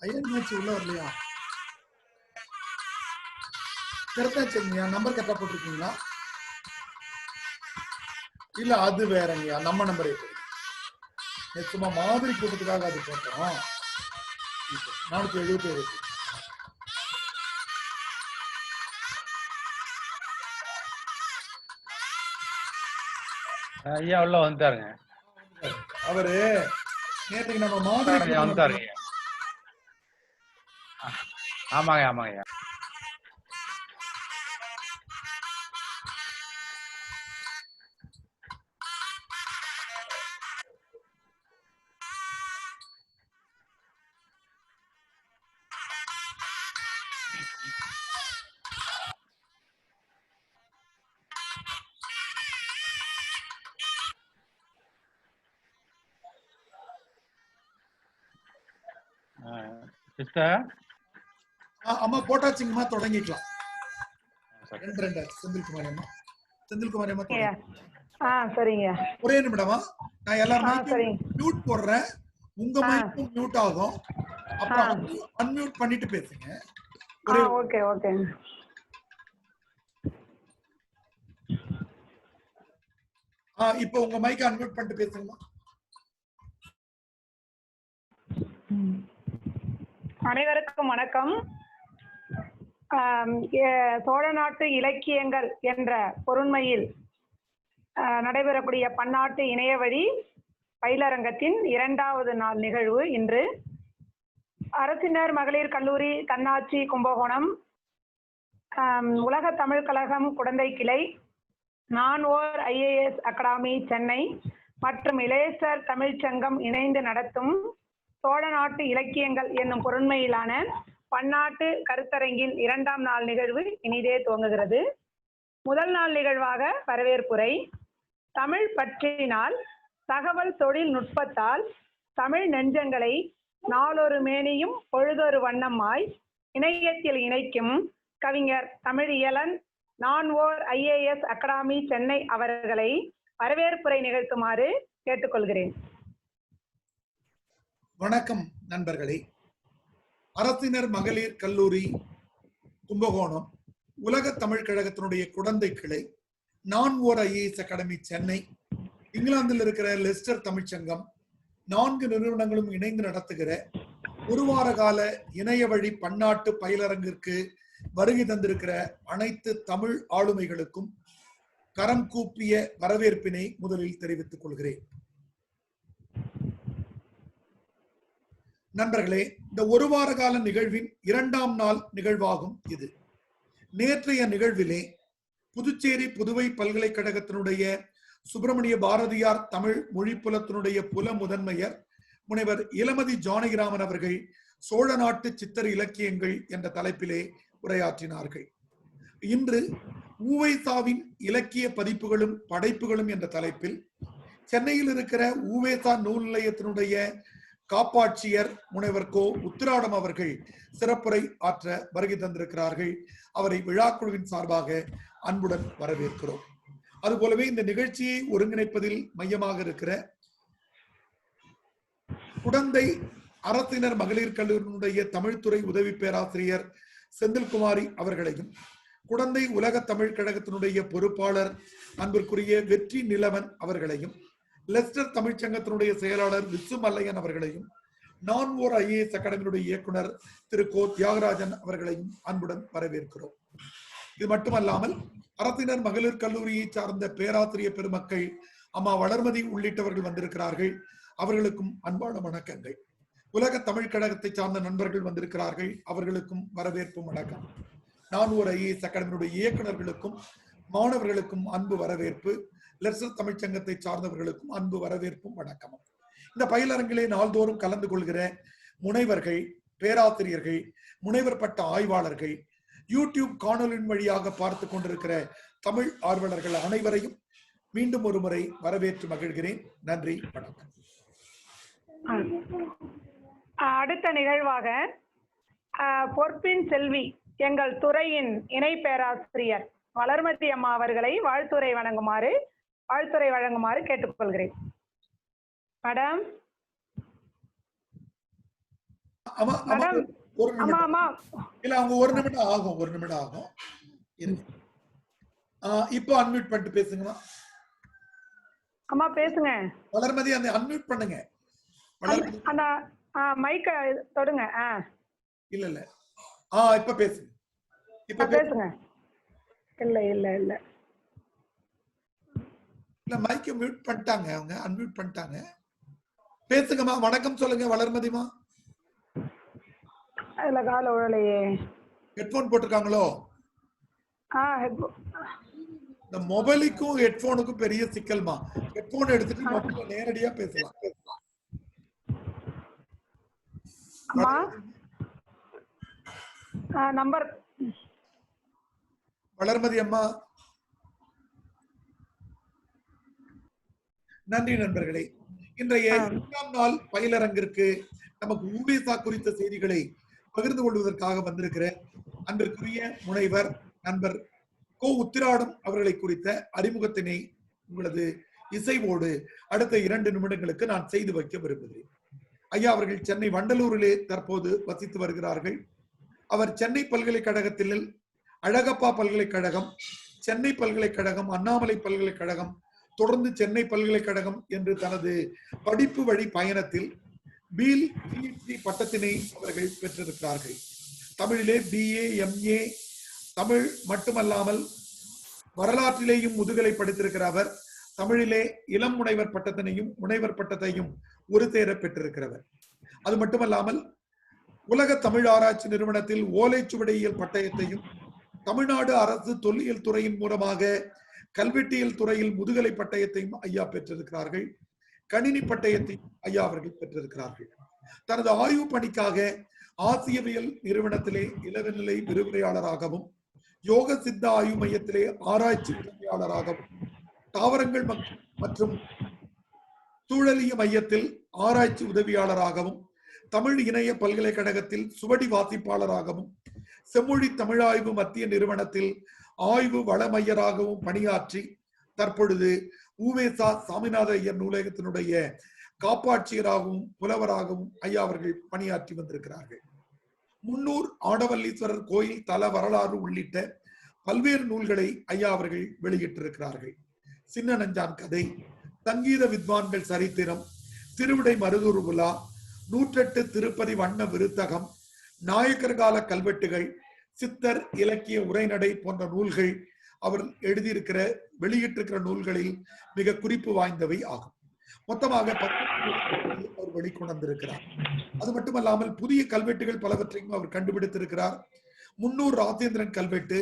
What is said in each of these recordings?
ஐயா மீனாட்சி உள்ள வரலையா? கரெக்டாச்சுங்கய்யா. நம்பர் கரெக்டா போட்டிருக்கீங்களா? இல்ல அது வேறங்கய்யா, நம்ம நம்பரே போடுங்க. சும்மா மாதிரி கூட்டத்துக்காக அது போட்டோம். 477 ஐயா உள்ள வந்துட்டாருங்க. அவரு நேற்றுக்கு நம்ம மாதிரி வந்துட்டாருங்க. ஆமாங்க ஆமாங்க. அம்மா போட்டாச்சுங்கம்மா, தொடங்கிக்கலாம். செந்தில்குமாரி அம்மா, செந்தில்குமாரி அம்மா சரிங்க. ஒரே நிமிடமா நான் எல்லாரும் மியூட் போடுறேன். உங்க மைக்கும் மியூட் ஆகும். அப்புறம் அன்மியூட் பண்ணிட்டு பேசுங்க. Okay okay. இப்போ உங்க மைக் அன்மியூட் பண்ணிட்டு பேசுங்கம்மா. அனைவருக்கும் வணக்கம். சோழ நாட்டு இலக்கியங்கள் என்ற பொருண்மையில் நடைபெறக்கூடிய பன்னாட்டு இணைய வழி பயிலரங்கத்தின் 2வது நாள் நிகழ்வு இன்று அரசினர் மகளிர் கல்லூரி தன்னாட்சி கும்பகோணம், உலக தமிழ் கழகம் குடந்தை கிளை, நான் ஓர் IAS அகாடமி சென்னை மற்றும் இளையசர் தமிழ்ச்சங்கம் இணைந்து நடத்தும் சோழ நாட்டு இலக்கியங்கள் என்னும் பொருண்மையிலான பன்னாட்டு கருத்தரங்கின் 2ஆம் நாள் நிகழ்வு இனிதே துவங்குகிறது. முதல் நாள் நிகழ்வாக வரவேற்புரை, தமிழ் பற்றினால் தகவல் தொழில்நுட்பத்தால் தமிழ் நெஞ்சங்களை நாளொரு மேனியும் பொழுதொரு வண்ணமாய் இணையத்தில் இணைக்கும் கவிஞர் தமிழியலன் நான் ஓர் IAS அகாடமி சென்னை அவர்களை வரவேற்புரை நிகழ்த்துமாறு கேட்டுக்கொள்கிறேன். வணக்கம் நண்பர்களே. அரசினர் மகளிர் கல்லூரி கும்பகோணம், உலக தமிழ் கழகத்தினுடைய குடந்தை கிளை, நான் ஓர் IAS அகாடமி சென்னை, இங்கிலாந்தில் இருக்கிற லெஸ்டர் தமிழ்ச்சங்கம் 4 நிறுவனங்களும் இணைந்து நடத்துகிற ஒரு வார கால இணைய வழி பன்னாட்டு பயிலரங்கிற்கு வருகை தந்திருக்கிற அனைத்து தமிழ் ஆளுமைகளுக்கும் கரம் கூப்பிய வரவேற்பினை முதலில் தெரிவித்துக் கொள்கிறேன். நண்பர்களே, இந்த ஒரு வார கால நிகழ்வின் 2ஆம் நாள் நிகழ்வாகும் இது. நேற்றைய நிகழ்விலே புதுச்சேரி புதுவை பல்கலைக்கழகத்தினுடைய சுப்பிரமணிய பாரதியார் தமிழ் மொழிப்புலத்தினுடைய புல முதன்மையர் முனைவர் இளமதி ஜானகிராமன் அவர்கள் சோழ நாட்டு சித்தர் இலக்கியங்கள் என்ற தலைப்பிலே உரையாற்றினார்கள். இன்று ஊவேசாவின் இலக்கிய பதிப்புகளும் படைப்புகளும் என்ற தலைப்பில் சென்னையில் இருக்கிற ஊவேசா நூல் நிலையத்தினுடைய காப்பாட்சியர் முனைவர் கோ உத்திராடம் அவர்கள் சிறப்புரை ஆற்ற வருகை தந்திருக்கிறார்கள். அவரை விழாக்குழுவின் சார்பாக அன்புடன் வரவேற்கிறோம். அதுபோலவே இந்த நிகழ்ச்சியை ஒருங்கிணைப்பதில் மையமாக இருக்கிற குடந்தை அரசினர் மகளிர் கல்லூரியினுடைய தமிழ்துறை உதவி பேராசிரியர் செந்தில்குமாரி அவர்களையும், குடந்தை உலக தமிழ் கழகத்தினுடைய பொறுப்பாளர் அன்பிற்குரிய வெற்றி நிலவன் அவர்களையும், லெஸ்டர் தமிழ்ச்சங்கத்தினுடைய செயலாளர் விசு மல்லையன் அவர்களையும், நான் ஓர் IAS அகாடமியினுடைய இயக்குனர் திரு கோ தியாகராஜன் அவர்களையும் அன்புடன் வரவேற்கிறோம். இது மட்டுமல்லாமல் அரசினர் மகளிர் கல்லூரியை சார்ந்த பேராசிரியர் பெருமக்கள் அம்மா வளர்மதி உள்ளிட்டவர்கள் வந்திருக்கிறார்கள். அவர்களுக்கும் அன்பான வணக்கங்கள். உலக தமிழ் கழகத்தை சார்ந்த நண்பர்கள் வந்திருக்கிறார்கள். அவர்களுக்கும் வரவேற்பும் வணக்கம். நான் ஓர் IAS அகாடமியினுடைய இயக்குநர்களுக்கும் மாணவர்களுக்கும் அன்பு வரவேற்பு. லெஸ்டர் தமிழ்ச்சங்கத்தை சார்ந்தவர்களுக்கும் அன்பு வரவேற்பும் வணக்கமும். இந்த பயிலரங்கிலே நாள்தோறும் கலந்து கொள்கிற முனைவர்கள், பேராசிரியர்கள், முனைவர் பட்ட ஆய்வாளர்கள், யூடியூப் காணொலியின் வழியாக பார்த்து கொண்டிருக்கிற தமிழ் ஆர்வலர்கள் அனைவரையும் மீண்டும் ஒரு முறை வரவேற்று மகிழ்கிறேன். நன்றி, வணக்கம். அடுத்த நிகழ்வாக பொற்பின் செல்வி எங்கள் துறையின் இணை பேராசிரியர் வளர்மதி அம்மா அவர்களை வாழ்த்துரை வழங்குமாறு கேட்டுக்கொள்கிறேன். மேடம் ஆமா ஆமா மேடம் ஒரு ஆமா நிமிடம் ஆமா இல்ல அவங்க ஒரு நிமிடம் ஆகும் இருங்க. இப்போ அன்மியூட் பண்ணிட்டு பேசுங்கம்மா. அம்மா பேசுங்க. வளர்மதி அந்த அன்மியூட் பண்ணுங்க. வளர்மதி அந்த மைக்க தொடுங்க. இல்ல இல்ல இப்ப பேசுங்க. இப்ப பேசுங்க. இல்ல இல்ல இல்ல இல்ல மைக்க மியூட் பண்ணிட்டாங்க, அவங்க அன்மியூட் பண்ணிட்டாங்க. பேசுங்கம்மா, வணக்கம் சொல்லுங்க வளர்மதிமா. அதுல கால உழலையே. ஹெட்போன் போட்டிருக்காங்களோ? இந்த மொபைலுக்கும் ஹெட்போனுக்கும் பெரிய சிக்கல்மா. ஹெட்போன் எடுத்துட்டு மொபைல்ல நேரடியா பேசலாம். அம்மா நம்பர் வளர்மதி அம்மா. நன்றி நண்பர்களே. இன்றைய 2ஆம் நாள் பயிலரங்கிற்கு நமக்கு ஊவேசா குறித்த செய்திகளை பகிர்ந்து கொள்வதற்காக வந்திருக்கிற அன்பிற்குரிய முனைவர் நண்பர் கோ உத்திராடம் அவர்களை குறித்த அறிமுகத்தினை உங்களது இசைவோடு அடுத்த 2 நிமிடங்களுக்கு நான் செய்து வைக்க விரும்புகிறேன். ஐயா அவர்கள் சென்னை வண்டலூரிலே தற்போது வசித்து வருகிறார்கள். அவர் சென்னை பல்கலைக்கழகத்தில் அழகப்பா பல்கலைக்கழகம், சென்னை பல்கலைக்கழகம், அண்ணாமலை பல்கலைக்கழகம், தொடர்ந்து சென்னை பல்கலைக்கழகம் என்று தனது படிப்பு வழி பயணத்தில் பில் பிஹெச்டி பட்டத்தினை அவர்கள் பெற்றிருக்கிறார்கள். தமிழிலே BA MA தமிழ் மட்டுமல்லாமல் வரலாற்றிலேயும் முதுகலை படித்திருக்கிற அவர் தமிழிலே இளம் முனைவர் பட்டத்தினையும் முனைவர் பட்டத்தையும் ஒரு சேர பெற்றிருக்கிறவர். அது மட்டுமல்லாமல் உலக தமிழ் ஆராய்ச்சி நிறுவனத்தில் ஓலைச்சுவடியியல் பட்டயத்தையும் தமிழ்நாடு அரசு தொல்லியல் துறையின் மூலமாக கல்வெட்டியல் துறையில் முதுகலை பட்டயத்தையும் ஐயா பெற்றிருக்கிறார்கள். கணினி பட்டயத்தையும் ஐயா அவர்கள் பெற்றிருக்கிறார்கள். தனது ஆய்வு பணிக்காக ஆசியவியல் நிறுவனத்திலே இளநிலை விரிவுரையாளராகவும், யோக சித்த ஆய்வு மையத்திலே ஆராய்ச்சி உதவியாளராகவும், தாவரங்கள் மற்றும் சூழலிய மையத்தில் ஆராய்ச்சி உதவியாளராகவும், தமிழ் இணைய பல்கலைக்கழகத்தில் சுவடி வாசிப்பாளராகவும், செம்மொழி தமிழாய்வு மத்திய நிறுவனத்தில் ஆய்வு வளமையராகவும் பணியாற்றி தற்பொழுது ஊவேசா சாமிநாத ஐயர் நூலகத்தினுடைய காப்பாட்சியராகவும் புலவராகவும் ஐயா அவர்கள் பணியாற்றி வந்திருக்கிறார்கள். முன்னூர் ஆடவல்லீஸ்வரர் கோயில் தல வரலாறு உள்ளிட்ட பல்வேறு நூல்களை ஐயா அவர்கள் வெளியிட்டிருக்கிறார்கள். சின்ன நஞ்சான் கதை, சங்கீத வித்வான்கள் சரித்திரம், திருவிடை மருதூர் உலா, 108 திருப்பதி வண்ண விருத்தகம், நாயக்கர் கால கல்வெட்டுகள், சித்தர் இலக்கிய உரைநடை போன்ற நூல்கள் அவர் எழுதியிருக்கிற வெளியிட்டிருக்கிற நூல்களில் மிக குறிப்பு வாய்ந்தவை ஆகும். மொத்தமாக 10 அவர் வெளிக்கொண்டிருக்கிறார். அது மட்டுமல்லாமல் புதிய கல்வெட்டுகள் பலவற்றையும் அவர் கண்டுபிடித்திருக்கிறார். 300 ராஜேந்திரன் கல்வெட்டு,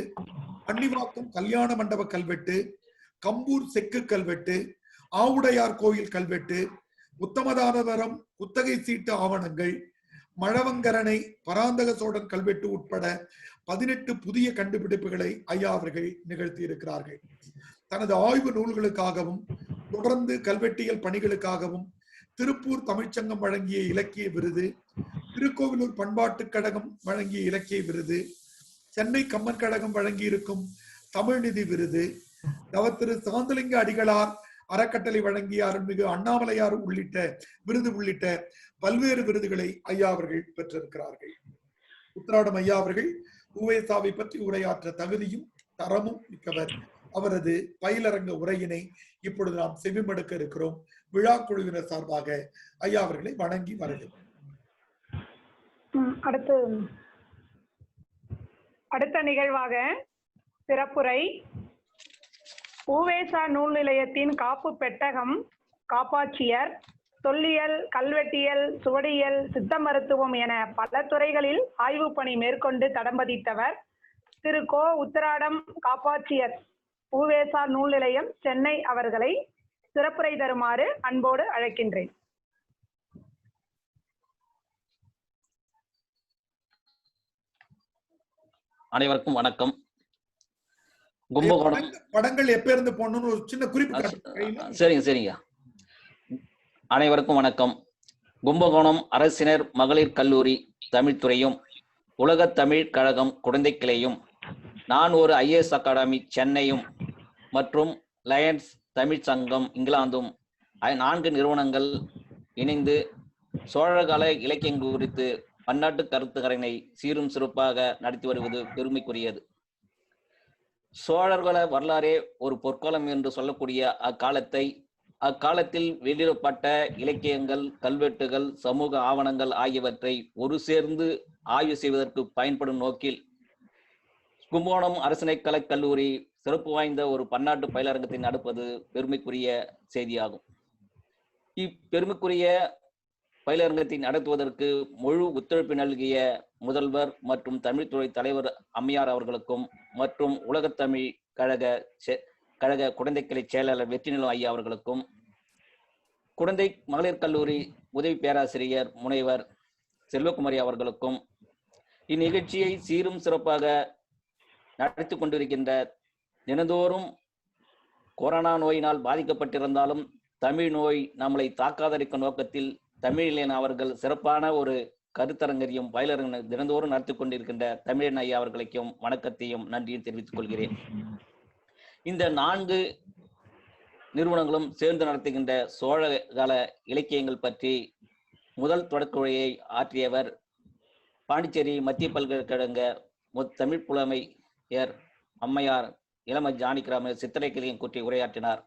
அன்னிவாக்கம் கல்யாண மண்டப கல்வெட்டு, கம்பூர் செக்கு கல்வெட்டு, ஆவுடையார் கோயில் கல்வெட்டு, உத்தமதானவரம் குத்தகை சீட்டு ஆவணங்கள், மழவங்கரணை பராந்தக சோழன் கல்வெட்டு உட்பட 18 புதிய கண்டுபிடிப்புகளை ஐயா அவர்கள் நிகழ்த்தி இருக்கிறார்கள். தனது ஆய்வு நூல்களுக்காகவும் தொடர்ந்து கல்வெட்டியல் பணிகளுக்காகவும் திருப்பூர் தமிழ்ச்சங்கம் வழங்கிய இலக்கிய விருது, திருக்கோவிலூர் பண்பாட்டுக் கழகம் வழங்கிய இலக்கிய விருது, சென்னை கம்மன் கழகம் வழங்கியிருக்கும் தமிழ்நிதி விருது, திரு சாந்தலிங்க அடிகளார் அறக்கட்டளை வழங்கிய அருள்மிகு அண்ணாமலையார் உள்ளிட்ட பல்வேறு விருதுகளை ஐயா அவர்கள் பெற்றிருக்கிறார்கள். உத்திராடம் ஐயா அவர்கள் ஊவேசாவை பற்றி உரையாற்ற தகுதியும் தரமும் மிக்கவர். அவரது பயிலரங்க உரையினை இப்பொழுது நாம் செவிமடுக்க இருக்கிறோம். விழா குழுவினர் சார்பாக ஐயா அவர்களை வணங்கி வருகிறோம். அடுத்த நிகழ்வாக சிறப்புரை ஊவேசா நூல் நிலையத்தின் காப்பு பெட்டகம் காப்பாட்சியர், தொல்லியல், கல்வெட்டியல், சுவடியல், சித்த மருத்துவம் என பல துறைகளில் ஆய்வு பணி மேற்கொண்டு தடம்பதித்தவர் திரு கோ உத்திராடம் காப்பாட்சியர், ஊவேசா நூல் நிலையம், சென்னை அவர்களை சிறப்புரை தருமாறு அன்போடு அழைக்கின்றேன். அனைவருக்கும் வணக்கம். கும்பகோணம் படங்கள் எப்ப இருந்து போடணும்னு ஒரு சின்ன குறிப்பு. சரிங்க. அனைவருக்கும் வணக்கம். கும்பகோணம் அரசினர் மகளிர் கல்லூரி தமிழ்துறையும், உலக தமிழ் கழகம் குழந்தை கிளையும், நான் ஒரு IAS அகாடமி சென்னையும் மற்றும் லயன்ஸ் தமிழ் சங்கம் இங்கிலாந்தும் 4 நிறுவனங்கள் இணைந்து சோழகால இலக்கியம் குறித்து பன்னாட்டு கருத்தரங்கை சீரும் சிறப்பாக நடத்தி வருவது பெருமைக்குரியது. சோழர்கள வரலாறே ஒரு பொற்காலம் என்று சொல்லக்கூடிய அக்காலத்தில் வெளியிடப்பட்ட இலக்கியங்கள், கல்வெட்டுகள், சமூக ஆவணங்கள் ஆகியவற்றை ஒரு சேர்ந்து ஆய்வு செய்வதற்கு பயன்படும் நோக்கில் கும்பகோணம் அரசினர் கலைக் கல்லூரி சிறப்பு வாய்ந்த ஒரு பன்னாட்டு பயிலரங்கத்தை நடப்பது பெருமைக்குரிய செய்தியாகும். இப்பெருமைக்குரிய பயிலரங்கத்தை நடத்துவதற்கு முழு ஒத்துழைப்பு நல்கிய முதல்வர் மற்றும் தமிழ்துறை தலைவர் அம்மையார் அவர்களுக்கும் மற்றும் உலகத்தமிழ் கழக குழந்தைக்கிளை செயலாளர் வெற்றிநிலம் ஐயா அவர்களுக்கும், குழந்தை மகளிர் கல்லூரி உதவி பேராசிரியர் முனைவர் செல்வகுமாரி அவர்களுக்கும், இந்நிகழ்ச்சியை சீரும் சிறப்பாக நடத்தி கொண்டிருக்கின்ற, தினந்தோறும் கொரோனா நோயினால் பாதிக்கப்பட்டிருந்தாலும் தமிழ் நோய் நம்மளை தாக்காதிருக்கும் நோக்கத்தில் தமிழியன் அவர்கள் சிறப்பான ஒரு கருத்தரங்கரையும் பயிலரங்க தினந்தோறும் நடத்தி கொண்டிருக்கின்ற தமிழன் ஐயா அவர்களுக்கும் வணக்கத்தையும் நன்றியும் தெரிவித்துக் கொள்கிறேன். இந்த 4 நிறுவனங்களும் சேர்ந்து நடத்துகின்ற சோழ கால இலக்கியங்கள் பற்றி முதல் தொடக்குரையை ஆற்றியவர் பாண்டிச்சேரி மத்திய பல்கலைக்கழக தமிழ் புலமையர் அம்மையார் இளம ஜானிகிராம சித்திரைக்கிளையும் கூட்டி உரையாற்றினார்.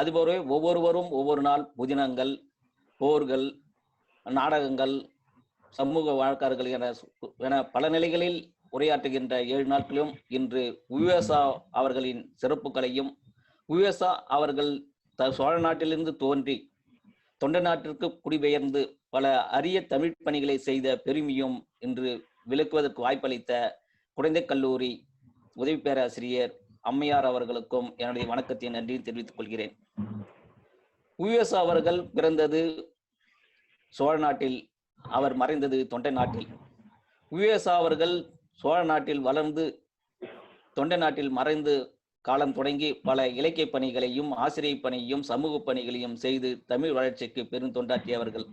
அதுபோலவே ஒவ்வொருவரும் ஒவ்வொரு நாள் புதினங்கள், போர்கள், நாடகங்கள், சமூக வழக்காறுகள் என பல நிலைகளில் உரையாற்றுகின்ற 7 நாட்களும் இன்று உவேசா அவர்களின் சிறப்புகளையும், உவேசா அவர்கள் சோழ நாட்டிலிருந்து தோன்றி தொண்டை நாட்டிற்கு குடிபெயர்ந்து பல அரிய தமிழ் பணிகளை செய்த பெருமையும் இன்று விளக்குவதற்கு வாய்ப்பளித்த குழந்தை கல்லூரி உதவி பேராசிரியர் அம்மையார் அவர்களுக்கும் என்னுடைய வணக்கத்தை நன்றி தெரிவித்துக் கொள்கிறேன். உவேசா அவர்கள் பிறந்தது சோழ நாட்டில், அவர் மறைந்தது தொண்டை நாட்டில். உவேசா அவர்கள் சோழ நாட்டில் வளர்ந்து தொண்டை நாட்டில் மறைந்து காலம் தொடங்கி பல இலக்கிய பணிகளையும், ஆசிரியர் பணியையும், சமூக பணிகளையும் செய்து தமிழ் வளர்ச்சிக்கு பெருந்தொண்டாற்றியவர்கள்.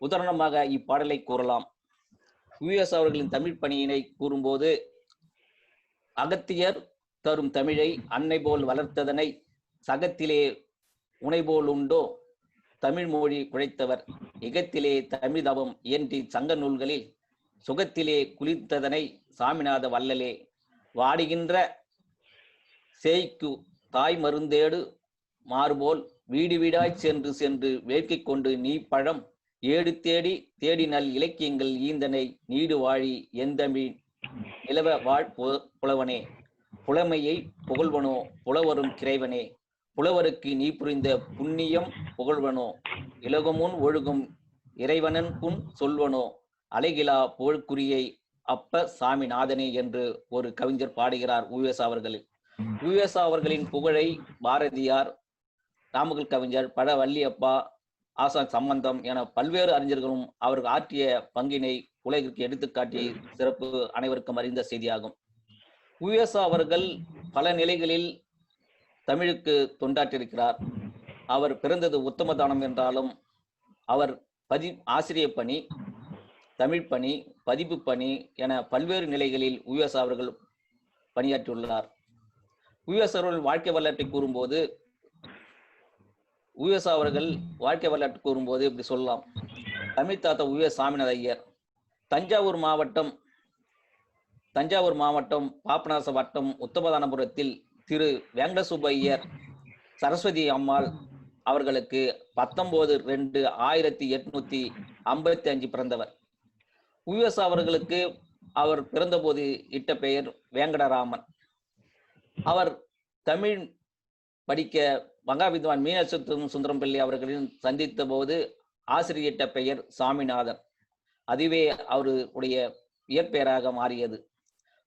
உதாரணமாக இப்பாடலை கூறலாம். உவேசா அவர்களின் தமிழ் பணியினை கூறும்போது, அகத்தியர் தரும் தமிழை அன்னை போல் வளர்த்ததனை சகத்திலே உனை போல் உண்டோ தமிழ் மொழி குழைத்தவர், இகத்திலே தமிழ் தவம் இயன்றி சங்க நூல்களில் சுகத்திலே குளிர்த்ததனை சாமிநாத வல்லலே, வாடுகின்ற சேய்க்கு தாய் மருந்தேடு மாறுபோல் வீடு வீடாய் சென்று சென்று வேட்கை கொண்டு நீ பழம் ஏடு தேடி தேடி நல் இலக்கியங்கள் ஈந்தனை நீடு வாழி எந்தமிழ் நிலவ வாழ் புலவனே, புலமையை புகழ்வனோ புலவரும் கிரைவனே, புலவருக்கு நீ புரிந்த புண்ணியம் புகழ்வனோ, இலகுமுன் ஒழுகும் இறைவனன் புன் சொல்வனோ, அலைகிலா புகழ்குறியை அப்ப சாமிநாதனே என்று ஒரு கவிஞர் பாடுகிறார் உவேசா அவர்களில். உவேசா அவர்களின் புகழை பாரதியார், நாமக்கல் கவிஞர் பழ வள்ளியப்பா, ஆசான் சம்பந்தம் என பல்வேறு அறிஞர்களும் அவர்கள் ஆற்றிய பங்கினை உலகிற்கு எடுத்துக்காட்டி சிறப்பு அனைவருக்கும் அறிந்த செய்தியாகும். உவேசா அவர்கள் பல நிலைகளில் தமிழுக்கு தொண்டாற்றியிருக்கிறார். அவர் பிறந்தது உத்தமதானம் என்றாலும் அவர் ஆசிரியர் பணி, தமிழ் பணி, பதிப்பு பணி என பல்வேறு நிலைகளில் உவேசா அவர்கள் பணியாற்றியுள்ளார். உவேசா அவர்கள் வாழ்க்கை வரலாற்றை கூறும்போது இப்படி சொல்லலாம். தமிழ் தாத்தா உவே சாமிநாத ஐயர் தஞ்சாவூர் மாவட்டம் பாபநாச வட்டம் உத்தமதானபுரத்தில் திரு வெங்கடசுப்பையர் சரஸ்வதி அம்மாள் அவர்களுக்கு 19/2/1855 பிறந்தவர். உவேசா அவர்களுக்கு அவர் பிறந்தபோது இட்ட பெயர் வேங்கடராமன். அவர் தமிழ் படிக்க மகாவித்வான் மீனாட்சி சுந்தரம் பிள்ளை அவர்களின் சந்தித்த போது ஆசிரியரிட்ட பெயர் சாமிநாதன். அதுவே அவருடைய இயற்பெயராக மாறியது.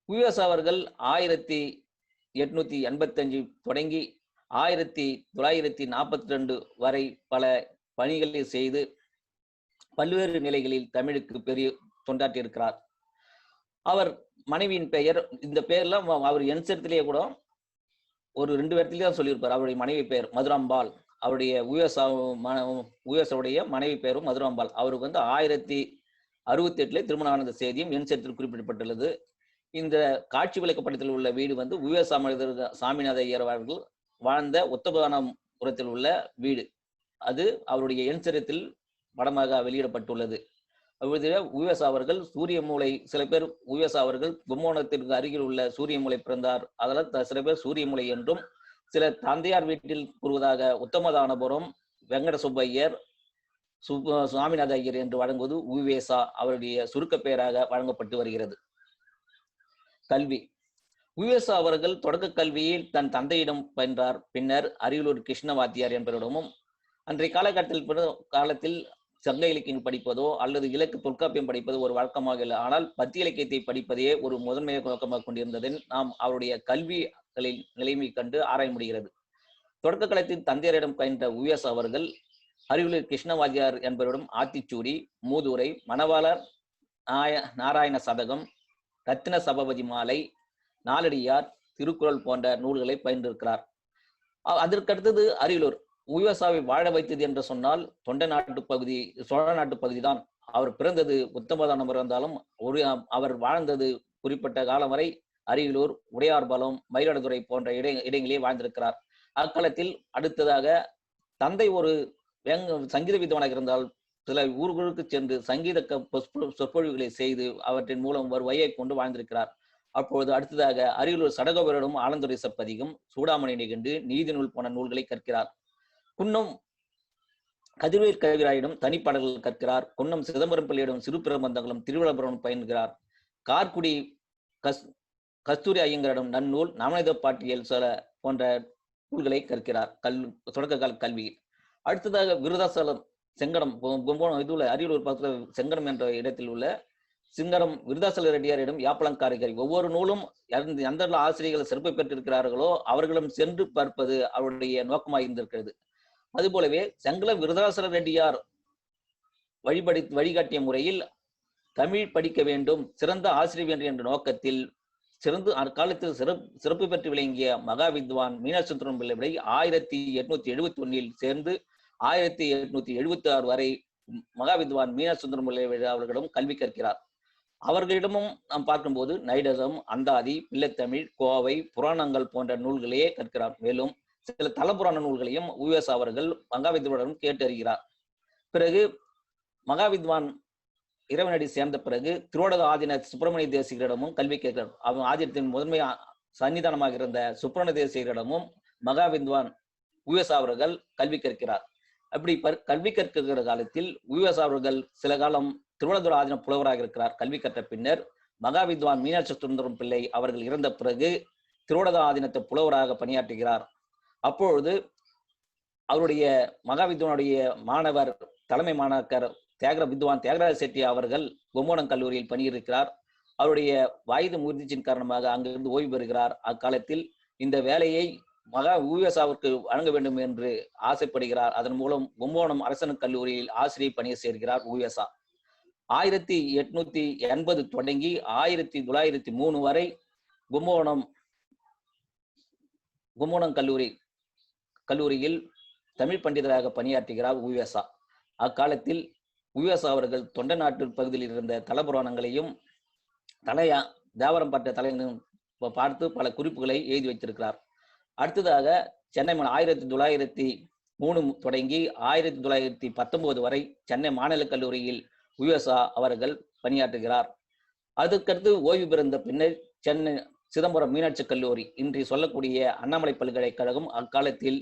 உவேசா அவர்கள் 1885 தொடங்கி 1942 வரை பல பணிகளை செய்து பல்வேறு நிலைகளில் தமிழுக்கு பெரிய தொண்டாற்றியிருக்கிறார். அவர் மனைவியின் பெயர், இந்த பெயர்லாம் அவர் என்சத்திலேயே கூட ஒரு 2 இடத்துலயே தான் சொல்லியிருப்பார். அவருடைய மனைவி பெயர் மதுராம்பாள். அவருடைய உவேசாவுடைய மனைவி பெயரும் மதுராம்பாள். அவருக்கு 1068 திருமணம் ஆனந்த செய்தியும் என்சத்தில் குறிப்பிடப்பட்டுள்ளது. இந்த காட்சி விளக்கப்படத்தில் உள்ள வீடு உவேசா சாமிநாத ஐயர் அவர்கள் வாழ்ந்த உத்தமதானபுரத்தில் உள்ள வீடு. அது அவருடைய என்சரத்தில் படமாக வெளியிடப்பட்டுள்ளது. உவேசா அவர்கள் சூரிய மூலை, சில பேர் உவேசா அவர்கள் கும்போணத்திற்கு அருகில் உள்ள சூரிய மூலை பிறந்தார், அதனால் சில பேர் சூரிய மூலை என்றும், சில தந்தையார் வீட்டில் கூறுவதாக உத்தமதானபுரம் வெங்கட சுப்பையர், சுவாமிநாத ஐயர் என்று வழங்குவது உவேசா அவருடைய சுருக்க பெயராக வழங்கப்பட்டு வருகிறது. கல்வி. உவேசா அவர்கள் தொடக்க கல்வியில் தன் தந்தையிடம் பயின்றார். பின்னர் அரியலூர் கிருஷ்ணவாத்தியார் என்பவரிடமும், அன்றைய காலத்தில் சங்க இலக்கியம் படிப்பதோ அல்லது இலக்கு தொல்காப்பியம் படிப்பதோ ஒரு வழக்கமாக இல்லை. ஆனால் பத்தி இலக்கியத்தை படிப்பதையே ஒரு முதன்மையாக நோக்கமாக கொண்டிருந்ததில் நாம் அவருடைய கல்விகளின் நிலைமை கண்டு ஆராய முடிகிறது. தொடக்க காலத்தில் தந்தையரிடம் பயின்ற உவேசா அவர்கள் அரியலூர் கிருஷ்ணவாத்தியார் என்பவரிடம் ஆத்திச்சூடி, மூதுரை, மணவாளர் நாராயண சதகம், ரத்தின சபபதி மாலை, நாலடியார், திருக்குறள் போன்ற நூல்களை பயின்றிருக்கிறார். அதற்கடுத்தது அரியலூர். உவேசாவை வாழ வைத்தது என்று சொன்னால் தொண்டை நாட்டு பகுதி, சோழ நாட்டு பகுதி தான். அவர் பிறந்தது உத்தமதானபுரம் இருந்தாலும் அவர் வாழ்ந்தது குறிப்பிட்ட காலம் வரை அரியலூர், உடையார்பாலம், மயிலாடுதுறை போன்ற இடங்களே வாழ்ந்திருக்கிறார். அக்காலத்தில் அடுத்ததாக தந்தை ஒரு சங்கீத வித்வானாக இருந்தால் சில ஊர்களுக்கு சென்று சங்கீத சொற்பொழிவுகளை செய்து அவற்றின் மூலம் ஒரு வழியை கொண்டு வாழ்ந்திருக்கிறார். அப்பொழுது அடுத்ததாக அரியலூர் சடகோபரிடம் ஆலந்துறை சப்பதிகம், சூடாமணி நிகண்டு, நீதி நூல் போன்ற நூல்களை கற்கிறார். குன்னம் கதிர்வேல் கவிராயிடம் தனிப்பாடல்கள் கற்கிறார். குன்னம் சிதம்பரம் பிள்ளையிடம் சிறு பிரபந்தங்களும் திருவிழாபுரம் பயின்கிறார். கார்குடி கஸ்தூரி ஐயங்கரிடம் நன்னூல், நவநீத பாட்டியல் போன்ற நூல்களை கற்கிறார் தொடக்க கால கல்வியில். அடுத்ததாக விருதாசலம் செங்கடம், இதுல அரியலூர் பக்கத்தில் செங்கடம் என்ற இடத்தில் உள்ள சிங்கடம் விருதாசல ரெட்டியாரிடம் யாப்பலங்காரிகரி ஒவ்வொரு நூலும் எந்த ஆசிரியர்கள் சிறப்பு பெற்றிருக்கிறார்களோ அவர்களும் சென்று பார்ப்பது அவருடைய நோக்கமாக இருந்திருக்கிறது. அதுபோலவே செங்கலம் விருதாசல ரெட்டியார் வழிகாட்டிய முறையில் தமிழ் படிக்க வேண்டும், சிறந்த ஆசிரியர் என்ற நோக்கத்தில் அக்காலத்தில் சிறப்பு பெற்று விளங்கிய மகா வித்வான் மீனாட்சிசுந்தரம் பிள்ளை 1871 சேர்ந்து 1876 வரை மகா வித்வான் மீனாட்சிசுந்தரம் பிள்ளை அவர்களிடம் கல்வி கற்கிறார். அவர்களிடமும் நாம் பார்க்கும்போது நைடகம், அந்தாதி, பிள்ளைத்தமிழ், கோவை, புராணங்கள் போன்ற நூல்களையே கற்கிறார். மேலும் சில தலபுராண நூல்களையும் உவேசா அவர்கள் மகாவித்வானிடம் கேட்டறிகிறார். பிறகு மகாவித்வான் இறைவனடி சேர்ந்த பிறகு திருவடக ஆதீன சுப்பிரமணிய தேசிகரிடமும் கல்வி கேட்கிறார். அவன் ஆதீனத்தின் முதன்மை சன்னிதானமாக இருந்த சுப்பிரமணிய தேசிகரிடமும் மகாவித்வான் உவேசா அவர்கள் கல்வி கற்கிறார். அப்படி கல்வி கற்கிற காலத்தில் உவேசா அவர்கள் சில காலம் திருவள்ளூர் ஆதீன புலவராக இருக்கிறார். கல்வி கற்ற பின்னர் மகாவித்வான் மீனாட்சி சுந்தரம் பிள்ளை அவர்கள் இறந்த பிறகு திருவடக ஆதீனத்தை புலவராக பணியாற்றுகிறார். அப்பொழுது அவருடைய மகாவித்வானுடைய மாணவர் தலைமை மாணாக்கர் வித்வான் தியாகராஜ செட்டி அவர்கள் கும்போணம் கல்லூரியில் பணியிருக்கிறார். அவருடைய வயது முதிர்ச்சியின் காரணமாக அங்கிருந்து ஓய்வு பெறுகிறார். அக்காலத்தில் இந்த வேலையை உவேசாவிற்கு வழங்க வேண்டும் என்று ஆசைப்படுகிறார். அதன் மூலம் கும்போணம் அரசு கல்லூரியில் ஆசிரியர் பணியை சேர்கிறார் உவேசா. 1880 தொடங்கி 1903 வரை கும்போணம் கல்லூரியில் தமிழ் பண்டிதராக பணியாற்றுகிறார் உவேசா. அக்காலத்தில் உவேசா அவர்கள் தொண்டை நாட்டு பகுதியில் இருந்த தலபுராணங்களையும் தேவரம் பட்ட தலைவர்களையும் பார்த்து பல குறிப்புகளை எழுதி வைத்திருக்கிறார். அடுத்ததாக சென்னை 1903 தொடங்கி 1919 வரை சென்னை மாநில கல்லூரியில் உவேசா அவர்கள் பணியாற்றுகிறார். அதுக்கடுத்து ஓய்வு பெறுந்த பின்னர் சென்னை சிதம்பரம் மீனாட்சி கல்லூரி, இன்று சொல்லக்கூடிய அண்ணாமலை பல்கலைக்கழகம், அக்காலத்தில்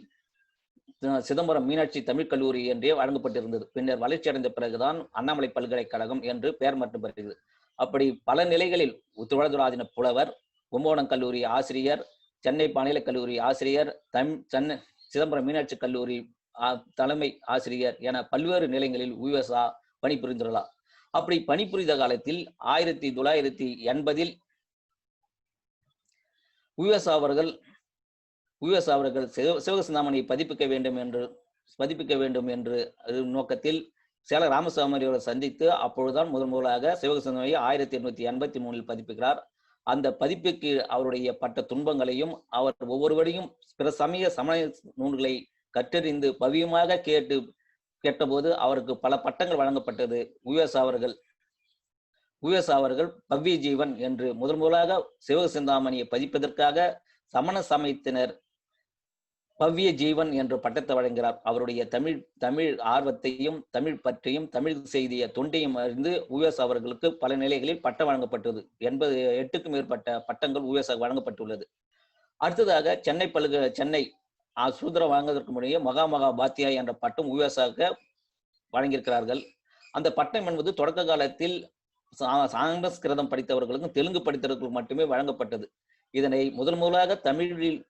சிதம்பரம் மீனாட்சி தமிழ் கல்லூரி என்றே வழங்கப்பட்டிருந்தது. பின்னர் வளர்ச்சி அடைந்த பிறகுதான் அண்ணாமலை பல்கலைக்கழகம் என்று பெயர் மட்டும் பெறுகிறது. அப்படி பல நிலைகளில் திருவள்ளூர் புலவர், கும்போணம் கல்லூரி ஆசிரியர், சென்னை மாநில கல்லூரி ஆசிரியர், சென்னை சிதம்பரம் மீனாட்சி கல்லூரி தலைமை ஆசிரியர் என பல்வேறு நிலைகளில் உவேசா பணிபுரிந்துள்ளார். அப்படி பணிபுரிந்த காலத்தில் 1980 உவேசா அவர்கள் சிவகசிந்தாமணியை பதிப்பிக்க வேண்டும் என்று நோக்கத்தில் சேல ராமசாமி அவரை சந்தித்து அப்பொழுதுதான் முதலாக சிவகசிந்தாமணியை 1883 பதிப்பிக்கிறார். அந்த பதிப்புக்கு அவருடைய பட்ட துன்பங்களையும் அவர் ஒவ்வொருவரையும் பிற சமய சமய நூல்களை கற்றறிந்து பவியமாக கேட்டபோது அவருக்கு பல பட்டங்கள் வழங்கப்பட்டது. உவேசா அவர்கள் பவ்ய ஜீவன் என்று முதலாக சிவகசிந்தாமணியை பதிப்பதற்காக சமண சமயத்தினர் பவ்ய ஜீவன் என்ற பட்டத்தை வழங்குகிறார். அவருடைய தமிழ் ஆர்வத்தையும் தமிழ் பற்றியும் தமிழ் செய்திய தொண்டையும் அறிந்து உவேஸ் அவர்களுக்கு பல நிலைகளில் பட்டம் வழங்கப்பட்டது. 88க்கும் மேற்பட்ட பட்டங்கள் உவேஸ் வழங்கப்பட்டுள்ளது. அடுத்ததாக சென்னை சுதந்திரம் வாங்குவதற்கு முன்னே மகா பாத்தியா என்ற பட்டம் உவேஸாக வழங்கியிருக்கிறார்கள். அந்த பட்டம் என்பது தொடக்க காலத்தில் சாமஸ்கிருதம் படித்தவர்களுக்கும் தெலுங்கு படித்தவர்களுக்கும் மட்டுமே வழங்கப்பட்டது. இதனை முதலாக தமிழில்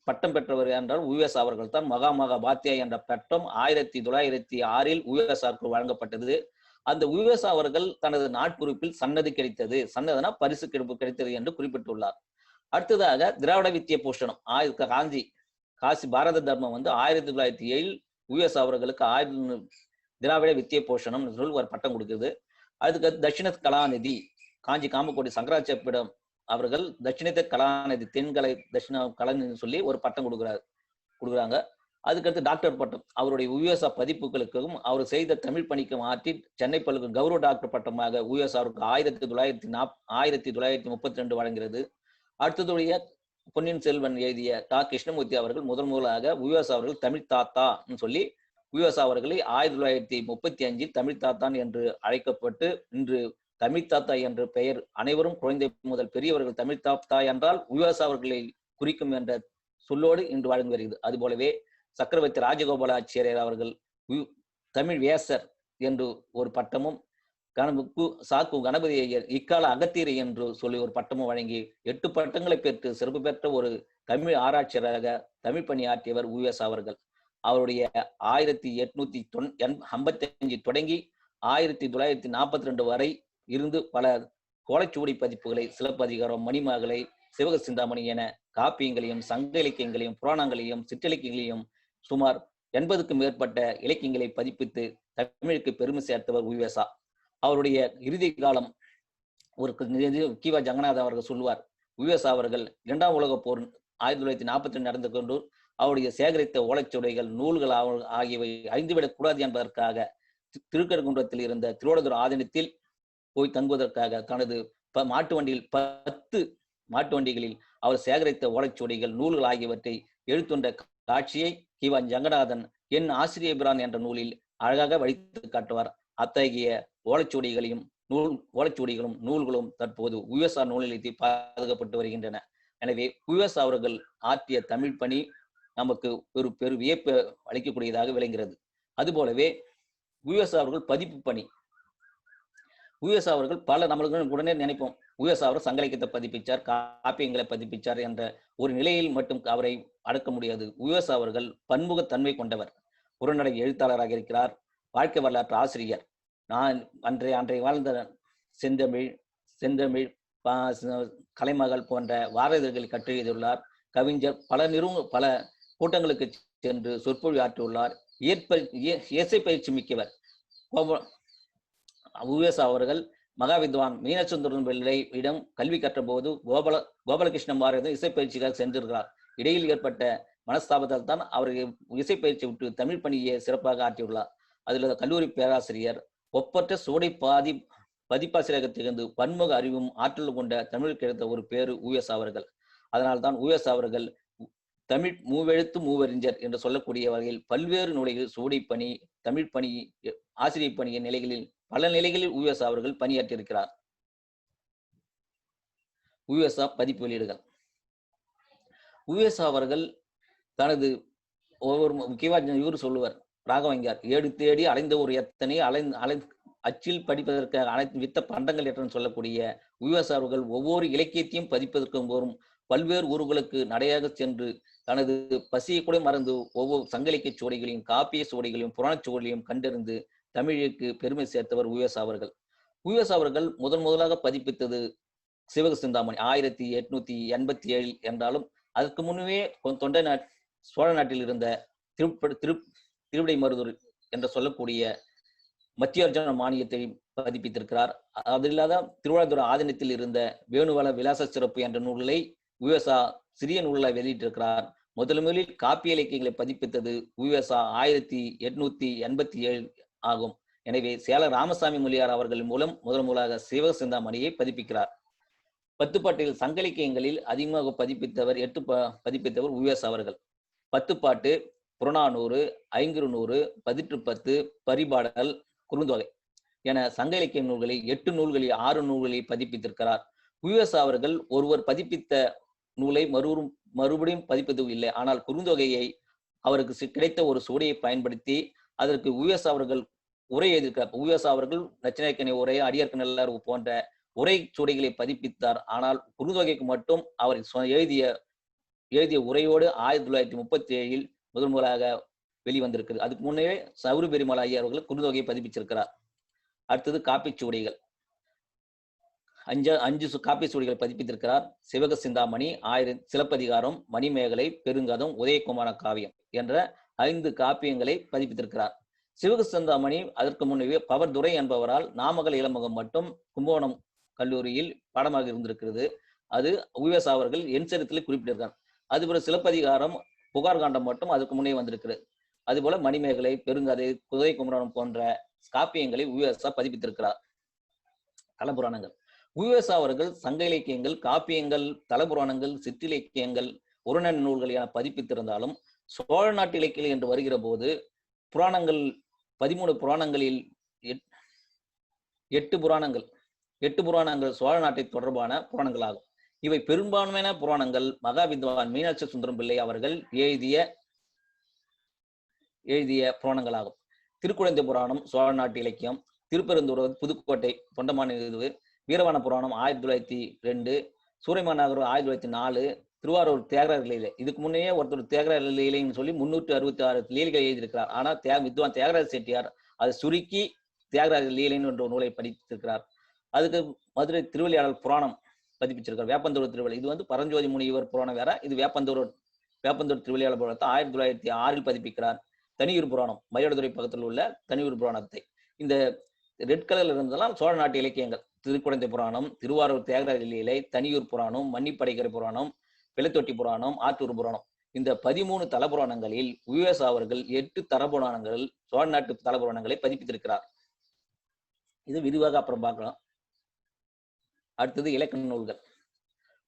பட்டம் பெற்றவர் என்றால் உவேஸ் அவர்கள் தான். மகா பாத்தியா என்ற பட்டம் 1906 உவேஸாருக்கு வழங்கப்பட்டது. அந்த உவேஸ் அவர்கள் தனது நாட்குறிப்பில் சன்னதி கிடைத்தது, சன்னதனா பரிசு கிடைத்தது என்று குறிப்பிட்டுள்ளார். அடுத்ததாக திராவிட வித்திய பூஷணம் காசி பாரத தர்மம் 1907 உவேஸ் அவர்களுக்கு திராவிட வித்திய பூஷணம் சொல்லி ஒரு பட்டம் கொடுக்குது. அதுக்கு தட்சிண கலாநிதி காஞ்சி காமக்கோடி சங்கராச்சாரியிடம் அவர்கள் தட்சிணத்தை கலாநிதி தென்கலை தட்சிண கலாநிதி சொல்லி ஒரு பட்டம் கொடுக்குறாங்க. அதுக்கடுத்து டாக்டர் பட்டம் அவருடைய உவேசா பதிப்புகளுக்கும் அவர் செய்த தமிழ் பணிக்கும் ஆற்றி சென்னை பல்கலை கௌரவ டாக்டர் பட்டமாக உவேஸ் அவருக்கு 1932 வழங்குகிறது. அடுத்ததுடைய பொன்னியின் செல்வன் எழுதிய கிருஷ்ணமூர்த்தி அவர்கள் முதலாக உவேஸ் அவர்கள் தமிழ் தாத்தான்னு சொல்லி உவேஸ் அவர்களை 1935 தமிழ் தாத்தான் என்று அழைக்கப்பட்டு இன்று தமிழ் தாத்தா என்ற பெயர் அனைவரும் குழந்தை முதல் பெரியவர்கள் தமிழ் தாத்தா என்றால் உவேஸ் அவர்களை குறிக்கும் என்ற சொல்லோடு இன்று வழங்கி வருகிறது. அதுபோலவே சக்கரவர்த்தி ராஜகோபாலாச்சாரியர் அவர்கள் தமிழ் வேசர் என்று ஒரு பட்டமும் சாக்கு கணபதி ஐயர் இக்கால அகத்தீரை என்று சொல்லி ஒரு பட்டமும் வழங்கி 8 பட்டங்களை பெற்று சிறப்பு பெற்ற ஒரு தமிழ் ஆராய்ச்சியராக தமிழ் பணி ஆற்றியவர் உவேஸ் அவர்கள். அவருடைய 1855 தொடங்கி 1942 வரை இருந்து பல கோலச்சுவடி பதிப்புகளை, சிலப்பதிகாரம், மணிமகளை, சிவக சிந்தாமணி என காப்பியங்களையும் சங்க இலக்கியங்களையும் புராணங்களையும் சிற்றிலக்கியங்களையும் சுமார் 80க்கும் மேற்பட்ட இலக்கியங்களை பதிப்பித்து தமிழுக்கு பெருமை சேர்த்தவர் உவேசா. அவருடைய இறுதி காலம் ஒரு கிவா ஜங்கநாதன் அவர்கள் சொல்லுவார், உவேசா அவர்கள் 2ஆம் உலக போர் 1942 நடந்து கொண்டு அவருடைய சேகரித்த ஓலைச்சுவடைகள், நூல்கள் ஆகியவை அழிந்துவிடக் கூடாது என்பதற்காக திருக்கழுக்குன்றத்தில் இருந்த திருவாவடுதுறை ஆதீனத்தில் போய் தங்குவதற்காக தனது மாட்டு வண்டியில் 10 மாட்டு வண்டிகளில் அவர் சேகரித்த ஓலைச்சுவடிகள், நூல்கள் ஆகியவற்றை எழுத்துண்ட காட்சியை கிவா ஜங்கநாதன் என் ஆசிரியபிரான் என்ற நூலில் அழகாக வடித்து காட்டுவார். அத்தகைய ஓலைச்சுவடிகளும் நூல்களும் தற்போது உவேசா நூல் நிலையத்தில் பாதுகாக்கப்பட்டு வருகின்றன. எனவே உவேசா அவர்கள் ஆற்றிய தமிழ் பணி நமக்கு ஒரு பெரு வியப்பு அளிக்கக்கூடியதாக விளங்குகிறது. அதுபோலவே உவேசா அவர்கள் பதிப்பு பணி, உவேசா அவர்கள் பல நம்மளுக்கு உடனே நினைப்போம் உவேசா அவர் சங்க இலக்கியத்தை பதிப்பிச்சார், காப்பியங்களை பதிப்பிச்சார் என்ற ஒரு நிலையில் மட்டும் அவரை அடக்க முடியாது. உவேசா அவர்கள் பன்முகத்தன்மை கொண்டவர், உரைநடை எழுத்தாளராக இருக்கிறார், வாழ்க்கை வரலாற்று ஆசிரியர், நான் அன்றைய வாழ்ந்த செந்தமிழ் கலைமகள் போன்ற வாரதழ்களை கற்றெழுதியுள்ளார், கவிஞர், பல கூட்டங்களுக்கு சென்று சொற்பொழி ஆற்றியுள்ளார், இயற்கை பயிற்சி மிக்கவர். உவேசா அவர்கள் மகாவித்வான் மீனசுந்தரம் பிள்ளையிடம் கல்வி கற்ற போது கோபாலகிருஷ்ணன் பாரதியும் இசைப்பயிற்சிக்காக சென்றிருக்கிறார். இடையில் ஏற்பட்ட மனஸ்தாபத்தால் தான் அவர் இசைப்பயிற்சி விட்டு தமிழ் பணியை சிறப்பாக ஆற்றியுள்ளார். அதில் கல்லூரி பேராசிரியர், ஒப்பற்ற சுவடை பதிப்பாசிரியராக திகழ்ந்து பன்முக அறிவும் ஆற்றலும் கொண்ட தமிழ் கிடைத்த ஒரு பேரு உவேசா அவர்கள். அதனால்தான் உவேசா அவர்கள் தமிழ் மூவெழுத்து மூவறிஞர் என்று சொல்லக்கூடிய வகையில் பல்வேறு நூல்களில் சுவடை பணி, தமிழ் பணி, ஆசிரியர் பணிய நிலைகளில் பல நிலைகளில் உவேசா அவர்கள் பணியாற்றியிருக்கிறார். உவேசா பதிப்பு வெளியீடுகள். உவேசா அவர்கள் தனது ஒவ்வொரு முக்கியமாக இவர் சொல்லுவார், ராகவங்கார், ஏடு தேடி அலைந்த ஒரு எத்தனை அச்சில் படிப்பதற்காக அனைத்து வித்த பண்டங்கள் என்று சொல்லக்கூடிய உவேசா அவர்கள் ஒவ்வொரு இலக்கியத்தையும் பதிப்பதற்கும் போரும் பல்வேறு ஊர்களுக்கு நடையாக சென்று தனது பசியை கூட மறந்து ஒவ்வொரு சங்க இலக்கிய சுவடிகளையும் காப்பிய சுவடிகளையும் புராண சுவடிகளையும் கண்டறிந்து தமிழுக்கு பெருமை சேர்த்தவர் உவேசா அவர்கள். உவேசா அவர்கள் முதலாக பதிப்பித்தது சிவக சிந்தாமணி 1887 என்றாலும் அதற்கு முன்னே தொண்டை சோழ நாட்டில் இருந்த திருவிடை மருதூர் என்று சொல்லக்கூடிய மத்தியார்ஜுன மானியத்தை பதிப்பித்திருக்கிறார். அது இல்லாத திருவாவடுதுறை ஆதீனத்தில் இருந்த வேணுவள விலாச சிறப்பு என்ற நூல்களை உவேசா சிறிய நூல்களை வெளியிட்டிருக்கிறார். முதலில் காப்பிய இலக்கியங்களை பதிப்பித்தது உவேசா 1887 ஆகும். எனவே சேல ராமசாமி மொழியார் அவர்கள் மூலம் முதலாக சிவக சிந்தாமணியை பதிப்பிக்கிறார். 10 பாட்டில் சங்க இலக்கியங்களில் அதிகமாக பதிப்பித்தவர் உவேசா அவர்கள். பத்துப்பாட்டு, புறநானூறு, ஐங்குறுநூறு, பதிற்றுப்பத்து, பரிபாடல், குறுந்தொகை என சங்க இலக்கிய நூல்களை 8 நூல்களில் 6 நூல்களில் பதிப்பித்திருக்கிறார். உவேசா அவர்கள் ஒருவர் பதிப்பித்த நூலை மறுபடியும் பதிப்பது இல்லை. ஆனால் குறுந்தொகையை அவருக்கு கிடைத்த ஒரு சுவடியை பயன்படுத்தி அதற்கு உவேசா அவர்கள் உரை எழுதியிருக்கிறார். உவேசா அவர்கள் நச்சினார்க்கனி உரை, அடியார்க்கு நல்லார் போன்ற உரை சுவடிகளை பதிப்பித்தார். ஆனால் குறுந்தொகைக்கு மட்டும் அவர் எழுதிய உரையோடு 1937 முதல் முதலாக வெளிவந்திருக்கிறது. அதுக்கு முன்னே சவுரி பெருமாள் ஐயா அவர்கள் குறுந்தொகையை பதிப்பிச்சிருக்கிறார். அடுத்தது காப்பிச்சுவடிகள். 5 காப்பிச்சுவடிகள் பதிப்பித்திருக்கிறார். சிவக சிந்தாமணி, சிலப்பதிகாரம், மணிமேகலை, பெருங்கதம், உதயகுமார காவியம் என்ற 5 காப்பியங்களை பதிப்பித்திருக்கிறார். சிவக சிந்தாமணி அதற்கு முன்னே பவர்துரை என்பவரால் நாமக்கல் இளமுகம் மட்டும் கும்பகோணம் கல்லூரியில் பாடமாக இருந்திருக்கிறது. அது உவேசா அவர்கள் என் சரித்திரத்தில் குறிப்பிட்டிருக்கிறார். அதுபோல சிலப்பதிகாரம், புகார் காண்டம் மட்டும் அதுக்கு முன்னே வந்திருக்கிறது. அதுபோல மணிமேகலை, பெருங்கதை, உதயகுமரன் போன்ற காப்பியங்களை உவேசா பதிப்பித்திருக்கிறார். தலபுராணங்கள். உவேசா அவர்கள் சங்க இலக்கியங்கள், காப்பியங்கள், தலபுராணங்கள், சிற்றிலக்கியங்கள், உரணன் நூல்கள் என பதிப்பித்திருந்தாலும் சோழ நாட்டு இலக்கியங்கள் என்று வருகிற போது புராணங்கள் 13 புராணங்களில் 8 புராணங்கள் சோழ நாட்டை தொடர்பான புராணங்கள் ஆகும். இவை பெரும்பான்மையான புராணங்கள் மகாவித்வான் மீனாட்சி சுந்தரம் பிள்ளை அவர்கள் எழுதிய புராணங்களாகும். திருக்குழந்தை புராணம் சோழ நாட்டு இலக்கியம், திருப்பெருந்தூர், புதுக்கோட்டை தொண்டமான் இது, வீரவான புராணம் 1902, சூரியமாநகர் 1904, திருவாரூர் தியாகராஜர் லீலை. இதுக்கு முன்னே ஒருத்தர் தியாகராஜர் லீலைன்னு சொல்லி 366 லீலைகள் எழுதியிருக்கிறார். ஆனால் வித்வான் தியாகராஜ செட்டியார் அதை சுருக்கி தியாகராஜர் லீலைன்னு என்ற நூலை படித்திருக்கிறார். அதுக்கு மதுரை திருவிளையாடல் புராணம் பதிப்பிச்சிருக்கார். வேப்பந்தூர் திருவிழா இது பரஞ்சோதி முனிவர் புராணம் வேற, இது வேப்பந்தூர் திருவிளையாடல் புராணத்தை 1906 பதிப்பிக்கிறார். தனியூர் புராணம் மயிலாடுதுறை பக்கத்தில் உள்ள தனியூர் புராணத்தை இந்த ரெட் கலர்ல இருந்ததெல்லாம் சோழ நாட்டு இலக்கியங்கள். திருக்குழந்தை புராணம், திருவாரூர் தியாகராஜ லீலை, தனியூர் புராணம், மன்னிப்படைக்கரை புராணம், பிள்ளைத்தொட்டி புராணம், ஆத்தூர் புராணம் இந்த 13 தலபுராணங்களில் உவேசா அவர்கள் 8 தலபுராணங்கள் சோழ நாட்டு தலபுராணங்களை பதிப்பித்திருக்கிறார். இது விரிவாக அப்புறம் பார்க்கலாம். அடுத்தது இலக்கண நூல்கள்.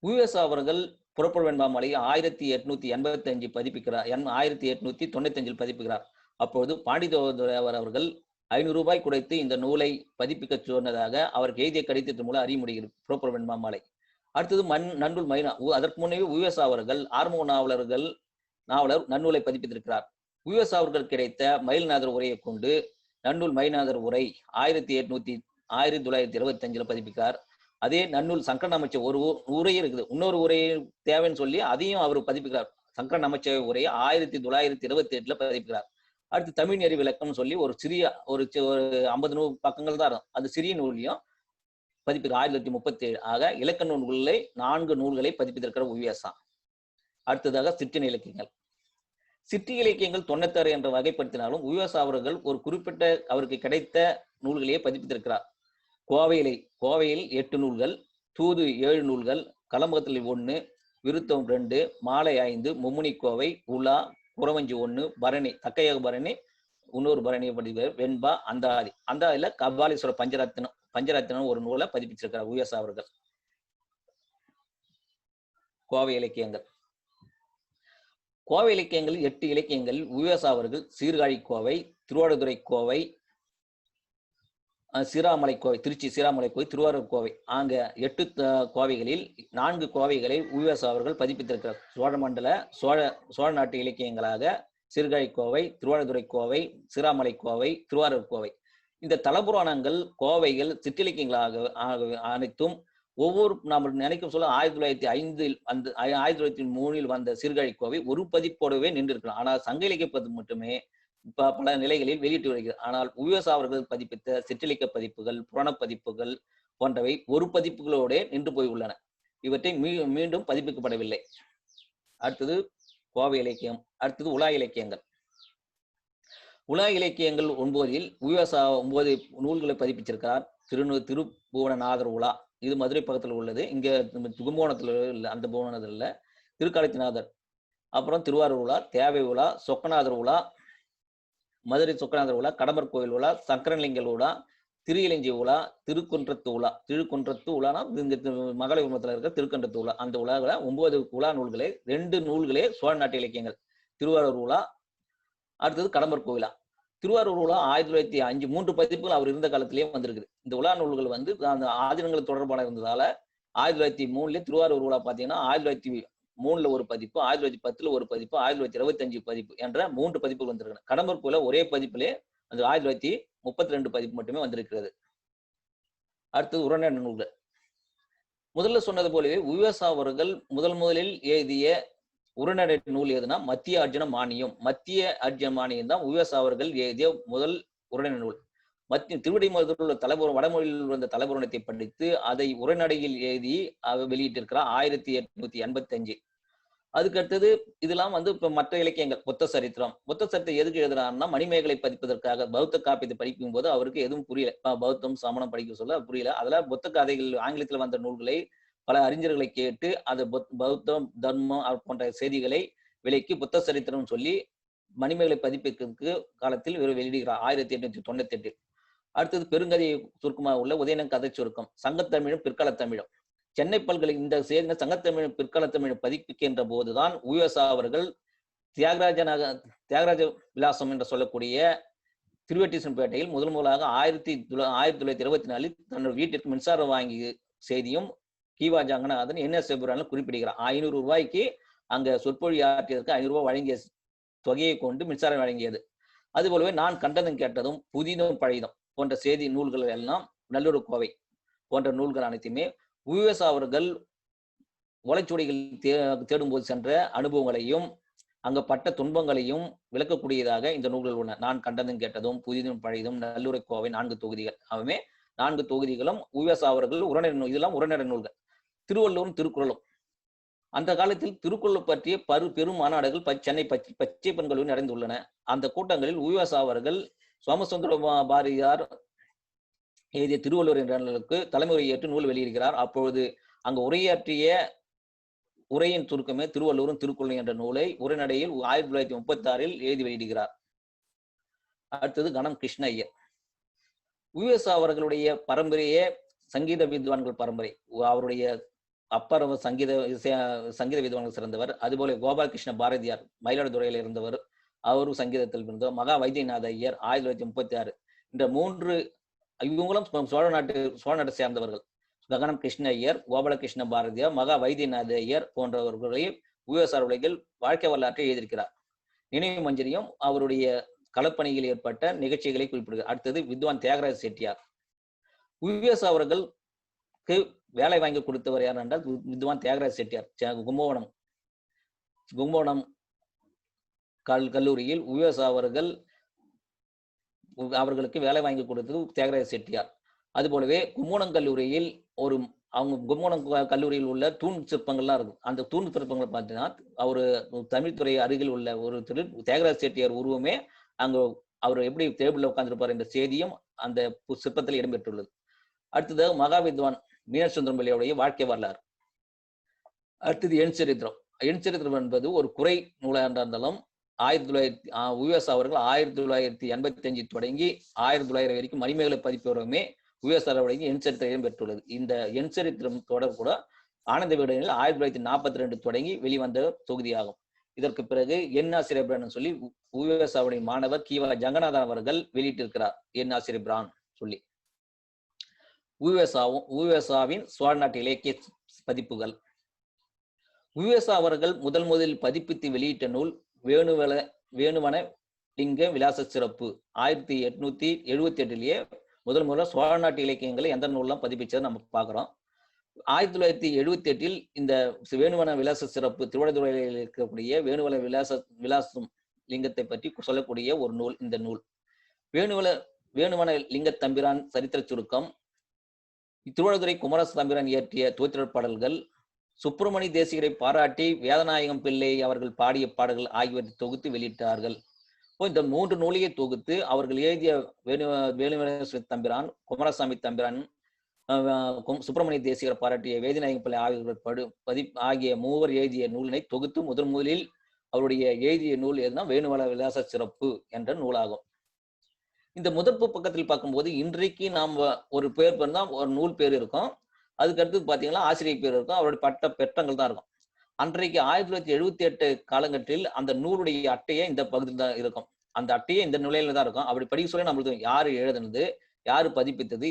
உவேசா அவர்கள் புறப்பொருள் வெண்பாமாலை 1885 பதிப்பிக்கிறார். 1895 பதிப்பிக்கிறார். அப்போது பாண்டிதேவர் அவர்கள் 500 ரூபாய் குறைத்து இந்த நூலை பதிப்பிக்க சொன்னதாக அவருக்கு எழுதிய கடிதத்தின் மூலம் அறிய முடிகிறது. புறப்பொருள் வெண்பாமாலை. அடுத்தது நன்னூல் மைனா. அதற்கு முன்னே உவேசா அவர்கள் ஆறுமுக நாவலர் நன்னூலை பதிப்பித்திருக்கிறார். உவேசா அவர்கள் கிடைத்த மயில்நாதர் உரையை கொண்டு நன்னூல் மைநாதர் உரை 1925 பதிப்பிக்கிறார். அதே நன்னூல் சங்கரன் அமைச்ச ஒரு உரை இருக்குது, இன்னொரு உரையை தேவைன்னு சொல்லி அதையும் அவர் பதிப்பிக்கிறார். சங்கரன் அமைச்ச உரையை 1928 பதிப்பிக்கிறார். அடுத்து தமிழ் நெறி விளக்கம் சொல்லி ஒரு சிறிய ஒரு 50 பக்கங்கள் தான் இருக்கும். அது சிறிய நூலையும் பதிப்பிக்கிறார் 1937. ஆக இலக்கண நூல்களை 4 நூல்களை பதிப்பித்திருக்கிற உவேசா. அடுத்ததாக சிற்றின இலக்கியங்கள். சிற்றி இலக்கியங்கள் 96 என்ற வகைப்படுத்தினாலும் உவேசா அவர்கள் ஒரு குறிப்பிட்ட அவருக்கு கிடைத்த நூல்களையே பதிப்பித்திருக்கிறார். கோவையில் 8 நூல்கள், தூது 7 நூல்கள், கலம்பகத்தில் 1, விருத்தம் 2, மாலை 5, மும்முனி கோவை, உலா, குறவஞ்சி 1, பரணி, தக்கையக பரணி, இன்னொரு பரணியை படிக்கிறார், வெண்பா, அந்தாதில கபாலீஸ்வர பஞ்சரத்னம் ஒரு நூலை பதிப்பிச்சிருக்கிறார் உவேசா அவர்கள். கோவை இலக்கியங்கள். கோவை இலக்கியங்களில் 8 இலக்கியங்கள் உவேசா அவர்கள் சீர்காழி கோவை, திருவாடுதுறை கோவை, சிராமலை கோவை, திருச்சி சீராமலை கோவை, திருவாரூர் கோவை ஆங்க 8 கோவைகளில் 4 கோவைகளை உவேசா அவர்கள் பதிப்பித்திருக்கிறார். சோழ நாட்டு இலக்கியங்களாக சீர்காழி கோவை, திருவாடுதுறை கோவை, சிராமலை கோவை, திருவாரூர் கோவை. இந்த தலபுராணங்கள் கோவைகள் சிற்றிலக்கியங்களாக அனைத்தும் ஒவ்வொரு நாம் நினைக்கும் சொல்ல 1905 அந்த 1903 வந்த சீர்காழி கோவை ஒரு பதிப்போடவே நின்றிருக்கலாம். ஆனால் சங்க இலக்கிய பதிப்பு மட்டுமே பல நிலைகளில் வெளியிட்டு வருகிறது. ஆனால் உவேசா அவர்கள் பதிப்பித்த சிற்றிலக்கிய பதிப்புகள், புராண பதிப்புகள் போன்றவை ஒரு பதிப்புகளோட நின்று போய் உள்ளன. இவற்றை மீண்டும் பதிப்பிக்கப்படவில்லை. அடுத்தது கோவை இலக்கியம். அடுத்தது உலா இலக்கியங்கள். உலா இலக்கியங்கள் 9 உவேசா 9 நூல்களை பதிப்பிச்சிருக்கார். திருபுவனநாதர் உலா, இது மதுரை பக்கத்தில் உள்ளது. இங்க கும்பகோணத்துல இல்லை, அந்த புவனத்தில் இல்லை, திருக்காலத்திநாதர். அப்புறம் திருவாரூர் உலா, தேவை உலா, சொக்கநாதர் உலா, மதுரை சொக்கநாதர் உலா, கடம்பர் கோவில் உலா, சங்கரலிங்கல் உலா, திரு உலா, திருக்குன்றத்து உலானா இந்த மகளிர் உலகத்தில் இருக்க திருக்கன்றத்து உலா. அந்த உலாவில் 9 உலா நூல்களே 2 நூல்களே சோழ நாட்டு இலக்கியங்கள். திருவாரூர் உலா, அடுத்தது கடம்பர் கோவிலா. திருவாரூர் உலா 1905 3 பதிப்புகள் அவர் இருந்த காலத்திலேயே வந்திருக்குது. இந்த உலா நூல்கள் வந்து அந்த ஆதீனங்கள் தொடர்பான இருந்ததால 1903 திருவாரூர் உலா பாத்தீங்கன்னா 1903 ஒரு பதிப்பு, 1910 ஒரு பதிப்பு, 1925 பதிப்பு என்ற 3 பதிப்புகள் வந்திருக்கிறது. கடம்பர் கோவிலா ஒரே பதிப்பிலே அந்த 1932 பதிப்பு மட்டுமே வந்திருக்கிறது. அடுத்தது உரைநடை நூல்கள். முதல்ல சொன்னது போலவே உவேசா அவர்கள் முதலில் எழுதிய உரைநடை நூல் எதுனா மத்திய அர்ஜுன மானியம். மத்திய அர்ஜுன மானியம் தான் உவேசா அவர்கள் எழுதிய முதல் உரைநடை நூல். திருவிடைமருதூரில் உள்ள தலைபுரம் வடமொழியில் வந்த தலைபுராணத்தை படித்து அதை உரைநடையில் எழுதி அவர் வெளியிட்டிருக்கிறார் 1885. அதுக்கு அடுத்தது இதெல்லாம் வந்து இப்ப மற்ற இலக்கியங்கள் புத்த சரித்திரம் எதுக்கு எழுதுறாருன்னா மணிமேகலை பதிப்பதற்காக பௌத்த காப்பியத்தை படிக்கும் போது அவருக்கு எதுவும் புரியல. பௌத்தம் சமணம் படிக்க சொல்ல புரியல. அதுல புத்த கதைகள் ஆங்கிலத்தில் வந்த நூல்களை பல அறிஞர்களை கேட்டு அது பௌத்தம் தர்மம் போன்ற செய்திகளை விலைக்கு புத்த சரித்திரம் சொல்லி மணிமேகலை பதிப்பிற்கு காலத்தில் வெளியிடுகிறார் 1898. அடுத்தது பெருங்கதை சுருக்கமாக உள்ள உதயணன் கதை சுருக்கம், சங்கத்தமிழும் பிற்கால தமிழும். சென்னை பல்கலை இந்த செய்தி சங்கத்தமிழ் பிற்கால தமிழ் பதிப்பிக்கின்ற போதுதான் உவேசா அவர்கள் தியாகராஜ விலாசம் என்று சொல்லக்கூடிய திருவெட்டீசன்பேட்டையில் முதலாக 1924 தன்னோட வீட்டிற்கு மின்சாரம் வாங்கிய செய்தியும் கீவா ஜங்கநாதன் NS குறிப்பிடுகிறார். 500 ரூபாய்க்கு அங்க சொற்பொழி ஆற்றியதற்கு 500 ரூபாய் வழங்கிய தொகையை கொண்டு மின்சாரம் வழங்கியது. அதுபோலவே நான் கண்டதும் கேட்டதும் புதிதும் பழையதும் போன்ற செய்தி நூல்கள் எல்லாம் நல்லூர் கோவை போன்ற நூல்கள் அனைத்துமே உவேசா அவர்கள் ஓலைச்சுவடிகள் தேடும்போது சென்ற அனுபவங்களையும் அங்க பட்ட துன்பங்களையும் விளக்கக்கூடியதாக இந்த நூல்கள் உள்ளன. நான் கண்டதும் கேட்டதும் புதிதும் பழையதும் நல்லூரை கோவை 4 தொகுதிகள். அவை 4 தொகுதிகளும் உவேசா அவர்கள் உரைநடை இதெல்லாம் உரைநடை நூல்கள். திருவள்ளுவரும் திருக்குறளும். அந்த காலத்தில் திருக்குறள் பற்றிய பெரும் மாநாடுகள் சென்னை பச்சை பெண்களில் நடந்துள்ளன. அந்த கூட்டங்களில் உவேசா அவர்கள் சோமசுந்தர பாரதியார் எழுதிய திருவள்ளுவர் என்ற நூலுக்கு தலைமுறை ஏற்று நூல் வெளியிடுகிறார். அப்பொழுது அங்கு உரையாற்றிய உரையின் சுருக்கமே திருவள்ளுவரும் திருக்குறளும் என்ற நூலை உரைநடையில் 1936 எழுதி வெளியிடுகிறார். அடுத்தது கணம் கிருஷ்ண ஐயர். உவேசா அவர்களுடைய பரம்பரையே சங்கீத வித்வான்கள் பரம்பரை. அவருடைய அப்பர் சங்கீத வித்வான்கள் சிறந்தவர். அதுபோல கோபாலகிருஷ்ண பாரதியார் மயிலாடுதுறையில் இருந்தவர், அவரும் சங்கீதத்தில் இருந்தவர். மகா வைத்தியநாத ஐயர் 1936. இந்த 3 இவங்களும் சோழ நாட்டை சேர்ந்தவர்கள். ககனம் கிருஷ்ண ஐயர், கோபாலகிருஷ்ண பாரதியார், மகா வைத்தியநாத ஐயர் போன்றவர்களை உவேசா அவர்கள் வாழ்க்கை வரலாற்றை எழுதியிருக்கிறார். நினைவு மஞ்சரியும் அவருடைய களப்பணியில் ஏற்பட்ட நிகழ்ச்சிகளை குறிப்பிடுகிறார். அடுத்தது வித்வான் தியாகராஜ செட்டியார். உவேசா அவர்களுக்கு வேலை வாங்கி கொடுத்தவர் யார் என்றால் வித்வான் தியாகராஜ செட்டியார். கும்பகோணம் கல்லூரியில் உவேசா அவர்களுக்கு வேலை வாங்கி கொடுத்தது தியாகராஜ செட்டியார். அதுபோலவே கும்பகோணம் கல்லூரியில் கும்பகோணம் கல்லூரியில் உள்ள தூண் சிற்பங்கள்லாம் இருக்கும். அந்த தூண் சிற்பங்களை பார்த்தீங்கன்னா அவரு தமிழ்துறை அருகில் உள்ள ஒரு தியாகராஜ செட்டியார் உருவமே அங்கு அவர் எப்படி டேபிள்ல உட்கார்ந்துருப்பார் என்ற செய்தியும் அந்த சிற்பத்தில் இடம்பெற்றுள்ளது. அடுத்தது மகா வித்வான் மீனசுந்தரம் பிள்ளையுடைய வாழ்க்கை வரலாறு. அடுத்தது எண் சரித்திரம் என்பது ஒரு குறை நூலாக இருந்தாலும் உவேசா அவர்கள் 1985 தொடங்கி 1900 வரைக்கும் மணிமேகலை பதிப்பு வரைக்குமே உவேசா அவர்களுடைய எண் சரித்திரம் இடம்பெற்றுள்ளது. இந்த எண் சரித்திரம் தொடர் கூட ஆனந்த விகடனில் 1942 தொடங்கி வெளிவந்த தொகுதியாகும். இதற்கு பிறகு என் ஆசிரியர் பிரான் சொல்லி உவேசாவுடைய மாணவர் கீவா ஜங்கநாதன் அவர்கள் வெளியிட்டிருக்கிறார். என் ஆசிரியர் பிரான் சொல்லி உவேசாவின் சோழ நாட்டு இலக்கிய பதிப்புகள். உவேசா அவர்கள் முதலில் பதிப்பித்து வெளியிட்ட நூல் வேணுவன லிங்க விலாச சிறப்பு. 1878 முதல் சோழ நாட்டு இலக்கியங்களை எந்த நூல்லாம் பதிப்பிச்சதை நம்ம பார்க்கிறோம். 1978 இந்த வேணுவன விலாச சிறப்பு திருவள்ளுவரில் இருக்கக்கூடிய வேணுவன விலாசம் லிங்கத்தை பற்றி சொல்லக்கூடிய ஒரு நூல் இந்த நூல். வேணுவன லிங்க தம்பிரான் சரித்திர சுருக்கம், திருவள்ளுவரை குமரசு தம்பிரான் இயற்றிய தோத்திரர் பாடல்கள், சுப்பிரமணிய தேசிகரை பாராட்டி வேதநாயகம் பிள்ளை அவர்கள் பாடிய பாடல்கள் ஆகியவற்றை தொகுத்து வெளியிட்டார்கள். இந்த 3 நூலையை தொகுத்து அவர்கள் எழுதிய வேணுவன தம்பிரான், குமரசாமி தம்பிரான், சுப்பிரமணிய தேசிகரை பாராட்டிய வேதநாயகம் பிள்ளை ஆகிய 3 எழுதிய நூலினை தொகுத்து முதலில் அவருடைய எழுதிய நூல் எதுனா வேணுவன விலாச சிறப்பு என்ற நூலாகும். இந்த முதற்பு பக்கத்தில் பார்க்கும்போது இன்றைக்கு நாம் ஒரு பேர் தான் ஒரு நூல் பேர் இருக்கும். அதுக்கு அடுத்து பார்த்தீங்கன்னா ஆசிரியர் பேர் இருக்கும், அவருடைய பட்ட பெற்றங்கள் தான் இருக்கும். அன்றைக்கு 1978 காலகட்டத்தில் அந்த நூலுடைய அட்டையே இந்த பகுதியில் தான் இருக்கும். அந்த அட்டையே இந்த நிலையில தான் இருக்கும். அப்படி படிக்க சொல்ல நம்மளுக்கு யாரு எழுதுனது, யாரு பதிப்பித்தது,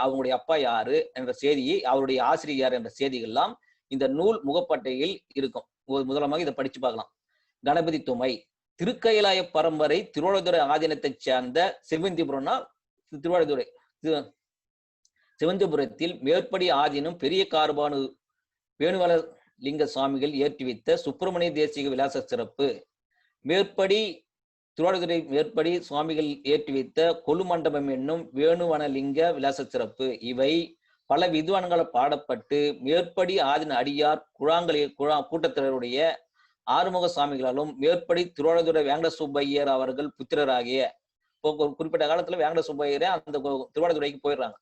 அவங்களுடைய அப்பா யாரு என்ற செய்தியை, அவருடைய ஆசிரியர் யார் என்ற செய்திகள்லாம் இந்த நூல் முகப்பட்டையில் இருக்கும். முதலமாக இதை படிச்சு பார்க்கலாம். கணபதி துமை திருக்கயிலாய பரம்பரை திருவாவடுதுறை ஆதீனத்தை சேர்ந்த சிவந்திபுரம்னா திருவாவடுதுறை சிவந்திபுரத்தில் மேற்படி ஆதீனம் பெரிய கார்பானு வேணுவல லிங்க சுவாமிகள் ஏற்றி வைத்த சுப்பிரமணிய தேசிக விலாச சிறப்பு, மேற்படி திருவாவடுதுறை மேற்படி சுவாமிகள் ஏற்றி வைத்த கொலுமண்டபம் என்னும் வேணுவனலிங்க விலாச சிறப்பு, இவை பல வித்வான்களால் பாடப்பட்டு மேற்படி ஆதீன அடியார் கூட்டத்தினருடைய ஆறுமுக சுவாமிகளாலும் மேற்படி திருவாவடுதுறை வேங்கட சுப்பையர் அவர்கள் புத்திரராகிய குறிப்பிட்ட காலத்துல வேங்கட சுப்பையரே அந்த திருவாவடுதுறைக்கு போயிடுறாங்க.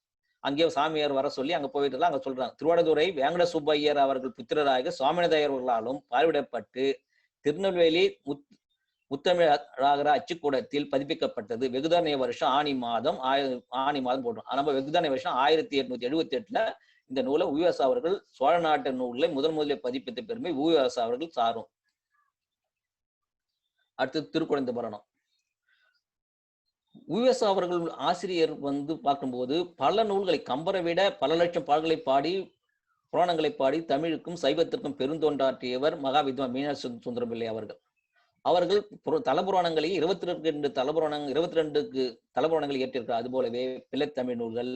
அங்கே சாமியார் வர சொல்லி அங்க போயிட்டு அங்க சொல்றாங்க. திருவாவடுதுறை வேங்கட சுப்பையர் அவர்கள் புத்திரராகிய சுவாமிநாதையர்களாலும் பார்வையிடப்பட்டு திருநெல்வேலி முத்தமிழாகிற அச்சுக்கூடத்தில் பதிப்பிக்கப்பட்டது. வெகுதானிய வருஷம் ஆணி மாதம் போடுறோம். நம்ம வெகுதானிய வருஷம் 1878 இந்த நூலை உவிஎஸ் அவர்கள் சோழ நாட்டு நூலை முதலில் பதிப்பித்த பெருமை உவிஎஸ் அவர்கள் சாரும். அடுத்து திருக்குழந்தை புராணம். உவிஎஸ் அவர்கள் ஆசிரியர் பார்க்கும்போது பல நூல்களை கம்பரை விட பல லட்சம் பாடல்களை பாடி புராணங்களை பாடி தமிழுக்கும் சைவத்திற்கும் பெருந்தொண்டாற்றியவர் மகா வித்வான் மீனாட்சி சுந்தரம் பிள்ளை அவர்கள். அவர்கள் தலபுராணங்களை 22 தலபுராணங்களை ஏற்றிருக்கிறார். அதுபோலவே பிள்ளைத்தமிழ் நூல்கள்,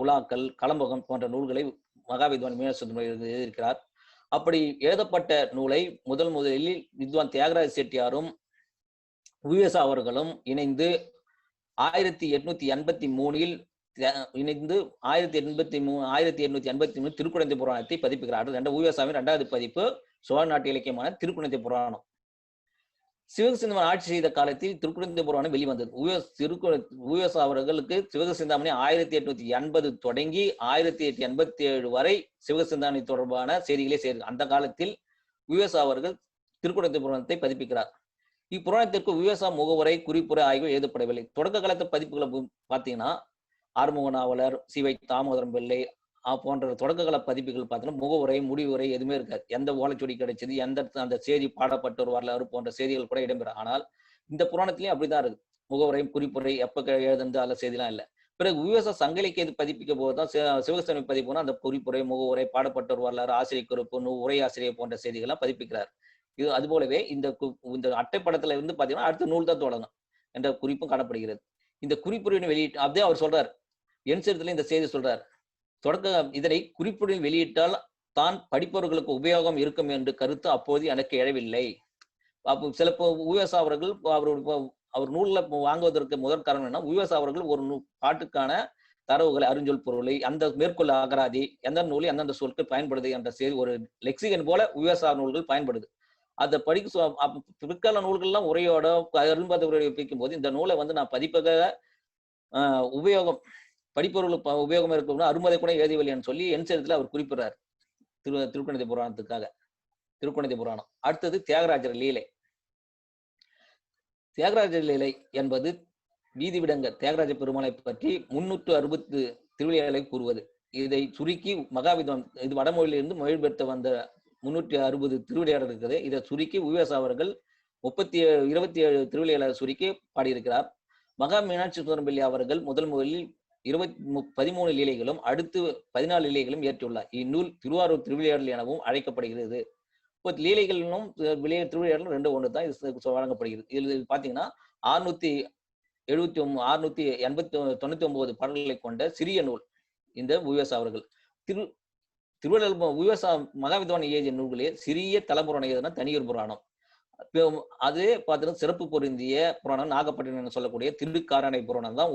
உலாக்கள், களம்பகம் போன்ற நூல்களை மகா வித்வான் மீனாட்சி சுந்தரம் எழுதியிருக்கிறார். அப்படி எழுதப்பட்ட நூலை முதலில் வித்வான் தியாகராஜ செட்டியாரும் உவிஎஸ் அவர்களும் இணைந்து 1883 இணைந்து 1883 திருக்குழந்தை புராணத்தை பதிப்புகிறார்கள். உவிஎஸ்ஆவின் 2வது பதிப்பு சோழ நாட்டு இலக்கியமான திருக்குழந்தை புராணம். சிவகசிந்தாமணி ஆட்சி செய்த காலத்தில் திருக்குழந்தை புராணம் வெளிவந்தது. உவிஎஸ் அவர்களுக்கு சிவகசிந்தாமணி 1880 தொடங்கி 1887 வரை சிவகசிந்தாமணி தொடர்பான செய்திகளே சேர்ந்து அந்த காலத்தில் உவிஎஸ் அவர்கள் திருக்குழந்தை புராணத்தை பதிப்பிக்கிறார். இப்புராணத்திற்கு உவிஎஸ் முகவுரை குறிப்புரை ஆய்வு எழுதப்படவில்லை. தொடக்க காலத்து பதிப்புகளை பார்த்தீங்கன்னா ஆறுமுக நாவலர், சிவை தாமோதரம் பிள்ளை போன்ற தொடக்க கால பதிப்புகள் பார்த்தீங்கன்னா முகவுரை முடிவுரை எதுவுமே இருக்காது. எந்த ஓலைச்சுவடி கிடைச்சது, அந்த செய்தி பாடப்பட்ட ஒரு வரலாறு போன்ற செய்திகள் கூட இடம்பெறும். ஆனால் இந்த புராணத்திலையும் அப்படிதான் இருக்கு. முகவுரை குறிப்புரை எப்ப எழுதுந்து அல்ல செய்திலாம் இல்லை. பிறகு உவிஎஸ் சங்க இலக்கிய பதிப்பிக்க போதுதான் சிவகசிந்தாமணி பதிப்புனா அந்த குறிப்புரை, முகவுரை, பாடப்பட்ட ஒரு வரலாறு, ஆசிரியர் குறிப்பு, உரை ஆசிரியர் போன்ற செய்திகள்லாம் பதிப்பிக்கிறார். இது அதுபோலவே இந்த அட்டைப்படத்துல இருந்து பாத்தீங்கன்னா அடுத்த நூல் தான் தொடங்கும் என்ற குறிப்பும் காணப்படுகிறது. இந்த குறிப்புரையின் வெளியிட்டு அப்படியே அவர் சொல்றார். என் சரித்திரத்துல இந்த செய்தி சொல்றார். இதனை குறிப்புடன் வெளியிட்டால் தான் படிப்பவர்களுக்கு உபயோகம் இருக்கும் என்று கருத்து அப்போது எனக்கு எழவில்லை. அப்போ சில உவிஎஸ் அவர்கள் அவர் நூல்ல வாங்குவதற்கு முதல் காரணம் என்ன, உவிஎஸ் அவர்கள் ஒரு பாட்டுக்கான தரவுகளை, அறிஞ்சொல் பொருளை, அந்த மேற்கொள்ள அகராதி, எந்த நூலை எந்தெந்த சொற்கள் பயன்படுது என்ற செய்தி ஒரு லெக்சிகன் போல உவிஎஸ் நூல்கள் பயன்படுது. அதை பிற்கால நூல்கள்லாம் உரையோட அரும்பாத உரையை வைக்கும் போது இந்த நூலை நான் பதிப்பக உபயோகம் படிப்பவர்களுக்கு உபயோகம் இருக்கணும்னா அருமதை கூட எழுதவில்லைன்னு சொல்லி என் சரித்திரத்தில் அவர் குறிப்பிடுறார். திருக்குழந்தை புராணத்துக்காக. திருக்குழந்தை புராணம். அடுத்தது தியாகராஜர் லீலை. தியாகராஜர் லீலை என்பது வீதி விடங்க தியாகராஜ பெருமாளை பற்றி 360 திருவிளையாடலை கூறுவது. இதை சுருக்கி மகாவித்வான், இது வடமொழியிலிருந்து மொழிபெயர்த்து வந்த 360 திருவிளையாடல் இருக்குது. இதை சுருக்கி உவிஎஸ் அவர்கள் 27 திருவிளையாடல் சுருக்கி பாடியிருக்கிறார். மகா மீனாட்சி சுந்தரம் பிள்ளை அவர்கள் முதலில் 13 லீலைகளும் அடுத்து 14 லீலைகளும் ஏற்றுள்ளார். இந்நூல் திருவாரூர் திருவிளையாடல் எனவும் அழைக்கப்படுகிறது. இப்போ லீலைகளும் திருவிளையாடலும் 2 ஒன்று தான் இது வழங்கப்படுகிறது. இதில் பார்த்தீங்கன்னா 699 பாடல்களை கொண்ட சிறிய நூல் இந்த உவிஎஸ் அவர்கள். உவிஎஸ் மகாவித்வான் எழுதிய நூல்களே சிறிய தலைப்புராணம் எதுனா தனியொரு புராணம். அதே பார்த்தீங்கன்னா சிறப்பு பொருந்திய புராணம் நாகப்பட்டினம் சொல்லக்கூடிய திருக்காரணை புராணம் தான்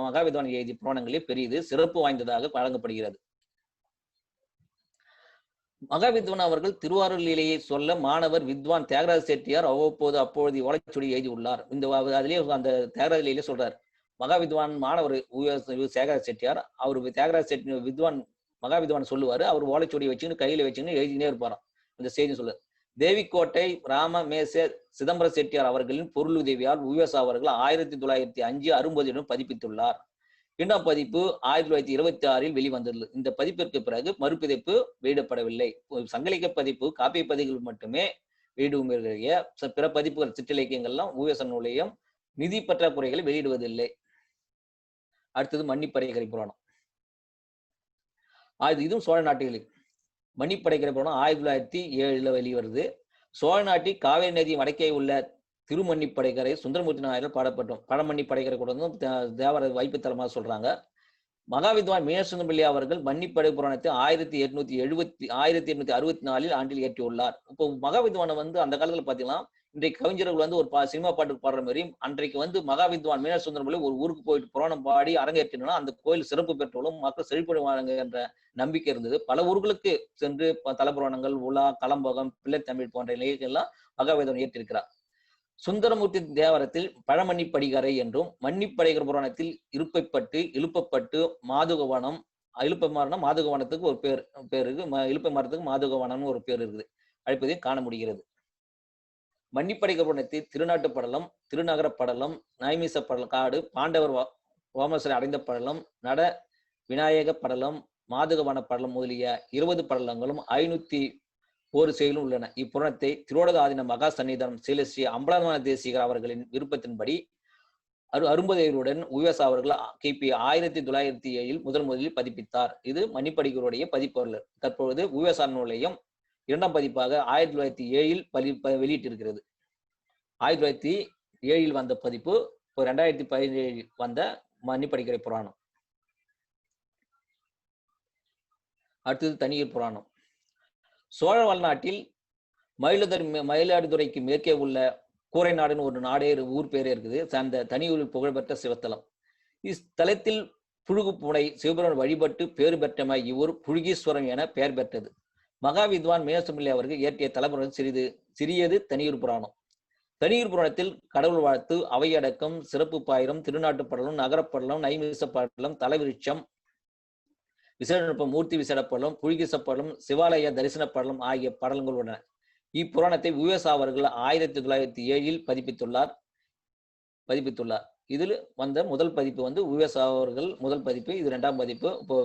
மகாவித்வான் எழுதிய புராணங்களே பெரியது, சிறப்பு வாய்ந்ததாக வழங்கப்படுகிறது. மகாவித்வான் அவர்கள் திருவாரூர் லீலையை சொல்ல மாணவர் வித்வான் தியாகராஜ செட்டியார் அப்பொழுது ஓலைச்சுவடி எழுதியுள்ளார். அதிலே அந்த தியாகராஜ லீலையிலே சொல்றார். மகாவித்வான் மாணவர் தியாகராஜ செட்டியார், அவர் தியாகராஜ செட்டி வித்வான் மகாவித்வான் சொல்லுவாரு, அவர் ஓலைச்சுவடி வச்சுன்னு கையில வச்சுன்னு எழுதினே இருப்பாராம். இந்த செய்தி சொல்ல தேவிக்கோட்டை ராமமேச சிதம்பர செட்டியார் அவர்களின் பொருள் உதவியால் உவிஎஸ் அவர்கள் 1905 அரும்பதியிடம் பதிப்பித்துள்ளார். இரண்டாம் பதிப்பு 1926 வெளிவந்துள்ளது. இந்த பதிப்பிற்கு பிறகு மறுபிதைப்பு வெளியிடப்படவில்லை. சங்கலிக்க பதிப்பு காப்பிய பதிவுகள் மட்டுமே வெளியிடுவதற்குரிய பிற பதிப்புகள் சிற்றிலக்கியங்கள்லாம் உவேச நூலையும் நிதி பற்றாக்குறைகளை வெளியிடுவதில்லை. அடுத்தது மன்னிப்படைகரை புராணம். இதுவும் சோழ நாட்டுகளில் மன்னிப்படைகரை புராணம் 1907 வெளிவருது. சோழ நாட்டில் காவேரி நதி வடக்கே உள்ள திருமன்னிப்படைகரை சுந்தரமூர்த்தி நாயகர் பாடப்பட்டோம். பழமன்னிப்படைகரை கூட தேவர வைப்பு தலமாக சொல்றாங்க. மகாவித்வான் மீனசுந்தரம் பிள்ளை அவர்கள் மன்னிப்படை புராணத்தை 1864 ஆண்டில் இயற்றியுள்ளார். இப்போ மகாவித்வானை அந்த காலத்துல பாத்தீங்கன்னா இன்றைக்கு கவிஞர்கள் ஒரு சினிமா பாட்டுக்கு பாடுற மாதிரி அன்றைக்கு மகாவித்வான் மீனசுந்தரம் பிள்ளை ஒரு ஊருக்கு போயிட்டு புராணம் பாடி அரங்கேற்றினா அந்த கோயில் சிறப்பு பெற்றோலும் மக்கள் செழிப்படைவாங்க என்ற நம்பிக்கை இருந்தது. பல ஊர்களுக்கு சென்று தலபுராணங்கள், உலா, கலம்பகம், பிள்ளைத்தமிழ் போன்ற நிலையெல்லாம் மகாவித்வான் இயற்றிருக்கிறார். சுந்தரமூர்த்தி தேவரத்தில் பழமன்னிப்படிகரை என்றும், மன்னிப்படைகர் புராணத்தில் இழுப்பப்பட்டு மாதுகவனம், இழுப்பமாறனா மாதுகவனத்துக்கு ஒரு பேர் இருக்கு, இழுப்ப மரத்துக்கு மாதுகவனம்னு ஒரு பேர் இருக்குது, அழைப்பதையும் காண முடிகிறது. மன்னிப்படைகர் புராணத்தில் திருநாட்டு படலம், திருநகர படலம், நைமிச படலம், காடு, பாண்டவர் ஓமசரை அடைந்த படலம், நட விநாயக படலம், மாதுகவன படலம் முதலிய 20 படலங்களும் 501 செயலும் உள்ளன. இப்புராணத்தை திருவோடக ஆதீன மகா சன்னிதானம் ஸ்ரீ அம்பலமான தேசிகர் அவர்களின் விருப்பத்தின்படி அரும்பதையருடன் உவேசா அவர்கள் கிபி 1907 முதலில் பதிப்பித்தார். இது மன்னிப்படிகருடைய பதிப்பு. தற்பொழுது உவேசா நூலையும் இரண்டாம் பதிப்பாக 1907 வெளியிட்டிருக்கிறது. 1907 வந்த பதிப்பு 2017 வந்த மன்னிப்படிகரை புராணம். அடுத்தது தனியர் புராணம். சோழ வளநாட்டில் மயிலாடுதுறைக்கு மேற்கே உள்ள கூரைநாடுன்னு ஒரு ஊர் பேரே இருக்குது. அந்த தனியூரில் புகழ்பெற்ற சிவத்தலம். இத்தலத்தில் புழுகுப்புனை சிவபெருமான் வழிபட்டு பேறு பெற்றமை இவ்வூர் புழுகீஸ்வரம் என பெயர் பெற்றது. மகாவித்வான் மீனசும்பிள்ளை அவர்கள் இயற்றிய தலபுராணம் சிறியது தனியூர் புராணம். தனியூர் புராணத்தில் கடவுள் வாழ்த்து, அவையடக்கம், சிறப்பு பாயிரம், திருநாட்டு படலம், நகரப்படலம், நைமிச படலம், தலைவிருட்சம், விசேட மூர்த்தி விசேட படலம், புழுகீச படலம், சிவாலய தரிசன படலம் ஆகிய படலங்கள் உள்ளன. இப்புராணத்தை உவேசா அவர்கள் 1907 பதிப்பித்துள்ளார். இதில் வந்த முதல் பதிப்பு உவேசா அவர்கள் முதல் பதிப்பு. இது இரண்டாம் பதிப்பு. இப்போ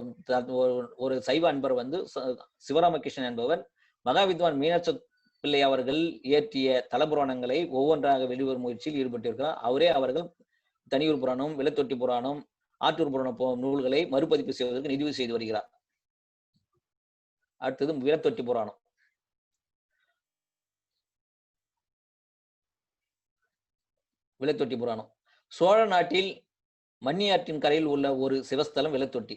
ஒரு சைவ அன்பர் சிவராமகிருஷ்ணன் என்பவர் மகாவித்வான் மீனாட்ச பிள்ளை அவர்கள் இயற்றிய தலபுராணங்களை ஒவ்வொன்றாக வெளிவரும் முயற்சியில் ஈடுபட்டிருக்கிறார். அவர்கள் தனியூர் புராணம், விளத்தொட்டி புராணம், ஆற்றூர் புராணம் நூல்களை மறுபதிப்பு செய்வதற்கு நிதி செய்து வருகிறார். அடுத்தது விளத்தொட்டி புராணம். விளத்தொட்டி புராணம் சோழ நாட்டில் மன்னியாற்றின் கரையில் உள்ள ஒரு சிவஸ்தலம் விளத்தொட்டி.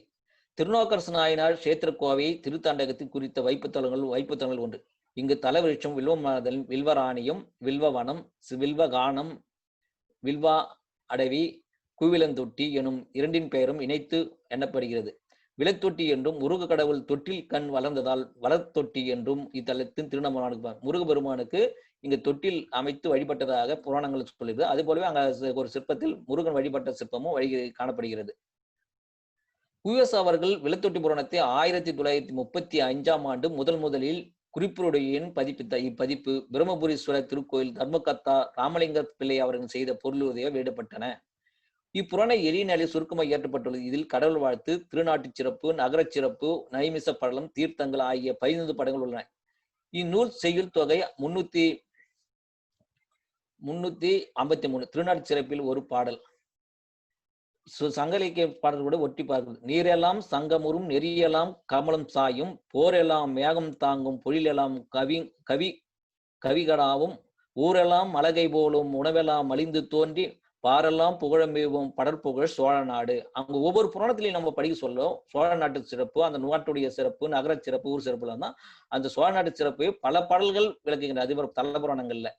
திருநாவுக்கரசு நாயனார் கஷேத்திரக்கோவை திருத்தாண்டகத்தில் குறித்த வைப்புத்தலங்கள் ஒன்று. இங்கு தலவிருட்சம் வில்வமாதல், வில்வராணியம், வில்வவனம், வில்வகானம், வில்வா அடவி, கூவிலந்தொட்டி எனும் இரண்டின் பெயரும் இணைத்து எண்ணப்படுகிறது. விளத்தொட்டி என்றும் முருக கடவுள் தொட்டில் கண் வளர்ந்ததால் வளர்த்தொட்டி என்றும் இத்தலத்தின் திருநாம முருகபெருமானுக்கு இங்கு தொட்டில் அமைத்து வழிபட்டதாக புராணங்கள் சொல்லுது. அது போலவே அங்க ஒரு சிற்பத்தில் முருகன் வழிபட்ட சிற்பமும் காணப்படுகிறது. உவேசா அவர்கள் விளத்தொட்டி புராணத்தை 1935 ஆண்டு முதலில் குறிப்புரையின் பதிப்பித்த இப்பதிப்பு பிரம்மபுரீஸ்வரர் திருக்கோயில் தர்மகர்த்தா ராமலிங்க பிள்ளை அவர்கள் செய்த பொருளுதவியாக வெளியிடப்பட்டன. இப்புராண எளிய நிலையில் சுருக்கமாக இயற்றப்பட்டுள்ளது. இதில் கடவுள் வாழ்த்து, திருநாட்டு சிறப்பு, நகரச் சிறப்பு, நைமிச படலம், தீர்த்தங்கள் ஆகிய 15 படங்கள் உள்ளன. இந்நூல் செய்யுள் தொகை 353. திருநாட்டு சிறப்பில் ஒரு பாடல் சங்கலிக்க பாடல் கூட ஒட்டி பார்க்கிறது. நீரெல்லாம் சங்கமுறும், நெறியெல்லாம் கமலம் சாயும், போரெல்லாம் மேகம் தாங்கும், பொழிலெல்லாம் கவிகடாவும், ஊரெல்லாம் அழகை போலும், உணவெல்லாம் மலிந்து தோன்றி, பாரெல்லாம் புகழமேவும் படற்புகழ் சோழ நாடு. அங்க ஒவ்வொரு புராணத்திலையும் நம்ம படிக்க சொல்லும் சோழ நாட்டு சிறப்பு, அந்த நாட்டுடைய சிறப்பு, நகர சிறப்பு, ஊர் சிறப்புல தான் அந்த சோழ நாட்டு சிறப்பு பல பாடல்கள் விளக்குகின்றன. அது தல புராணங்கள்ல.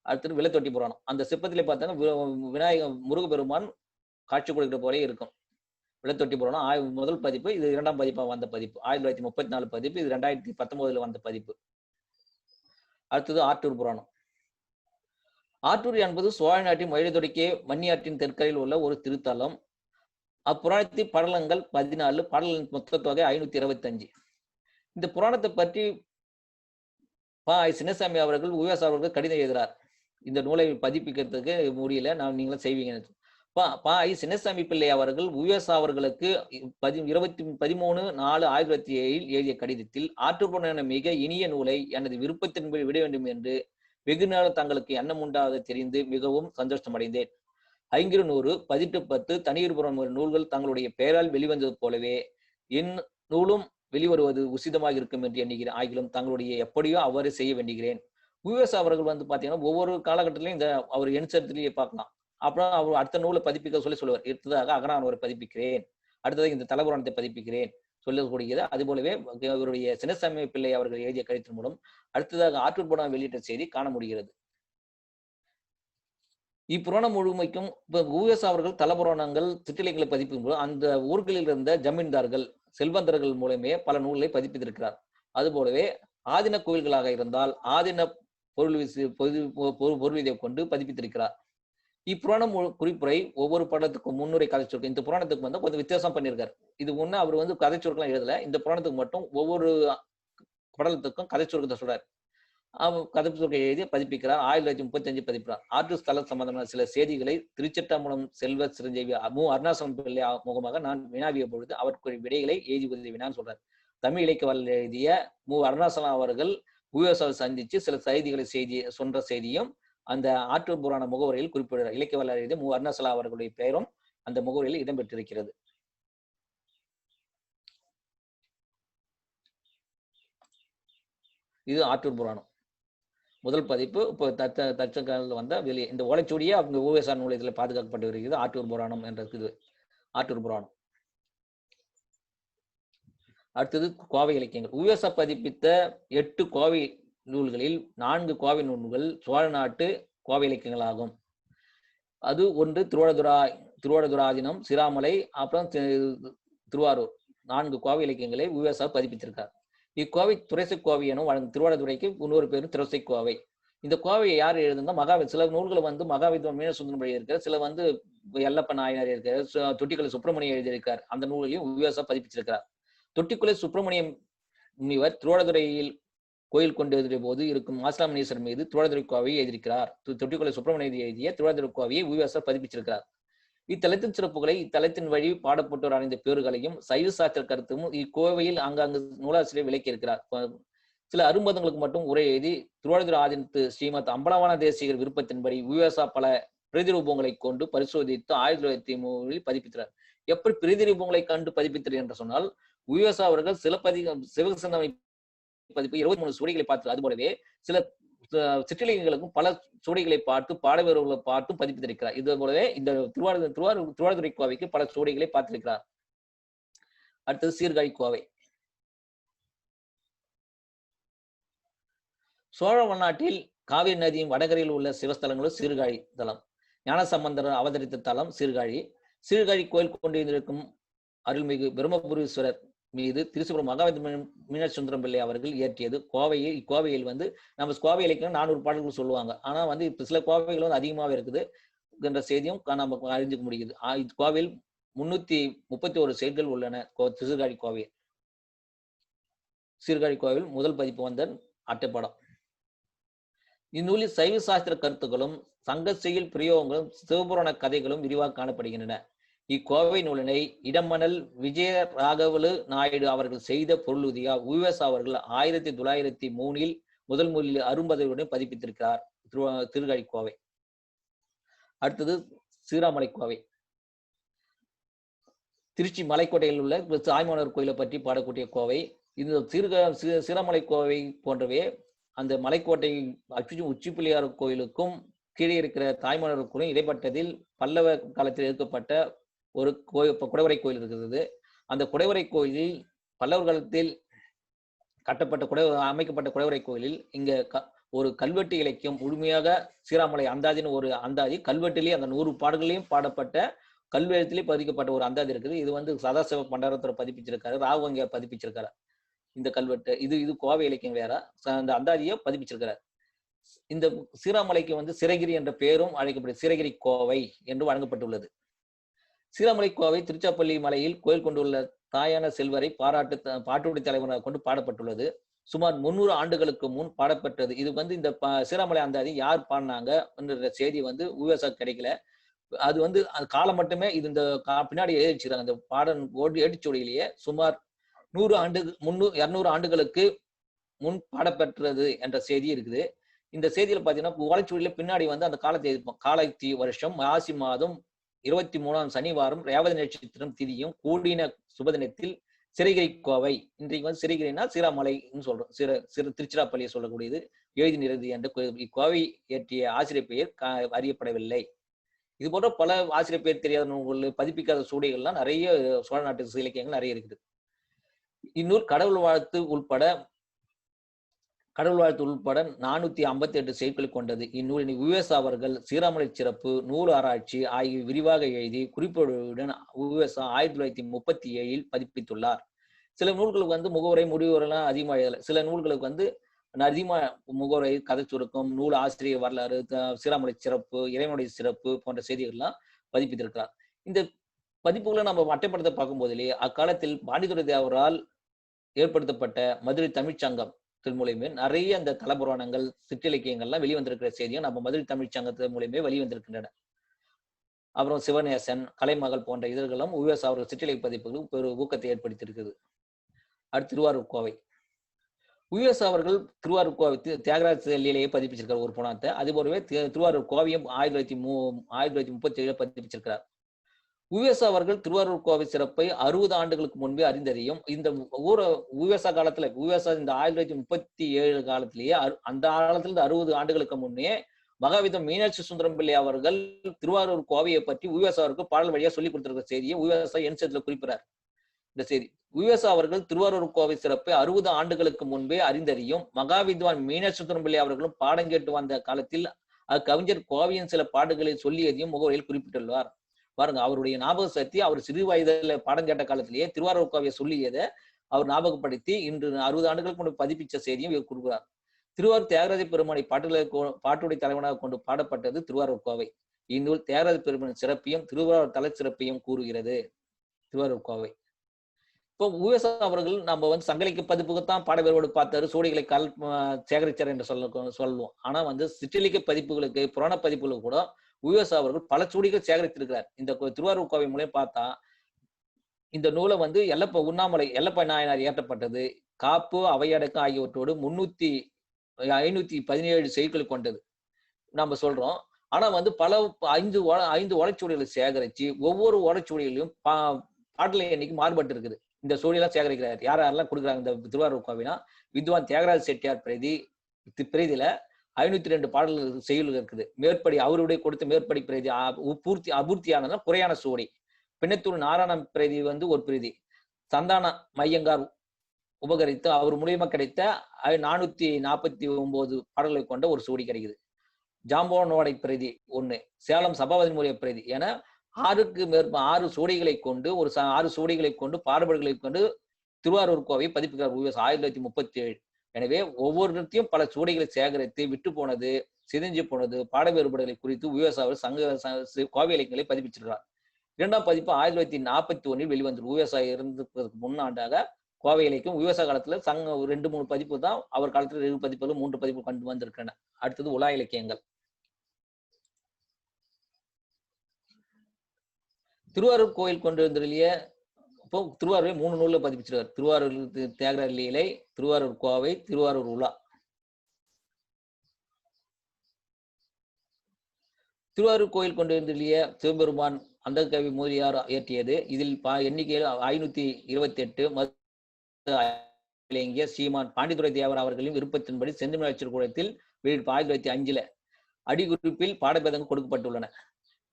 அடுத்தது விளத்தொட்டி புராணம். அந்த சிற்பத்திலே பார்த்தாங்க விநாயகர் முருகப்பெருமான் காட்சி கொடுக்கிற போலே இருக்கும். விளத்தொட்டி புராணம் முதல் பதிப்பு. இது இரண்டாம் பதிப்பா வந்த பதிப்பு. 1934 பதிப்பு. இது 2019 வந்த பதிப்பு. அடுத்தது ஆற்றூர் புராணம். ஆற்றூர் என்பது சோழ நாட்டின் மயிலாடுதுறைக்கே மன்னியாற்றின் தெற்கரையில் உள்ள ஒரு திருத்தலம். அப்புராணத்தின் படலங்கள் 14, பாடல்களின் மொத்த தொகை 525. இந்த புராணத்தை பற்றி சின்னசாமி அவர்கள் உவேசா அவர்கள் கடிதம் எழுதுகிறார். இந்த நூலை பதிப்பிக்கிறதுக்கு முடியல, நீங்களும் செய்வீங்க. பாய் சின்னசாமி பிள்ளை அவர்கள் உஎஸ் அவர்களுக்கு 13/4/2007 எழுதிய கடிதத்தில் ஆற்றுப்படையான மிக இனிய நூலை எனது விருப்பத்தின்படி விட வேண்டும் என்று வெகு நாள் தங்களுக்கு எண்ணம் உண்டாக தெரிந்து மிகவும் சந்தோஷம் அடைந்தேன். 500 பதிட்டு 10 தனியுரிபுரம் நூல்கள் தங்களுடைய பெயரால் வெளிவந்தது போலவே என் நூலும் வெளிவருவது உசிதமாக இருக்கும் என்று எண்ணுகிறேன். ஆகிலும் தங்களுடைய எப்படியோ அவ்வாறு செய்ய வேண்டுகிறேன். யுஎஸ் அவர்கள் வந்து பாத்தீங்கன்னா ஒவ்வொரு காலகட்டத்திலையும் இந்த அவர் எண்சரத்திலேயே பார்க்கலாம். அப்புறம் அவர் அடுத்த நூலை பதிப்பிக்க சொல்லுவார். அடுத்ததாக அகநானூரை பதிப்பிக்கிறேன், அடுத்ததாக இந்த தலபுராணத்தை பதிப்பிக்கிறேன் சொல்லக்கூடியது. அது போலவே அவருடைய சின்னசாமி பிள்ளை அவர்கள் எழுதிய கடிதத்தின் மூலம் அடுத்ததாக ஆற்றூர் புராணம் வெளியிட்ட செய்தி காண முடிகிறது. இப்புராணம் முழுமைக்கும் யுஎஸ் அவர்கள் தலபுராணங்கள் சிற்றிலங்களை பதிப்பிக்கும் போது அந்த ஊர்களில் இருந்த ஜமீன்தார்கள் செல்வந்தர்கள் மூலமே பல நூல்களை பதிப்பித்திருக்கிறார். அதுபோலவே ஆதின கோயில்களாக இருந்தால் ஆதின பொருள் கொண்டு பதிப்பித்திருக்கிறார். இப்புராணம் குறிப்புரை ஒவ்வொரு படத்துக்கும் முன்னுரை கதை சொற்கள். இந்த புராணத்துக்கு வந்து கொஞ்சம் வித்தியாசம் பண்ணியிருக்காரு. இது ஒண்ணு அவர் வந்து கதை சொற்கெல்லாம் எழுதல. இந்த புராணத்துக்கு மட்டும் ஒவ்வொரு படத்துக்கும் கதை சொற்கத்தை சொல்றாரு. கதை சொற்கை எழுதி பதிப்பிக்கிறார். 1935 பதிப்பிறார். ஆற்று ஸ்தலம் சம்பந்தமான சில செய்திகளை திருச்சிற்றம்பலம் செல்வ சிரஞ்சீவி அருணாசலம் பிள்ளை முகமாக நான் வினாவிய பொழுது அவருக்கு விடைகளை எழுதி உதவினான்னு சொல்றாரு. தமிழ் இலக்கிய வரலாறு எழுதிய அருணாசலம் அவர்கள் யுஎஸ்ஆவை சந்திச்சு சில செய்திகளை சொன்ன செய்தியும் அந்த ஆற்றூர் புராண முகவரியில் குறிப்பிடுறார். இலக்கிய வரலாறு எழுதிய அருணாசலம் அவர்களுடைய பெயரும் அந்த முகவரியில் இடம்பெற்றிருக்கிறது. இது ஆற்றூர் புராணம் முதல் பதிப்பு. இப்போ தற்சகால வந்த வெளியே இந்த ஓலைச்சுவடியே அவங்க ஓஎஸ்ஆர் நூலகத்தில் பாதுகாக்கப்பட்டு வருகிறது. ஆற்றூர் புராணம் என்ற இது ஆற்றூர் புராணம். அடுத்தது கோவை இலக்கியங்கள். யுஎஸ்ஆர் பதிப்பித்த 8 கோவை நூல்களில் 4 கோவை நூல்கள் சோழ நாட்டு கோவை இலக்கியங்கள் ஆகும். அது ஒன்று திருவாடுதுராதினம், சிராமலை, அப்புறம் திருவாரூர் 4 கோவை இலக்கியங்களை யுஎஸ்ஆர் பதிப்பித்திருக்கார். இக்கோவை துரைசை கோவை எனும் திருவாடுதுறைக்கு இன்னொரு பேரும் துரைசை கோவை. இந்த கோவையை யார் எழுதுனா சில நூல்களை வந்து மகாவித்வான் மீனசுந்தரம் எழுதியிருக்கார், சில வந்து எல்லப்ப நாயனார் இருக்கார், தொட்டிக்குலை சுப்பிரமணியம் எழுதியிருக்கார். அந்த நூலையும் யுஎஸ்ஆர் பதிப்பிச்சிருக்கிறார். தொட்டிக்குலை சுப்பிரமணியம் முனிவர் திருவாடுதுறையில் கோயில் கொண்டு எழுதிய போது இருக்கும் மாசிலாமணீஸ்வரர் மீது திருவாடுதுறை கோவையை எழுதியிருக்கிறார். தொட்டிக்குலை சுப்பிரமணியம் எழுதிய திருவாடுதுறை கோவையை யுஎஸ்ஆர் பதிப்பிச்சிருக்கிறார். இத்தலத்தின் சிறப்புகளை இத்தலத்தின் வழி பாடப்பட்டோர் அடைந்த பேறுகளையும் சைவ சாஸ்திர கருத்தும் இக்கோவையில் அங்கு நூலாசிரியர் விளக்கி இருக்கிறார். சில அரும்பதங்களுக்கு மட்டும் உரை எழுதி திருவாடுதுறை ஆதீனத்து ஸ்ரீமத் அம்பலவான தேசிகர் விருப்பத்தின்படி யுஎஸ்ஆர் பல பிரதிரூபங்களை கொண்டு பரிசோதித்து 1903 பதிப்பித்தார். எப்படி பிரதிரூபங்களை கண்டு பதிப்பித்தார் என்று சொன்னால், யுஎஸ்ஆர் அவர்கள் சிவகசந்தமை பதிப்பு 23 சுவடிகளை பார்த்து, அதுபோலவே சில சிற்றிலக்கியங்களுக்கும் பல சுவடிகளை பார்த்து பாடவர்களை பார்த்தும் பதிப்பித்திருக்கிறார். இது போலவே இந்த திருவாடுதுறை கோவைக்கு பல சுவடிகளை பார்த்திருக்கிறார். அடுத்தது சீர்காழி கோவை. சோழ நாட்டில் காவிரி நதியின் வடகரையில் உள்ள சிவஸ்தலங்களும் சீர்காழி தலம். ஞானசம்பந்தர் அவதரித்த தலம் சீர்காழி. சீர்காழி கோயில் கொண்டிருக்கும் அருள்மிகு பிரம்மபுரீஸ்வரர் மீது திருச்சிபுரம் மகாவித்வான் மீனசுந்தரம் பிள்ளை அவர்கள் இயற்றியது. இக்கோவையில் வந்து நம்ம கோவை இலக்கியம் 400 பாடல்கள் சொல்லுவாங்க. ஆனா வந்து இப்ப சில கோவைகள் வந்து அதிகமாவே இருக்குது என்ற செய்தியும் நம்ம அறிஞ்சுக்க முடியுது. இக்கோவையில் 331 செய்திகள் உள்ளன. சீர்காழி கோவையில் சீர்காழி கோவில் முதல் பதிப்பு வந்த அட்டைப்படம். இந்நூலில் சைவ சாஸ்திர கருத்துக்களும் சங்க செயல் பிரயோகங்களும் சிவபுராண கதைகளும் விரிவாக காணப்படுகின்றன. இக்கோவை நூலினை இடமணல் விஜய ராகவலு நாயுடு அவர்கள் செய்த பொருளுதியா யுஎஸ் அவர்கள் 1903 முதல் முதலில் அரும்பதையுடன் பதிப்பித்திருக்கிறார். திருகாழி கோவை. அடுத்தது சீராமலை கோவை. திருச்சி மலைக்கோட்டையில் உள்ள தாய்மானவர் கோயிலை பற்றி பாடக்கூடிய கோவை. இந்த சீராமலை கோவை போன்றவே அந்த மலைக்கோட்டை உச்சி பிள்ளையார் கோயிலுக்கும் கீழே இருக்கிற தாய்மானவர் கோயிலும் இடைப்பட்டதில் பல்லவ காலத்தில் எடுக்கப்பட்ட ஒரு குடைவரை கோயில் இருக்கிறது. அந்த குடைவரை கோயிலில் பல்லவர் காலத்தில் அமைக்கப்பட்ட குடைவரை கோயிலில் இங்க ஒரு கல்வெட்டு இலக்கியம் முழுமையாக சீராமலை அந்தாதின்னு ஒரு அந்தாதி கல்வெட்டிலேயே அந்த 100 பாடல்களையும் பாடப்பட்ட கல்வெழுத்திலே பதிக்கப்பட்ட ஒரு அந்தாதி இருக்குது. இது வந்து சதாசிவ பண்டாரத்தோட பதிப்பிச்சிருக்காரு, ராகவங்க பதிப்பிச்சிருக்காரு. இந்த கல்வெட்டு இது கோவை இலக்கியம் வேற. அந்த அந்தாதியை பதிப்பிச்சிருக்கிறார். இந்த சீராமலைக்கு வந்து சிறகிரி என்ற பெயரும் அழைக்கப்படுது. சிறகிரி கோவை என்று வழங்கப்பட்டுள்ளது. சீராமலை கோவை திருச்சாப்பள்ளி மலையில் கோயில் கொண்டுள்ள தாயான செல்வரை பாட்டுடை தலைவராக கொண்டு பாடப்பட்டுள்ளது. சுமார் 300 ஆண்டுகளுக்கு முன் பாடப்பட்டது. இது வந்து இந்த சீராமலை அந்தாதி யார் பாடினாங்க என்ற செய்தி வந்து யுஎஸ்ஆர் கிடைக்கல. அது வந்து அது காலம் மட்டுமே இது இந்த பின்னாடி எழுதி வச்சுக்கிறாங்க. அந்த பாடல் ஏட்டுச்சுவடியிலேயே சுமார் 100 ஆண்டு 200 ஆண்டுகளுக்கு முன் பாடப்பெற்றது என்ற செய்தி இருக்குது. இந்த செய்தியில பாத்தீங்கன்னா ஓலைச்சுவடியில பின்னாடி வந்து அந்த காலத்தை காலத்தி வருஷம் மாசி மாதம் 23ஆம் சனிவாரம் ரேவதி நட்சத்திரம் திதியும் கூடின சுபதினத்தில் சிறைகிரி கோவை, இன்றைக்கு வந்து சிறைகிரினா சீராமலைன்னு சொல்றோம், திருச்சிராப்பள்ளியை சொல்லக்கூடியது எழுதி நிறுதி என்ற இக்கோவை இயற்றிய ஆசிரியர் பெயர் அறியப்படவில்லை. இது போன்ற பல ஆசிரியர் பெயர் தெரியாத நூல்கள், பதிப்பிக்காத சூடைகள்லாம் நிறைய சோழ நாட்டு இலக்கியங்கள் நிறைய இருக்குது. இந்நூல் கடவுள் வாழ்த்து உள்பட 458 செய்திகளை கொண்டது. இந்நூலினை உவேசா அவர்கள் சீராமலை சிறப்பு, நூல் ஆராய்ச்சி ஆகிய விரிவாக எழுதி குறிப்புடன் உவேசா 1937 பதிப்பித்துள்ளார். சில நூல்களுக்கு வந்து முகவுரை முடிவுரைலாம் அதிகமாக எழுதல. சில நூல்களுக்கு வந்து அதிகமா முகவுரை, கதை சுருக்கம், நூல் ஆசிரியர் வரலாறு, சீராமலை சிறப்பு, இறைவனுடைய சிறப்பு போன்ற செய்திகள்லாம் பதிப்பித்திருக்கிறார். இந்த பதிப்புகளை நம்ம அட்டைப்படத்தை பார்க்கும் போதிலே அக்காலத்தில் பாண்டித்துரை தேவரால் ஏற்படுத்தப்பட்ட மதுரை தமிழ்ச்சங்கம் மூலியமே நிறைய அந்த தலபுராணங்கள், சிற்றிலக்கியங்கள்லாம் வெளிவந்திருக்கிற செய்தியும் நம்ம மதுரை தமிழ்ச்சங்கத்தின் மூலியமே வெளிவந்திருக்கின்றன. அப்புறம் சிவநேசன், கலைமகள் போன்ற இதழ்களும் உவேசா அவர்கள் சிற்றிலக்கிய பதிப்புகளும் ஒரு ஊக்கத்தை ஏற்படுத்தியிருக்குது. அடுத்து திருவாரூர் கோவை. உவேசா அவர்கள் திருவாரூர் கோவை தியாகராஜ செல்லியிலேயே பதிப்பிச்சிருக்கார் ஒரு புராணத்தை. அது போலவே திருவாரூர் கோவையும் 1937 பதிப்பிச்சிருக்கிறார். உவேசா அவர்கள் திருவாரூர் கோவை சிறப்பை 60 ஆண்டுகளுக்கு முன்பே அறிந்தறியும். இந்த உவேசா காலத்துல உவேசா இந்த 1937 காலத்திலேயே அந்த காலத்துல 60 ஆண்டுகளுக்கு முன்னே மகாவிதம் மீனாட்சி சுந்தரம் பிள்ளை அவர்கள் திருவாரூர் கோவையை பற்றி உவேசா அவருக்கு பாடல் வழியா சொல்லி கொடுத்திருக்கிற செய்தியை உவேசா என்சத்துல குறிப்பிடார். இந்த செய்தி உவேசா அவர்கள் திருவாரூர் கோவை சிறப்பை 60 ஆண்டுகளுக்கு முன்பே அறிந்தறியும். மகாவித்வான் மீனாட்சி சுந்தரம் பிள்ளை அவர்களும் பாடம் கேட்டு வந்த காலத்தில் கவிஞர் கோவையின் சில பாடல்களை சொல்லியதையும் முகவரியில் குறிப்பிட்டுள்ளார். பாருங்க, அவருடைய ஞாபக சக்தி அவர் சிறு வயதுல பாடம் கேட்ட காலத்திலேயே திருவாரூர் கோவையை சொல்லியதை அவர் ஞாபகப்படுத்தி இன்று 60 ஆண்டுகளுக்கு முன்பு பதிப்பிச்ச செய்தியும் இவர் கொடுக்கிறார். திருவாரூர் தியாகராஜ பெருமானை பாட்டுடைய தலைவனாக கொண்டு பாடப்பட்டது திருவாரூர் கோவை. இந்நூல் தியாகராஜ பெருமானின் சிறப்பையும் திருவாரூர் தலை சிறப்பையும் கூறுகிறது. திருவாரூர் கோவை. இப்போ உவேசா அவர்கள் நம்ம வந்து சங்கலிக்க பதிப்புக்குத்தான் பாட வேறுபாடு பார்த்தாரு, சூடிகளை சேகரிச்சார் என்று சொல்லுவோம். ஆனா வந்து சிற்றிலக்கிய பதிப்புகளுக்கு, புராண பதிப்புகளுக்கு கூட உவேசா அவர்கள் பல சூடிகள் சேகரித்திருக்கிறார். இந்த திருவாரூர் கோவை மூலம் பார்த்தா இந்த நூலை வந்து எல்லப்ப நாயனார் இயற்றப்பட்டது. காப்பு, அவையடக்கம் ஆகியவற்றோடு 517 செய்திகள் கொண்டது நம்ம சொல்றோம். ஆனா வந்து பல 5 ஓலைச்சுவடிகளை சேகரிச்சு ஒவ்வொரு ஓலைச்சுவடியிலையும் பாடலை எண்ணிக்கை மாறுபட்டு இருக்குது. இந்த சூழலாம் சேகரிக்கிறார். யாரெல்லாம் கொடுக்குறாங்க இந்த திருவாரூர் கோவினா? வித்வான் தியாகராஜ செட்டியார் பிரதியில 502 பாடல்கள் செய்யுள் இருக்குது. மேற்படி அவருடைய கொடுத்த மேற்படி பிரதி அபூர்த்தியானதுனா குறையான சூடி. பின்னத்தூர் நாராயணம் பிரதி வந்து ஒரு பிரதி. சந்தான மையங்கார் உபகரித்து அவர் மூலியமா கிடைத்த 449 பாடல்களை கொண்ட ஒரு சூடி கிடைக்குது. ஜாம்போனோடை பிரதி 1, சேலம் சபாபதி மூலிய பிரதி என 6 சூடிகளை கொண்டு 6 சூடிகளை கொண்டு பாடுபாடுகளை கொண்டு திருவாரூர் கோவை பதிப்புகிறார் உவேசா 1937. எனவே ஒவ்வொருத்தையும் பல சூடைகளை சேகரித்து விட்டு போனது, சிதைஞ்சு போனது, பாட வேறுபாடுகளை குறித்து உவேசா அவர் கோவை இலக்கியங்களை பதிப்பிச்சிருக்கிறார். 2ஆம் பதிப்பு 1941 வெளிவந்தது. உவேசா இருந்ததுக்கு முன்னாண்டாக கோவை இலக்கியம் உவேசா காலத்துல 2-3 பதிப்பு தான், அவர் காலத்துல 2 பதிப்புகளும் 3 பதிப்பு கொண்டு வந்திருக்கின்றன. அடுத்தது உலா இலக்கியங்கள். திருவாரூர் கோயில் கொண்டிருந்ததிலேயே இப்போ திருவாரூரை 3 நூல்ல பதிப்பிச்சிருக்கார். திருவாரூர் தியாகராஜ லீலை, திருவாரூர் கோவை, திருவாரூர் உலா. திருவாரூர் கோயில் கொண்டிருந்ததிலேயே சிவபெருமான் அந்த கவி மூதியார் இயற்றியது. இதில் எண்ணிக்கையில் 527 சீமான் பாண்டித்துரை தேவர் அவர்களின் விருப்பத்தின்படி செந்தமிழ் கூடத்தில் வெளியிட்டு 1905 அடிக்குறிப்பில் பாடபேதங்கள் கொடுக்கப்பட்டுள்ளன.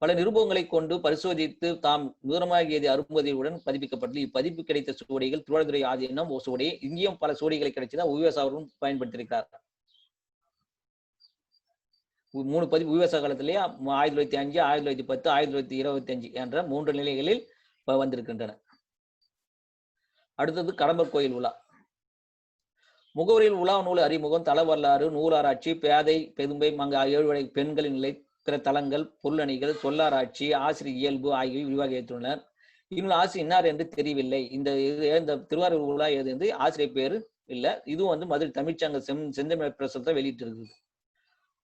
பல நிருபங்களை கொண்டு பரிசோதித்து தாம் விவரமாகியது அரும்பதியுடன் பதிப்பிக்கப்பட்டு இப்பதிப்பு கிடைத்த சூடிகள் திருவாரூரை ஆதீனம் சூடி. இங்கேயும் பல சூடிகளை கிடைச்சதா உவேசா அவரும் பயன்படுத்தியிருக்கிறார். 3 பதிப்பு உவேசா காலத்திலேயே 1905, 1910, 1925 என்ற 3 நிலைகளில் வந்திருக்கின்றன. அடுத்தது கடம்பர் கோயில் உலா. முகவரியில் உலா நூல் அறிமுகம், தல வரலாறு, நூலாராய்ச்சி, பேதை பெதும்பை மங்க 7 வகை பெண்களின் நிலை, பிற தலங்கள், பொருளணிகள், சொல்லாராய்ச்சி, ஆசிரியர் இயல்பு ஆகியவை விரிவாக ஏற்றுள்ளனர். இன்னும் ஆசிரியர் இன்னார் என்று தெரியவில்லை. இந்த திருவாரூர் உலா எது என்று ஆசிரியர் பேரு இல்லை. இதுவும் வந்து மதுரை தமிழ்ச்சங்க செந்தமிழ் பிரசுரத்தை வெளியிட்டு இருக்குது.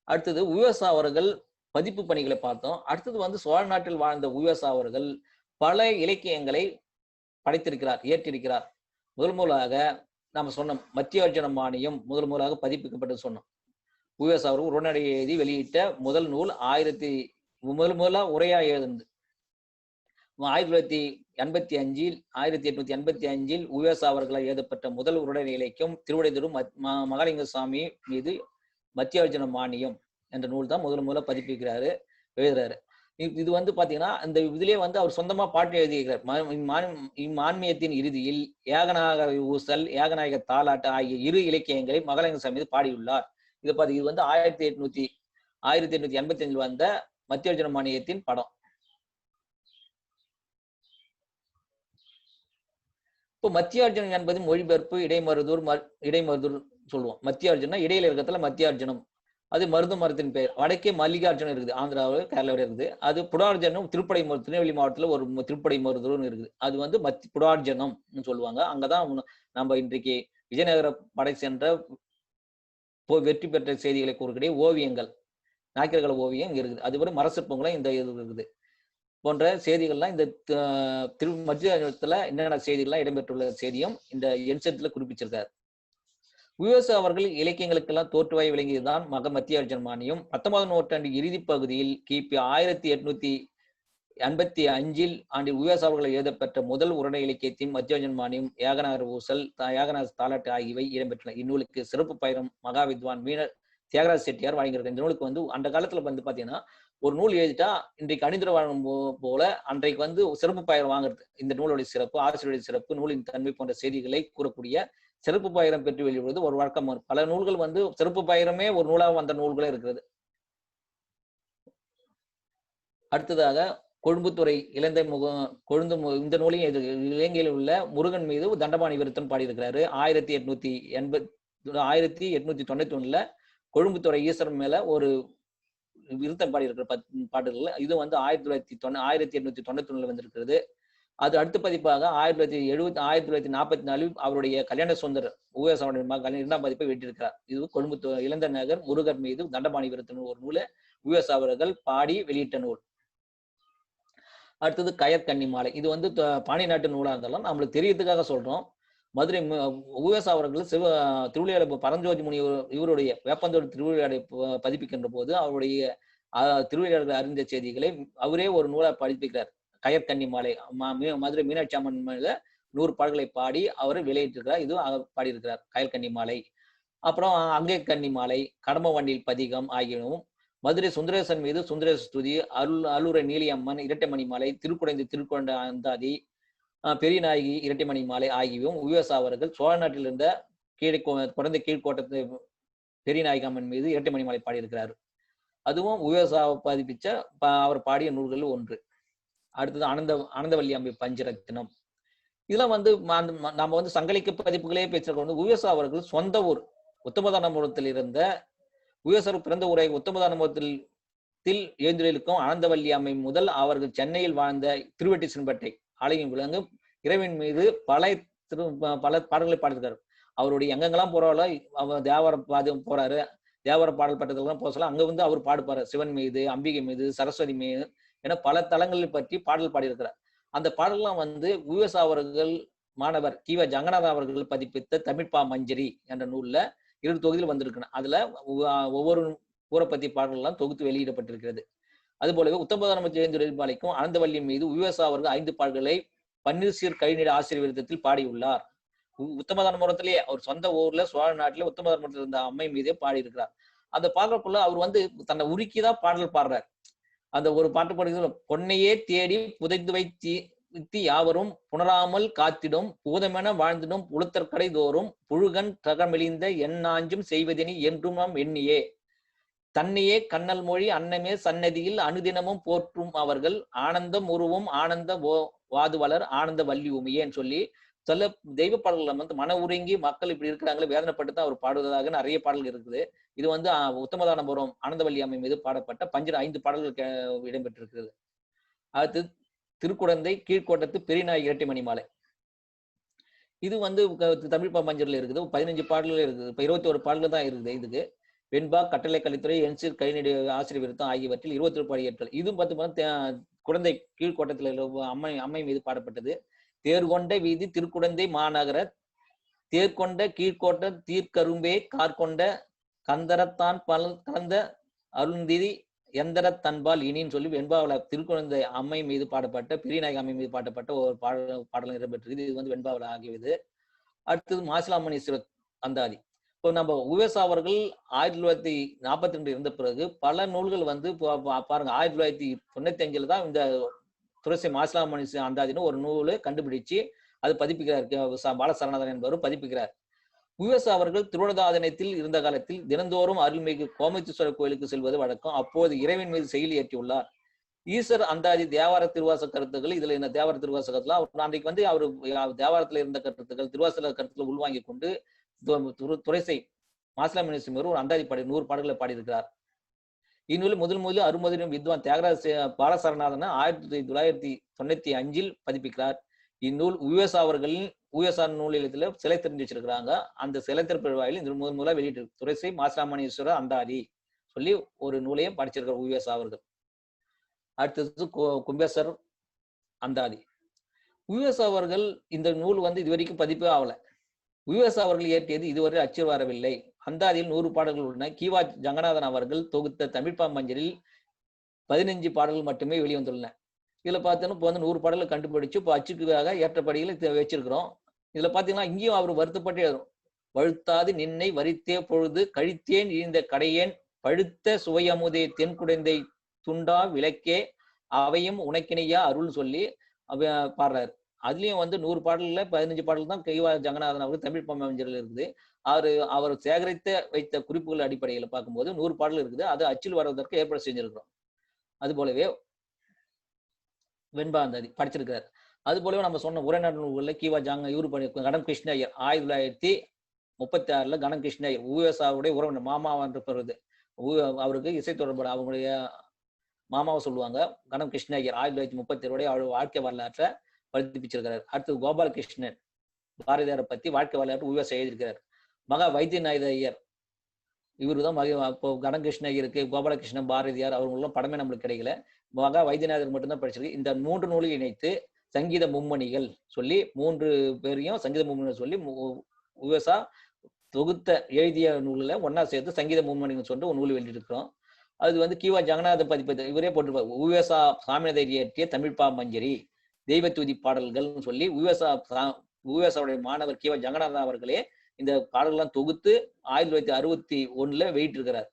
அடுத்தது உவேசா அவர்கள் பதிப்பு பணிகளை பார்த்தோம். அடுத்தது வந்து சோழ நாட்டில் வாழ்ந்த உவேசா அவர்கள் பல இலக்கியங்களை படைத்திருக்கிறார், இயற்றிருக்கிறார். முதலாக நம்ம சொன்னோம் மத்தியார்ஜுன மானியம் முதலாக பதிப்பிக்கப்பட்டது சொன்னோம். உவேசா அவர்கள் உரைநடை எழுதி வெளியிட்ட முதல் நூல் முதலா உரையா எழுதுனது 1885 உவேசா அவர்களால் எழுதப்பட்ட முதல் உரைநடை இலக்கியம் திருவிடைத்தூர் மகாலிங்க சாமி மீது மத்தியார்ஜுன மானியம் என்ற நூல் தான் முதல்ல பதிப்பிக்கிறாரு, எழுதுறாரு. இது வந்து பாத்தீங்கன்னா இந்த இதுலயே வந்து அவர் சொந்தமா பாட்டு எழுதியிருக்கிறார். இம்மான்மியத்தின் இறுதியில் ஏகநாயக ஊசல், ஏகநாயக தாலாட்டு ஆகிய இரு இலக்கியங்களை மகாலிங்க சாமி மீது பாடியுள்ளார். இது வந்து 1885 வந்த மத்தியார்ஜுன மானியத்தின் படம். இப்போ மத்தியார்ஜுனம் என்பது மொழிபெயர்ப்பு இடைமருதூர் சொல்லுவோம். மத்தியார்ஜுனா இடையில இருக்கிறதுல மத்தியார்ஜுனம், அது மருதத்தின் பெயர். வடக்கே மல்லிகார்ஜுனம் இருக்குது, ஆந்திராவில் கேரளாவில் இருக்குது. அது புடார்ஜனம் திருப்படை திருநெல்வேலி மாவட்டத்தில் ஒரு திருப்படை மருதூர்னு இருக்குது. அது வந்து புடார்ஜனம் சொல்லுவாங்க. அங்கதான் நம்ம இன்றைக்கு விஜயநகர படை சென்ற வெற்றி பெற்ற செய்திகளை கூறக்கூடிய ஓவியங்கள், நாயக்கர்கள் ஓவியம் இங்க இருக்குது. அது மாதிரி மரசிற்பங்களும் இந்த இது இருக்குது. போன்ற செய்திகள்லாம் இந்த மத்தியார்ஜுனத்துல என்னென்ன செய்திகள்லாம் இடம்பெற்றுள்ள செய்தியும் இந்த என்செட்ல குறிப்பிச்சிருக்காரு. உவேசா அவர்கள் இலக்கியங்களுக்கெல்லாம் தோற்றுவாய் விளங்கியதுதான் மத்தியார்ஜுன மானியம். 19ஆம் நூற்றாண்டு இறுதி பகுதியில் கிபி 1885 ஆண்டில் உவேசா அவர்கள் எழுதப்பெற்ற முதல் உரைநடை இலக்கியத்தின் மத்தியார்ஜுன மானியம், ஏகநாயக ஊசல், ஏகநாயக தாலாட்டு ஆகியவை இடம்பெற்றன. இந்நூலுக்கு சிறப்பு பயிரம் மகாவித்வான் மீனர் தியாகராஜ செட்டியார் வழங்கியிருக்கார். இந்த நூலுக்கு வந்து அந்த காலத்துல வந்து பாத்தீங்கன்னா ஒரு நூல் எழுதிட்டா இன்றைக்கு அணிந்துர வாழும் போல அன்றைக்கு வந்து சிறப்பு பயிரம் வாங்குறது. இந்த நூலுடைய சிறப்பு, ஆசிரியருடைய சிறப்பு, நூலின் தன்மை போன்ற செய்திகளை கூறக்கூடிய சிறப்பு பயிரம் பெற்று வெளியிடுவது ஒரு வழக்கம். பல நூல்கள் வந்து சிறப்பு பயிரமே ஒரு நூலாக வந்த நூல்களே இருக்கிறது. அடுத்ததாக கொழும்புத்துறை இலந்தை இந்த நூலையும் இலங்கையில் உள்ள முருகன் மீது தண்டபாணி விருத்தம் பாடியிருக்கிறாரு. 1891 கொழும்புத்துறை ஈஸ்வரன் மேல ஒரு விருத்தம் பாடியிருக்கிற பாட்டுகள். இது வந்து 1891 வந்திருக்கிறது. அது அடுத்த பதிப்பாக 1944 அவருடைய கல்யாண சுந்தர் உவேசாவுடைய மகன் 2ஆம் பதிப்பை வெட்டியிருக்கிறார். இது கொழும்புத்துறை இளந்த நகர் முருகர் மீது தண்டபாணி விருத்தம் ஒரு நூலை உவேசா அவர்கள் பாடி வெளியிட்ட நூல். அடுத்தது கயற்கன்னி மாலை. இது வந்து பாணி நாட்டு நூலா இருந்தாலும் நம்மளுக்கு தெரியறதுக்காக சொல்றோம். மதுரை உவேசா அவர்கள் திருவிளையாடை பரஞ்சோதி முனி இவருடைய வேப்பந்தோடு திருவிளையாடை பதிப்பிக்கின்ற போது அவருடைய திருவிளையாடல் அறிந்த செய்திகளை அவரே ஒரு நூலா பதிப்பிக்கிறார். கயற்கன்னி மாலை மதுரை மீனாட்சி அம்மன் மேல 100 பாடல்களை பாடி அவர் வெளியிட்டிருக்கிறார். இதுவும் பாடியிருக்கிறார் கயற்கன்னி மாலை. அப்புறம் அங்கே கன்னி மாலை, கடம்ப வண்டியில் பதிகம் ஆகியவும், மதுரை சுந்தரேசன் மீது சுந்தரேச ஸ்துதி, அலுரை நீலியம்மன், இரட்டைமணி மாலை, திருக்குழந்தை அந்தாதி, பெரிய நாயகி இரட்டைமணி மாலை ஆகியவும் உவேசா அவர்கள் சோழ நாட்டில் இருந்த குழந்தை கீழ்கோட்டத்தை பெரிய நாயகி அம்மன் மீது இரட்டைமணி மாலை பாடியிருக்கிறார். அதுவும் உவேசா பதிப்பிச்ச அவர் பாடிய நூல்கள் ஒன்று. அடுத்தது ஆனந்தவல்லி அம்பி பஞ்சரத்தினம். இதெல்லாம் வந்து நம்ம வந்து சங்கலிக்க பதிப்புகளே பேசிருக்கோம். உவேசா அவர்கள் சொந்த ஊர் உத்தமதானபுரத்தில் இருந்த உவேசர் பிறந்த ஊரை உத்தமதானபுரத்தில் எழுந்தொழிலுக்கும் ஆனந்தவல்லி அம்மை முதல் அவர்கள் சென்னையில் வாழ்ந்த திருவெட்டிசன்பேட்டை ஆலயம் விளங்கு இறைவன் மீது பல பாடல்களை பாடியிருக்காரு. அவருடைய எங்கெங்கெல்லாம் போறாலோ அவர் தேவார போறாரு, தேவார பாடல் பட்டதெல்லாம் போக சொல்ல அங்க வந்து அவர் பாடுப்பாரு. சிவன் மீது, அம்பிகை மீது, சரஸ்வதி மீது என பல தலங்களை பற்றி பாடல் பாடியிருக்கிறார். அந்த பாடல்லாம் வந்து உவேசா அவர்கள் மாணவர் கிவ ஜங்கநாத அவர்கள் பதிப்பித்த தமிழ்ப்பா மஞ்சரி என்ற நூல்ல 2 தொகுதியில் வந்திருக்கணும். அதுல ஒவ்வொரு ஊரை பத்தி பாடல்கள்லாம் தொகுத்து வெளியிடப்பட்டிருக்கிறது. அது போலவே உத்தமதானபாளைக்கும் ஆனந்தவல்லி மீது உவேசா அவர்கள் 5 பாடல்களை பன்னீர்சீர் கழிநீர் ஆசிரியர் விருத்தத்தில் பாடியுள்ளார். உத்தமதானபுரத்திலேயே அவர் சொந்த ஊர்ல சோழ நாட்டிலே உத்தமதானபுரத்தில் இருந்த அம்மை மீதே பாடியிருக்கிறார். அந்த பாடலுக்குள்ள அவர் வந்து தன்னை உருக்கிதான் பாடல் பாடுறார். அந்த ஒரு பாட்டு பாடுகிறது, பொன்னையே தேடி புதைந்து வைத்தி யாவரும் புணராமல் காத்திடும் பூதமென வாழ்ந்திடும் உளுத்தற்கடை தோறும் புழுகன் தகமெளிந்த எண்ணாஞ்சும் செய்வதெனி என்றும் நாம் எண்ணியே தன்னையே கண்ணல் மொழி அன்னமே சன்னதியில் அனுதினமும் போற்றும் அவர்கள் ஆனந்தம் உருவும் ஆனந்த வாதுவலர் ஆனந்த வள்ளி உமையேன்னு சொல்லி சில தெய்வ பாடல்கள் வந்து மன உருங்கி மக்கள் இப்படி இருக்கிறாங்களே வேதனைப்பட்டு தான் அவர் பாடுவதாக நிறைய பாடல்கள் இருக்குது. இது வந்து உத்தமதானபுரம் ஆனந்தவல்லி அம்மை மீது பாடப்பட்ட 5 பாடல்கள் இடம்பெற்றிருக்கிறது. அடுத்து திருக்குழந்தை கீழ்கோட்டத்து பெரியநாயகி இரட்டைமணி மாலை. இது வந்து தமிழ் பஞ்சரில் இருக்குது. 15 பாடல்கள் இருக்குது. இப்ப 21 பாடல்கள் தான் இருக்குது. இதுக்கு வெண்பா, கட்டளை கலித்துறை, என்சில் கைநெடி ஆசிரியர் விருத்தம் ஆகியவற்றில் 21 பாடியேற்றல். இதுவும் குழந்தை கீழ்கோட்டத்தில் அம்மை மீது பாடப்பட்டது. தேர்கொண்ட வீதி திருக்குடந்தை மாநகர தேர்கொண்ட கீழ்கோட்ட தீர்க்கரும்பே கார்கொண்ட கந்தரத்தான் கலந்த அருந்திதி எந்தர தன்பால் இனின்னு சொல்லி வெண்பாவில திருக்குழந்தை அம்மை மீது பாடப்பட்ட பெரியநாயக அம்மை மீது பாடப்பட்ட ஒரு பாடலும் இடம்பெற்றது. இது வெண்பாவில ஆகியது. அடுத்தது மாசிலாமணீஸ்வரர் அந்தாதி. இப்போ நம்ம உவேசா அவர்கள் 1942 இருந்த பிறகு பல நூல்கள் பாருங்க, 1995 தான் இந்த துளசி மாசிலாமணீஸ்வரர் அந்தாதின்னு ஒரு நூலை கண்டுபிடிச்சு அது பதிப்பிக்கிறார். பாலசரணாதன் என்பவரும் பதிப்பிக்கிறார். உவேசா அவர்கள் திருவண்ணாதனத்தில் இருந்த காலத்தில் தினந்தோறும் அருள்மிகு கோமத்தீஸ்வரர் கோயிலுக்கு செல்வது வழக்கம். அப்போது இறைவன் மீது செயலி ஏற்றியுள்ளார். ஈஸ்வர் அந்தாதி தேவார திருவாச கருத்துக்கள் இதுல என்ன தேவார திருவாசகத்துல அன்றைக்கு அவரு தேவாரத்துல இருந்த கருத்துக்கள் திருவாசக கருத்துக்களை உள்வாங்கி கொண்டு துரைசை மாசிலாமணீஸ்வரர் ஒரு அந்தாதி பாடி 100 பாடல்களை பாடியிருக்கிறார். இந்நூல் முதலில் அருமதியும் வித்வான் தியாகராஜ பாலசரணாதன 1995 பதிப்பிக்கிறார். இந்நூல் உவேசா அவர்களின் உவேசா நூலிலத்துல சிலை தெரிஞ்சு வச்சிருக்கிறாங்க. அந்த சிலை திறப்பு வாயில் இந்த முதல்ல வெளியிட்டு துரைசை மாசிலாமணீஸ்வரர் அந்தாதி சொல்லி ஒரு நூலையும் படிச்சிருக்கார் உவேசா அவர்கள். அடுத்தது கும்பேசர் அந்தாதி. உவேசா அவர்கள் இந்த நூல் இதுவரைக்கும் பதிப்பே ஆகல. உவேசா அவர்கள் இயற்றியது இதுவரை அச்சு வரவில்லை. அந்தாதியில் 100 பாடல்கள் உள்ளன. கீவா ஜங்கநாதன் அவர்கள் தொகுத்த தமிழ்ப்பாமஞ்சரில் 15 பாடல்கள் மட்டுமே வெளிவந்துள்ளன. இதுல பார்த்தோன்னா இப்போ 100 பாடல்கள் கண்டுபிடிச்சு இப்போ அச்சுக்காக ஏற்றபடியில் வச்சிருக்கிறோம். இதுல பாத்தீங்கன்னா இங்கேயும் அவர் வருத்தப்பட்டே வழுத்தாது நின்னை வரித்தே பொழுது கழித்தேன் இழிந்த கடையேன் பழுத்த சுவையமுதே தென்குடந்தை துண்டா விளக்கே அவையும் உனக்கினையா அருள் சொல்லி பாடுறாரு. அதுலயும் 100 பாடல்ல 15 பாடல் தான் கைவா ஜங்கநாதன் அவர்கள் தமிழ் பாமஞ்சரில் இருக்குது. அவர் சேகரித்த வைத்த குறிப்புகள் அடிப்படையில் பார்க்கும்போது 100 பாடல் இருக்குது. அது அச்சில் வர்றதற்கு ஏற்பாடு செஞ்சிருக்கிறோம். அது போலவே வெண்பா அந்தாதி படிச்சிருக்கிறார். அது போலவே நம்ம சொன்ன உரைநாடு நூல்களில் கீவா இவரு கணம் கிருஷ்ண ஐயர் 1936 கணம் கிருஷ்ண ஐயர் உவேசாவுடைய உறவினர் மாமாவா என்று பெறுவது. அவருக்கு இசை தொடர்பு அவங்களுடைய மாமாவை சொல்லுவாங்க. கணம் கிருஷ்ண ஐயர் 1937 அவர் வாழ்க்கை வரலாற்றை பதிப்பிச்சிருக்கிறார். அடுத்தது கோபாலகிருஷ்ணன் பாரதியாரை பத்தி வாழ்க்கை வரலாற்று உவேசா எழுதியிருக்கிறார். மகா வைத்தியநாத ஐயர் இவருதான் இப்போ கணகிருஷ்ண ஐயருக்கு கோபாலகிருஷ்ணன் பாரதியார் அவங்களும் படமே நம்மளுக்கு கிடைக்கல. மகா வைத்தியநாதர் மட்டும்தான் படிச்சிருக்கு. இந்த 3 நூலையும் இணைத்து சங்கீத மும்மணிகள் சொல்லி 3 பேரையும் சங்கீத மும்மணிகள் சொல்லி உவேசா தொகுத்த எழுதிய நூலில் ஒன்னா சேர்த்து சங்கீத மும்மணிகள் சொல்லிட்டு ஒரு நூல் வெளியிட்டிருக்கிறோம். அது கீவா ஜங்கநாதன் பதிப்பு இவரே போட்டிருப்பார். உவேசா சாமிநாதர் இயற்றிய தமிழ்ப்பா மஞ்சரி தெய்வ துதி பாடல்கள் சொல்லி உவேசாவுடைய மாணவர் கீவா ஜங்கநாதன் அவர்களே இந்த பாடல்கள்லாம் தொகுத்து 1961 வெளியிட்டிருக்கிறார்.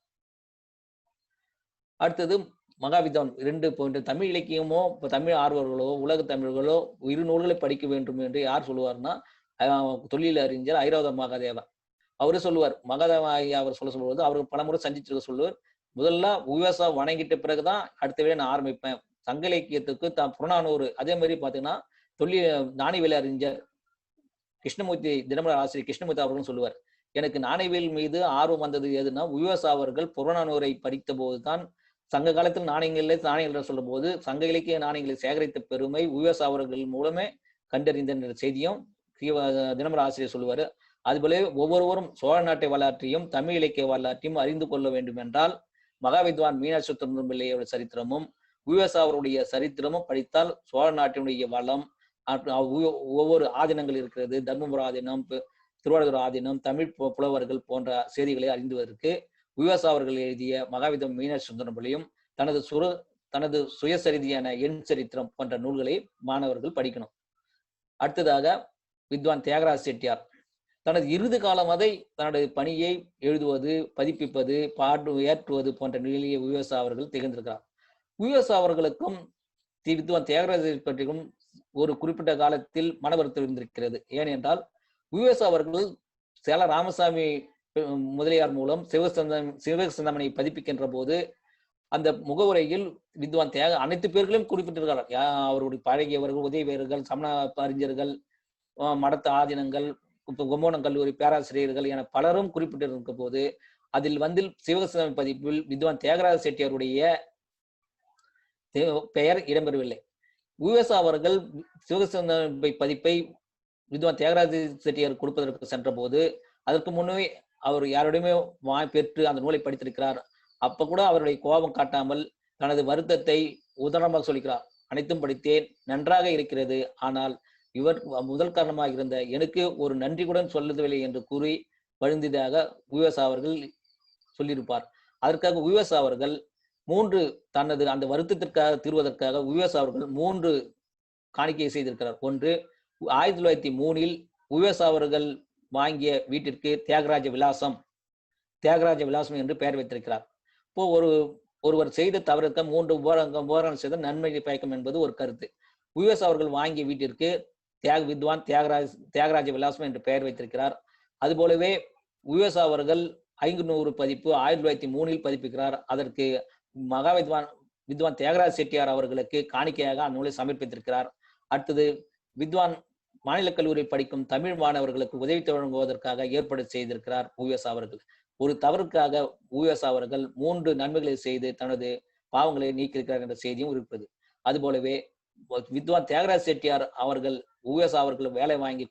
அடுத்தது மகாவித்வான் 2 போன்ற தமிழ் இலக்கியமோ தமிழ் ஆர்வர்களோ உலக தமிழர்களோ 2 நூல்களை படிக்க வேண்டும் என்று யார் சொல்லுவார்னா தொழில் அறிஞர் ஐராவத மகாதேவா அவரே சொல்லுவார். மகாதேவா அவர் சொல்லும்போது அவருக்கு பலமுறை சந்திச்சிருக்க சொல்லுவார். முதல்ல உவேசா வணங்கிட்ட பிறகுதான் அடுத்த வேலை நான் ஆரம்பிப்பேன். சங்க இலக்கியத்துக்கு புறநானூறு அதே மாதிரி பாத்தீங்கன்னா நாணயவேல் அறிஞர் கிருஷ்ணமூர்த்தி தினமலர் ஆசிரியர் கிருஷ்ணமூர்த்தி அவர்களும் சொல்லுவார். எனக்கு நாணயவேல் மீது ஆர்வம் வந்தது எதுனா உவேசா அவர்கள் புறநானூரை படித்த போதுதான் சங்க காலத்தில் நாணயங்கள் சொல்லும் போது சங்க இலக்கிய நாணயங்களை சேகரித்த பெருமை உவேசா அவர்கள் மூலமே கண்டறிந்த செய்தியும் தினமலர் ஆசிரியர் சொல்லுவாரு. அதுபோல ஒவ்வொருவரும் சோழ நாட்டை வரலாற்றையும் தமிழ் இலக்கிய வரலாற்றையும் அறிந்து கொள்ள வேண்டும் என்றால் மகாவித்வான் மீனாட்சி சுந்தரம் பிள்ளையோட சரித்திரமும் உவேசா அவருடைய சரித்திரமும் படித்தால் சோழ நாட்டினுடைய வளம் ஒவ்வொரு ஆதீனங்கள் இருக்கிறது. தர்மபுர ஆதீனம், திருவாரூர் ஆதீனம், தமிழ் புலவர்கள் போன்ற செய்திகளை அறிந்துவதற்கு உவேசா அவர்கள் எழுதிய மகாவித்வான் மீனாட்சி சுந்தரம் பிள்ளையும் தனது சுயசரிதியான எண் சரித்திரம் போன்ற நூல்களை மாணவர்கள் படிக்கணும். அடுத்ததாக வித்வான் தியாகராஜ செட்டியார் தனது இறுதி காலம் வரை தனது பணியை எழுதுவது, பதிப்பிப்பது, ஏற்றுவது போன்ற நிலையை உவேசா அவர்கள் திகழ்ந்திருக்கிறார். உவேசா அவர்களுக்கும் வித்வான் தியாகராஜ பற்றியும் ஒரு குறிப்பிட்ட காலத்தில் மன வருத்தம் இருந்திருக்கிறது. ஏனென்றால் உவேசா அவர்கள் சேல ராமசாமி முதலியார் மூலம் சிவசிந்தாமணி பதிப்பிக்கின்ற போது அந்த முகவுரையில் வித்வான் அனைத்து பேர்களையும் குறிப்பிட்டிருக்கிறார். அவருடைய பழகியவர்கள், உதவியவர்கள், சமண அறிஞர்கள், மடத்த ஆதீனங்கள், கும்போணம் கல்லூரி பேராசிரியர்கள் என பலரும் குறிப்பிட்டிருக்க போது அதில் சிவகசிந்தாமணி பதிப்பில் வித்வான் தியாகராஜ செட்டியாருடைய பெயர் இடம்பெறவில்லை. உவேசா அவர்கள் சிவகசிந்தாமணி பதிப்பை வித்வான் தியாகராஜ செட்டியார் கொடுப்பதற்கு சென்ற போது அதற்கு முன்னே அவர் யாரோடையுமே பெற்று அந்த நூலை படித்திருக்கிறார். அப்ப கூட அவருடைய கோபம் காட்டாமல் தனது வருத்தத்தை உதாரணமாக சொல்லிக்கிறார். அனைத்தும் படித்தேன், நன்றாக இருக்கிறது. ஆனால் இவர் முதல் காரணமாக இருந்த எனக்கு ஒரு நன்றி கூட சொல்லவில்லை என்று கூறி வருந்தியதாக உவேசா அவர்கள் சொல்லியிருப்பார். அதற்காக உவேசா அவர்கள் தனது அந்த வருத்தத்திற்காக தீர்வதற்காக உவேசா அவர்கள் 3 காணிக்கையை செய்திருக்கிறார். ஒன்று, 1903 உவேசா அவர்கள் வாங்கிய வீட்டிற்கு தியாகராஜ விலாசம் என்று பெயர் வைத்திருக்கிறார். இப்போ ஒருவர் செய்த தவறுக்க 3 உபகரணம் செய்த நன்மை பயக்கும் என்பது ஒரு கருத்து. உவேசா அவர்கள் வாங்கிய வீட்டிற்கு வித்வான் தியாகராஜ விலாசம் என்று பெயர் வைத்திருக்கிறார். அதுபோலவே உவேசா அவர்கள் 500 பதிப்பு 1903 பதிப்பிக்கிறார். அதற்கு மகா வித்வான் தியாகராஜ செட்டியார் அவர்களுக்கு காணிக்கையாக அந்நூலை சமர்ப்பித்திருக்கிறார். அடுத்தது வித்வான் மாநில கல்லூரியில் படிக்கும் தமிழ் மாணவர்களுக்கு உதவி வழங்குவதற்காக ஏற்பாடு செய்திருக்கிறார் உவேசா அவர்கள். ஒரு தவறுக்காக உவேசா அவர்கள் 3 நன்மைகளை செய்து தனது பாவங்களை நீக்கியிருக்கிறார் என்ற செய்தியும் இருக்கிறது. அதுபோலவே வித்வான் தியாகராஜ செட்டியார் அவர்கள் உவேசா அவர்கள் வேலை வாங்கி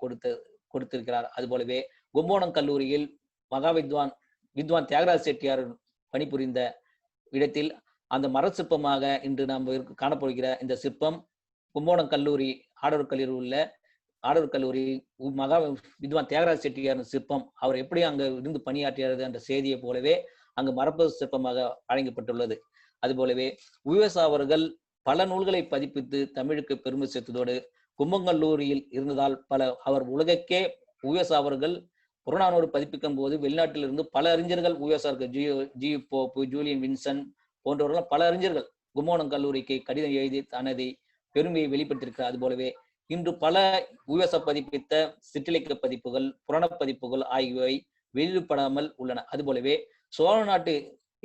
கொடுத்திருக்கிறார். அதுபோலவே கும்போணம் கல்லூரியில் மகா வித்வான் தியாகராஜ செட்டியார் பணிபுரிந்த இடத்தில் அந்த மர சிற்பமாக இன்று நாம் காணப்படுகிற இந்த சிற்பம் கும்போணம் கல்லூரி ஆடவர் கல்லூரி மகா வித்வான் தியாகராஜ செட்டியார் சிற்பம் அவர் எப்படி அங்கு இருந்து பணியாற்றியது என்ற செய்தியை போலவே அங்கு மரபு சிற்பமாக வழங்கப்பட்டுள்ளது. அதுபோலவே உவேசா அவர்கள் பல நூல்களை பதிப்பித்து தமிழுக்கு பெருமை சேர்த்ததோடு கும்பங்கல்லூரியில் இருந்ததால் அவர் உலகக்கே உவேசா அவர்கள் புறநானூறு பதிப்பிக்கும் போது வெளிநாட்டிலிருந்து பல அறிஞர்கள் உவேசாருக்கு ஜி போப்பு, ஜூலியன் வின்சன் போன்றவர்கள் பல அறிஞர்கள் கும்போணம் கல்லூரிக்கு கடிதம் எழுதி தனது பெருமையை வெளிப்படுத்தியிருக்கிறார். அதுபோலவே இன்று பல உவேசா பதிப்பித்த சிற்றிலக்கிய பதிப்புகள், புராணப்பதிப்புகள் ஆகியவை வெளியிடப்படாமல் உள்ளன. அதுபோலவே சோழ நாட்டு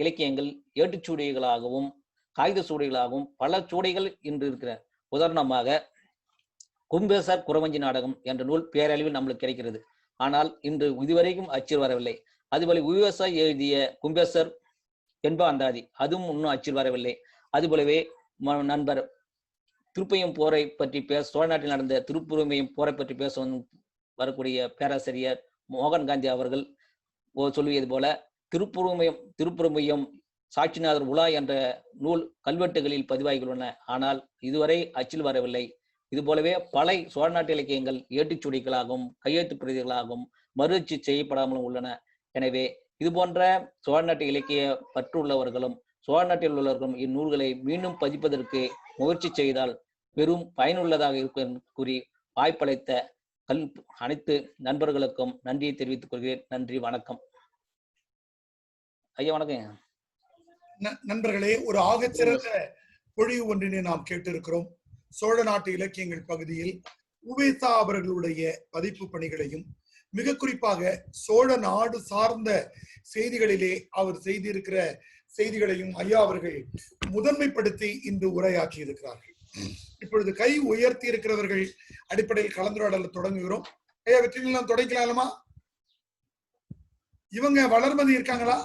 இலக்கியங்கள் ஏட்டுச்சூடைகளாகவும் காகித சூடைகளாகவும் பல சூடைகள் இன்று இருக்கிற. உதாரணமாக கும்பேசர் குறவஞ்சி நாடகம் என்ற நூல் பேரளவில் நம்மளுக்கு கிடைக்கிறது. ஆனால் இன்று இதுவரைக்கும் அச்சில் வரவில்லை. அதுபோல உவேசா எழுதிய கும்பேசர் என்பா அந்தாதி அதுவும் இன்னும் அச்சில் வரவில்லை. அதுபோலவே நண்பர் திருப்பையும் போரை பற்றி சோழ நாட்டில் நடந்த திருப்புறமையும் போரை பற்றி பேச வரக்கூடிய பேராசிரியர் மோகன் காந்தி அவர்கள் சொல்லியது போல திருப்புறமையும் சாட்சிநாதர் உலா என்ற நூல் கல்வெட்டுகளில் பதிவாகியுள்ளன. ஆனால் இதுவரை அச்சில் வரவில்லை. இது போலவே பல சோழ நாட்டு இலக்கியங்கள் ஏட்டுச்சுடிகளாகவும் கையெழுத்து பிரதிகளாகவும் மறுஅச்சு செய்யப்படாமலும் உள்ளன. எனவே இது போன்ற சோழ நாட்டு இலக்கிய பற்றுள்ளவர்களும் சோழ நாட்டில் உள்ளவர்களும் இந்நூல்களை மீண்டும் பதிப்பதற்கு முயற்சி செய்தால் பெரும் பயனுள்ளதாக இருக்கும் கூறி வாய்ப்பளித்த அனைத்து நண்பர்களுக்கும் நன்றியை தெரிவித்துக் கொள்கிறேன். நன்றி, வணக்கம். ஐயா வணக்கம். நண்பர்களே, ஒரு ஆகச்சிறந்த பொழிவு ஒன்றினை நாம் கேட்டிருக்கிறோம். சோழ நாட்டு இலக்கியங்கள் பகுதியில் உவேசா அவர்களுடைய பதிப்பு பணிகளையும் மிக குறிப்பாக சோழ நாடு சார்ந்த செய்திகளிலே அவர் செய்திருக்கிற செய்திகளையும் ஐயா அவர்கள் முதன்மைப்படுத்தி இன்று உரையாற்றி இருக்கிறார்கள். இப்பொழுது கை உயர்த்தி இருக்கிறவர்கள் அடிப்படையில் கலந்துரையாடல தொடங்குகிறோம். ஐயா வெற்றிலாம் தொடங்கலாமா? இவங்க வளர்மதி இருக்காங்களா?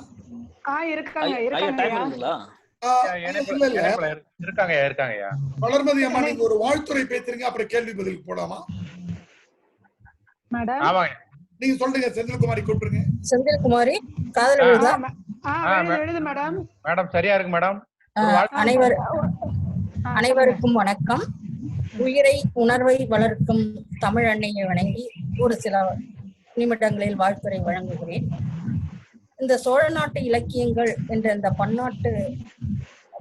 வளர்மதி அம்மா, நீங்க ஒரு வாழ்த்துறை பேசுறீங்க, அப்புறம் கேள்வி பதில் போடாமா? நீங்க சொல்றீங்க. செந்தில்குமாரி கூப்பிடுங்க. செந்தில்குமாரி மேடம் சரியா இருக்கு மேடம். அனைவருக்கும் வணக்கம். உயிரை உணர்வை வளர்க்கும் தமிழ் அன்னையை வணங்கி ஒரு சில நிமிடங்களில் வாழ்த்துறை வழங்குகிறேன். இந்த சோழ நாட்டு இலக்கியங்கள் என்ற இந்த பன்னாட்டு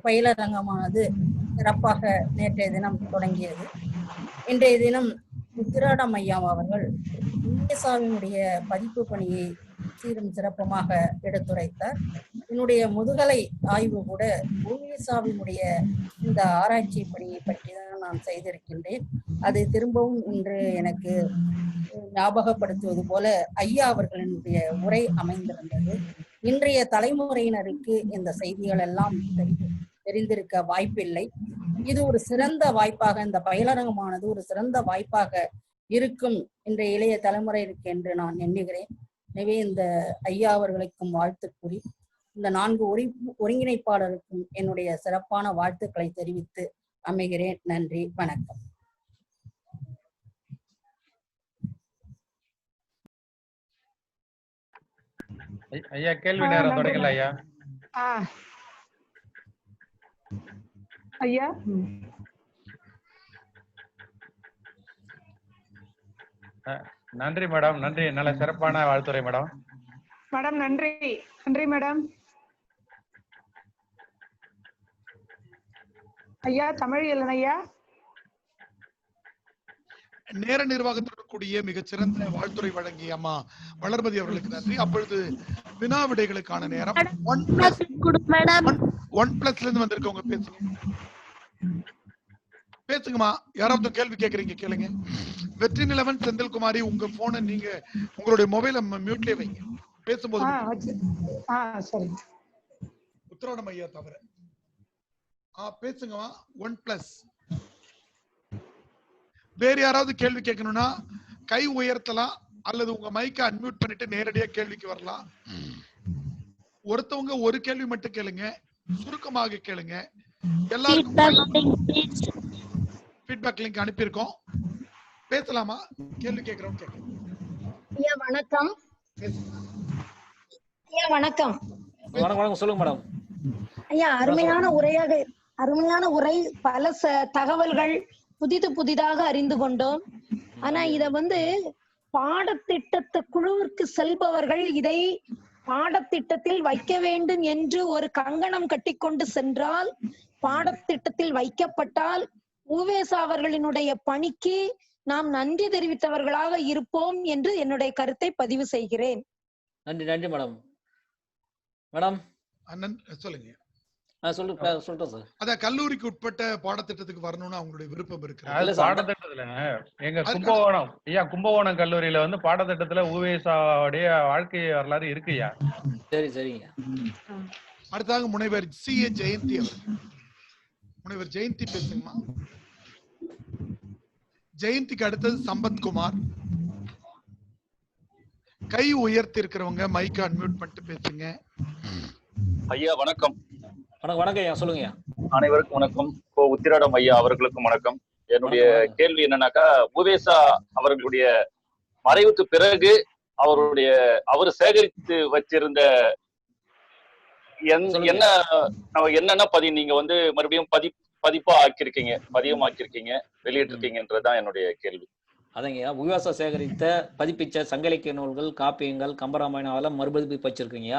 பயிலரங்கமானது சிறப்பாக நேற்றைய தினம் தொடங்கியது. இன்றைய தினம் முத்திராடம் ஐயா அவர்கள் உவேசாவினுடைய பதிப்பு பணியை சீரும் சிறப்பமாக எடுத்துரைத்தார். என்னுடைய முதுகலை ஆய்வு கூட உவேசாவினுடைய இந்த ஆராய்ச்சி பணியை பற்றி தான் நான் செய்திருக்கின்றேன். அது திரும்பவும் இன்று எனக்கு ஞாபகப்படுத்துவது போல ஐயா அவர்களினுடைய உரை அமைந்திருந்தது. இன்றைய தலைமுறையினருக்கு இந்த செய்திகள் எல்லாம் தெரிந்திருக்க வாய்ப்பில்லை. இது ஒரு சிறந்த வாய்ப்பாக, இந்த பயிலரங்கமானது ஒரு சிறந்த வாய்ப்பாக இருக்கும் இன்றைய இளைய தலைமுறையிற்கு என்று நான் எண்ணுகிறேன். எனவே இந்த ஐயா அவர்களுக்கும் வாழ்த்து கூறி இந்த 4 ஒருங்கிணைப்பாளருக்கும் என்னுடைய சிறப்பான வாழ்த்துக்களை தெரிவித்து அமைகிறேன். நன்றி, வணக்கம். ஐயா கேள்வி நேரம் நன்றி தொடங்கல ஐயா. ஆ ஐயா. நன்றி மேடம், நன்றி. நல்ல சிறப்பான வாழ்த்துறை மேடம். மேடம் நன்றி. நன்றி மேடம். ஐயா தமிழியலன் ஐயா. நேர நிர்வாகத்துடன் கூடிய மிகச்சிறந்த வாழ்த்துறை வழங்கிய அம்மா வளர்மதி அவர்களுக்கு நன்றி. அப்பொழுது வினா விடைகளுக்கான நேரம். 1+1+ல இருந்து வந்திருக்கவங்க பேசுங்க. பேசுங்கம்மா. யாராவது கேள்வி கேக்குறீங்க கேளுங்க. வெற்றி நிலவன் செந்தில்குமாரி, உங்க போனை நீங்க உங்களுடைய மொபைல மியூட்லயே வைங்க பேசும்போது. சரி. உத்தரவாதம் ஐயா தவிர பேசுங்கம்மா. 1+. வேற யாராவது கேள்வி கேட்கணும்னா கை உயர்த்தலாம் அல்லது உங்க மைக்கை அன்மியூட் பண்ணிட்டு நேரடியா கேள்விக்கு வரலாம். ஒருத்தவங்க ஒரு கேள்வி மட்டும் கேளுங்க, சுருக்கமாக கேளுங்க. எல்லாருக்கும் ஃபீட்பேக் லிங்க் அனுப்பியிருக்கோம். பேசலாமா? கேள்வி கேட்கிறோம். ஐயா வணக்கம். ஐயா வணக்கம். வணக்கம், சொல்லுங்க மேடம். ஐயா அருமையான உரை, பல தகவல்கள் புதிதாக அறிந்து கொண்டோம். ஆனா இத பாடத்திட்டத்து குழுவிற்கு செல்பவர்கள் இதை பாடத்திட்டத்தில் வைக்க வேண்டும் என்று ஒரு கங்கணம் கட்டிக்கொண்டு சென்றால், பாடத்திட்டத்தில் வைக்கப்பட்டால் உவேசா அவர்களினுடைய பணிக்கு நாம் நன்றி தெரிவித்தவர்களாக இருப்போம் என்று என்னுடைய கருத்தை பதிவு செய்கிறேன். நன்றி நன்றி மேடம். மேடம் அண்ணன் சொல்லுங்க. சொல்லிட்டோம் சார். அதான் கல்லூரிக்கு உட்பட்ட பாடத்திட்டத்துக்கு வரணும்னு அவங்களுடைய விருப்பம் இருக்கு. பாடத்திட்டத்துல எங்க கும்பகோணம் கல்லூரியில பாடத்திட்டத்துல உவேசாவுடைய வாழ்க்கை வரலாறு இருக்குயா. சரி சரிங்க. அடுத்ததாக முனைவர் CA ஜெயந்தி அவர்கள். முனைவர் ஜெயந்தி பேசுங்கம்மா. ஜெயந்திக்கு அடுத்தது சம்பத்குமார். கை உயர்த்தி இருக்கிறவங்க மைக்க அன்மியூட் பண்ணிட்டு பேசுங்க. ஐயா வணக்கம். வணக்கம் ஐயா, சொல்லுங்க. அனைவருக்கும் வணக்கம். உத்திராடம் ஐயா அவர்களுக்கும் வணக்கம். என்னுடைய கேள்வி என்னன்னாக்கா, உவேசா அவர்களுடைய மறைவுக்கு பிறகு அவர் சேகரித்து வச்சிருந்த என்னென்ன நீங்க மறுபடியும் பதிப்பா ஆக்கியிருக்கீங்க, பதியமாக்கியிருக்கீங்க, வெளியிட்டிருக்கீங்கன்றதுதான் என்னுடைய கேள்வி. அதங்கய்யா, உவேசா சேகரித்த பதிப்பிச்ச சங்க இலக்கிய நூல்கள், காப்பியங்கள், கம்பராமாயணம் அதெல்லாம் மறுபதிப்பு வச்சிருக்கீங்க.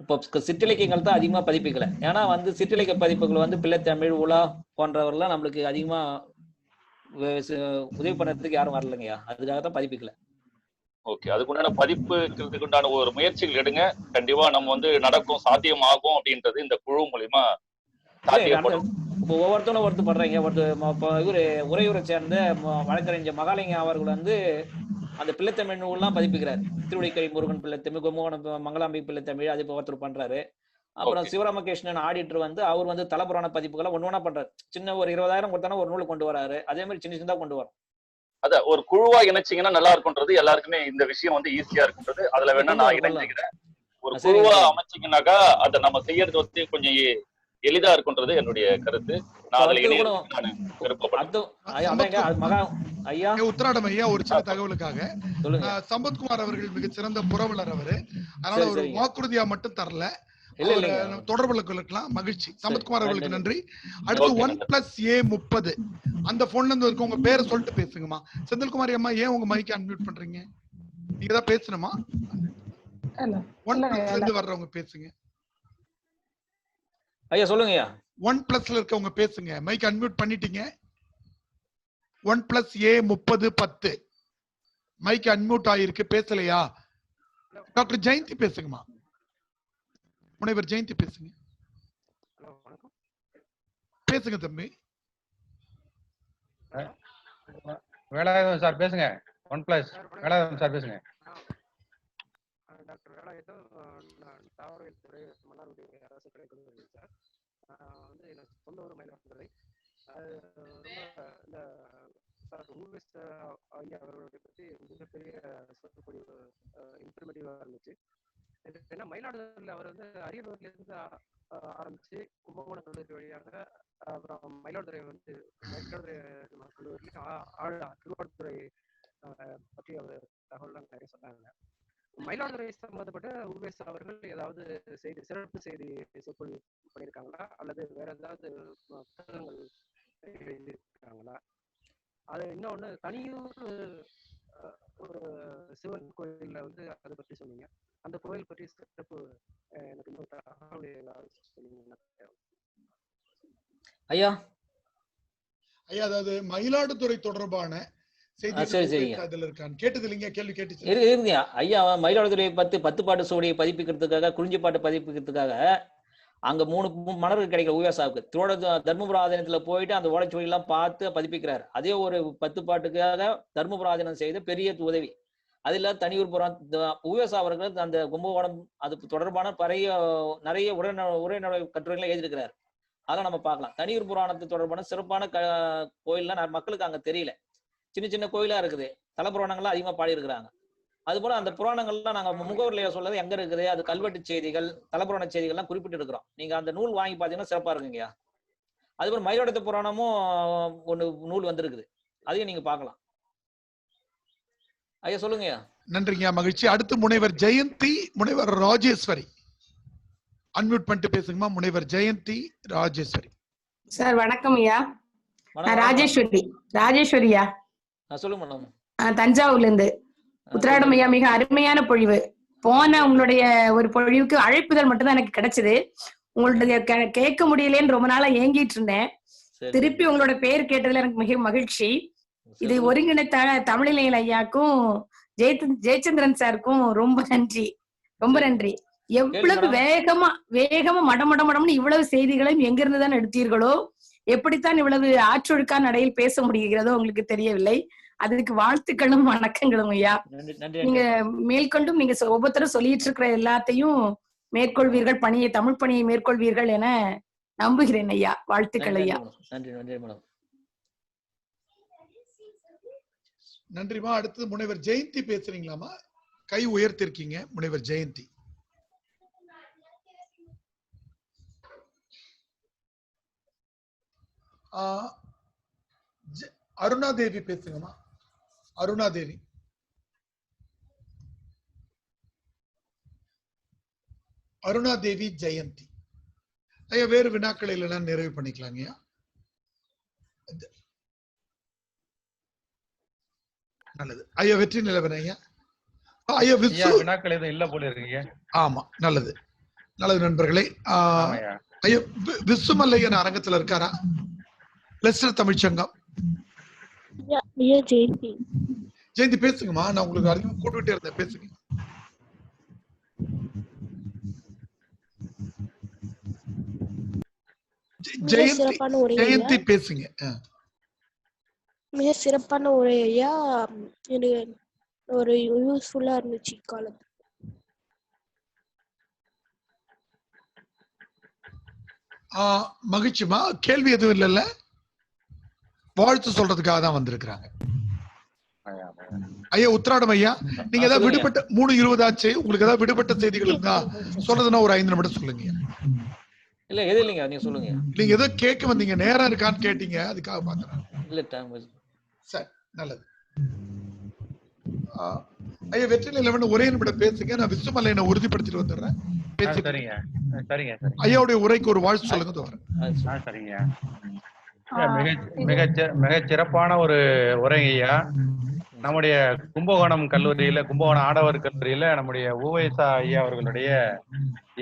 இப்போ சிற்றிலக்கியங்கள் தான் அதிகமா பதிப்பிக்கல. ஏன்னா சிற்றிலக்கிய பதிப்புகள் பிள்ளைத்தமிழ், உலா போன்றவர்லாம் நம்மளுக்கு அதிகமா உதவி பண்றதுக்கு யாரும் வரலங்கய்யா. அதுக்காக தான் பதிப்பிக்கல. ஓகே, அதுக்குண்டான பதிப்புக்கு உண்டான ஒரு முயற்சிகள் எடுங்க. கண்டிப்பா நம்ம நடக்கும், சாத்தியம் ஆகும் அப்படின்றது இந்த குழு மூலியமா சாத்தியப்படும். இப்போ ஒவ்வொருத்தரும் பண்றீங்க. இவரு உறையூரை சேர்ந்த வழக்கறிஞர் மகாலிங்கம் அவர்கள் அந்த பிள்ளைத்தமிழ் நூல்லாம் பதிப்பிக்கிறார். திருவடிக்கரை முருகன் பிள்ளைத்தமிழ், கும்பகோணம் மங்களாம்பி பிள்ளைத்தமிழ், அது இப்போ ஒருத்தர் பண்றாரு. அப்புறம் சிவராமகிருஷ்ணன் ஆடிட்டர் அவர் தலபுராண பதிப்புகளை ஒண்ணு பண்றாரு. சின்ன ஒரு 20,000 கொடுத்தானா ஒரு நூல் கொண்டு வராரு. அதே மாதிரி சின்ன சின்னதா கொண்டு வரும். அத ஒரு குழுவா இணைச்சிங்கன்னா நல்லா இருக்கும்ன்றது, எல்லாருக்குமே இந்த விஷயம் ஈஸியா இருக்குன்றது. அதுல வேணா நான் இணைஞ்சுக்கிறேன். ஒரு குழுவா அமைச்சிங்கன்னாக்கா அதை நம்ம செய்யறது கொஞ்சம் எளிதா இருக்குன்றது என்னுடைய கருத்து. நான் அதுல உத்திராடம் ஐயா, ஒரு சின்ன தகவலுக்காக, சம்பத்குமார் அவர்கள் மிகச்சிறந்த புரவலர் அவரு. அதனால ஒரு வாக்குறுதியா மட்டும் தரல, தொடர்புல கொள்ளலாம். மகிழ்ச்சி. சம்பத்குமார் அவர்களுக்கு நன்றி. அடுத்து 1+A30 அந்த போன்ல இருந்து இருக்கு. உங்க பேரை சொல்லிட்டு பேசுங்கம்மா. செந்தில்குமாரி அம்மா, ஏன் உங்க மைக்க அன்மியூட் பண்றீங்க? நீங்க தான் பேசணுமா? 1+ல இருந்து வர்றவங்க பேசுங்க. ஐயா சொல்லுங்க ஐயா. 1+ல இருக்கவங்க பேசுங்க. மைக் அன்மியூட் பண்ணிட்டீங்க. 1+A3010 மைக் அன்மியூட் ஆயிருக்கு, பேசலையா? டாக்டர் ஜெயந்தி பேசுங்கம்மா. முனைவர் ஜெயந்தி பேசுங்க. பேசுங்க தம்பி. வேலாயுதம் சார் பேசுங்க. 1+ வேலாயுதம் சார் பேசுங்க. டாக்டர் வேலாயுதம், தாவரவியல் துறை, மன்னார்குடி அரசு கலைக்கல்லூரி சார். எனக்கு சொந்த ஊர் மயிலாடுதுறை. ரொம்ப இந்த சார் உவேசா ஐயா அவர்களுடைய பற்றி மிகப்பெரிய சொல்லக்கூடிய இன்ஃபர்மேட்டிவா இருந்துச்சு. ஏன்னா மயிலாடுதுறையில் அவர் அரியலூர்ல இருந்து ஆரம்பிச்சு கும்பகோணம் கல்லூரி வழியாக, அப்புறம் மயிலாடுதுறை கல்லூரி திருவாரூரை பற்றி அவர் தகவல்லாம் நிறைய சொன்னாங்க. மயிலாடுதுறை சம்பந்தப்பட்ட உவேஸ் அவர்கள் ஏதாவது செய்தி, சிறப்பு செய்தி சொற்பொழிவு பண்ணியிருக்காங்களா அல்லது வேற ஏதாவது புத்தகங்கள் எழுதியிருக்காங்களா? அது இன்னொன்று, தனியூர் ஒரு சிவன் கோயிலில் வந்து அதை பற்றி சொன்னீங்க. அந்த கோயில் பற்றி சிறப்பு எனக்கு இன்னொரு தகவல் ஏதாவது சொன்னீங்கன்னா. ஐயா ஐயா, அதாவது மயிலாடுதுறை தொடர்பான சரி சரிங்க அதுல இருக்கான்னு கேட்டது இல்லைங்க, கேள்வி கேட்டுச்சு. இருக்குங்க ஐயா. மயிலாடுதுறை 10 பாட்டு சோடியை பதிப்பிக்கிறதுக்காக, குறிஞ்சி பாட்டு பதிப்பிக்கிறதுக்காக அங்க 3 மலர்கள் கிடைக்கல உவேசாவுக்கு. தர்மபுரம் ஆதீனத்துல போயிட்டு அந்த ஓலைச்சுவடி எல்லாம் பார்த்து பதிப்பிக்கிறார். அதே ஒரு 10 பாட்டுக்காக தர்மபுரம் ஆதீனம் செய்த பெரிய உதவி. அது இல்லாத தனியூர் புறம் உவேசா அவர்கள் அந்த கும்பகோணம் அது தொடர்பான நிறைய உரைநடை கட்டுரைகளை எழுதியிருக்கிறார். அதெல்லாம் நம்ம பார்க்கலாம். தனியூர் புராணத்து தொடர்பான சிறப்பான கோயில்லாம் மக்களுக்கு அங்க தெரியல. சின்ன சின்ன கோயிலா இருக்குது. தலப்புராணங்கள்லாம் அதிகமா பாடியிருக்கிறாங்க. அது போல அந்த புராணங்கள்லாம் நாங்க முகவரிலையா சொல்றது எங்க இருக்குது, அது கல்வெட்டு செய்திகள், தலப்புராண செய்திகள்லாம் குறிப்பிட்டு இருக்கிறோம். நீங்க அந்த நூல் வாங்கி பாத்தீங்கன்னா சிறப்பா இருக்குங்கய்யா. அது போல மயிலாடுதுறை புராணமும் ஒண்ணு நூல் வந்திருக்குது, அதையும் நீங்க பார்க்கலாம். ஐயா சொல்லுங்கய்யா. நன்றிங்க, மகிழ்ச்சி. அடுத்து முனைவர் ஜெயந்தி, முனைவர் ராஜேஸ்வரி. அன்மியூட் பண்ணிட்டு பேசுங்கம்மா. முனைவர் ஜெயந்தி ராஜேஸ்வரி. சார் வணக்கம் ஐயா. ராஜேஸ்வரியா சொல்லுங்க மேடம். தஞ்சாவூர்ல இருந்து. உத்திராடம் ஐயா, மிக அருமையான பொழிவு. போன உங்களுடைய ஒரு பொழிவுக்கு அழைப்புதல் மட்டும் தான் எனக்கு கிடைச்சது. உங்களுடைய கேட்க முடியலேன்னு ரொம்ப நாளா ஏங்கிட்டு இருந்தேன். திருப்பி உங்களோட பேர் கேட்டதுல எனக்கு மிக மகிழ்ச்சி. இது ஒருங்கிணைத்த தமிழிலையில் ஐயாக்கும் ஜெயச்சந்திரன் சாருக்கும் ரொம்ப நன்றி, ரொம்ப நன்றி. எவ்வளவு வேகமா மடமடமடம்னு இவ்வளவு செய்திகளையும் எங்கிருந்துதான் எடுத்தீர்களோ, எப்படித்தான் இவ்வளவு ஆற்றொழுக்கா நடையில் பேச முடிகிறதோ உங்களுக்கு தெரியவில்லை. அதுக்கு வாழ்த்துக்களும் வணக்கங்களும் ஐயா. நீங்க மேற்கொண்டும் நீங்க ஒவ்வொருத்தரும் சொல்லிட்டு இருக்கிற எல்லாத்தையும் மேற்கொள்வீர்கள், பணியை, தமிழ் பணியை மேற்கொள்வீர்கள் என நம்புகிறேன் ஐயா. வாழ்த்துக்கள் ஐயா. நன்றிமா. அடுத்து முனைவர் ஜெயந்தி பேசுறீங்களாமா? கை உயர்த்திருக்கீங்க முனைவர் ஜெயந்தி. அருணாதேவி பேசுங்கம்மா. அருணாதேவி. அருணாதேவி ஜெயந்தி. ஐயா வேறு வினாக்கள் இல்லைன்னா நிறைவு பண்ணிக்கலாங்கய்யா. நல்லது ஐயா. வெற்றி நிலவன் ஐயா. ஐயா வினாக்கள் எதுவும் இல்ல போல இருக்கீங்க. ஆமா, நல்லது நல்லது நண்பர்களே. ஐயா விசுமல்லையன் அரங்கத்துல இருக்காரா? லெஸ்டர் தமிழ்ச்சங்கம். ஜெயந்தி பேசுங்கம்மா. நான் உங்களுக்கு அதிகம் கூட்டுவிட்டே இருந்தேன், பேசுங்க. ஜெயந்தி பேசுங்க. மிக சிறப்பான உரை ஐயா. எனக்கு ஒரு யூஸ்ஃபுல்லா இருந்துச்சு காலத்து. மகிழ்ச்சிமா. கேள்வி எதுவும் இல்லைல்ல? வாழ்த்து சொல்றதுக்காக தான் வந்திருக்கிறாங்க. ஐயா உத்திராடம் ஐயா, நீங்க ஏதாவது விடுபட்ட 3:20 ஆச்சு, உங்களுக்கு ஏதாவது விடுபட்ட செய்திகள் இருந்தா சொல்றதுன்னா ஒரு 5 நிமிடம் சொல்லுங்க. இல்ல எது இல்லைங்க, நீங்க சொல்லுங்க. நீங்க ஏதோ கேட்க வந்தீங்க, நேரம் இருக்கான்னு கேட்டீங்க, அதுக்காக பாக்குறேன். இல்ல டைம் சரி, நல்லது. ஐயா வெற்றி நிலவன் ஒரே நிமிடம் பேசுங்க. நான் விசுமலையனை உறுதிப்படுத்திட்டு வந்துடுறேன். சரிங்க சரிங்க. ஐயாவுடைய உரைக்கு ஒரு வாழ்த்து சொல்லுங்க. சரிங்க. மிக சிறப்பான ஒரு உரை ஐயா. நம்முடைய கும்பகோணம் கல்லூரியில, கும்பகோணம் ஆடவர் கல்லூரியில நம்முடைய உவேசா ஐயா அவர்களுடைய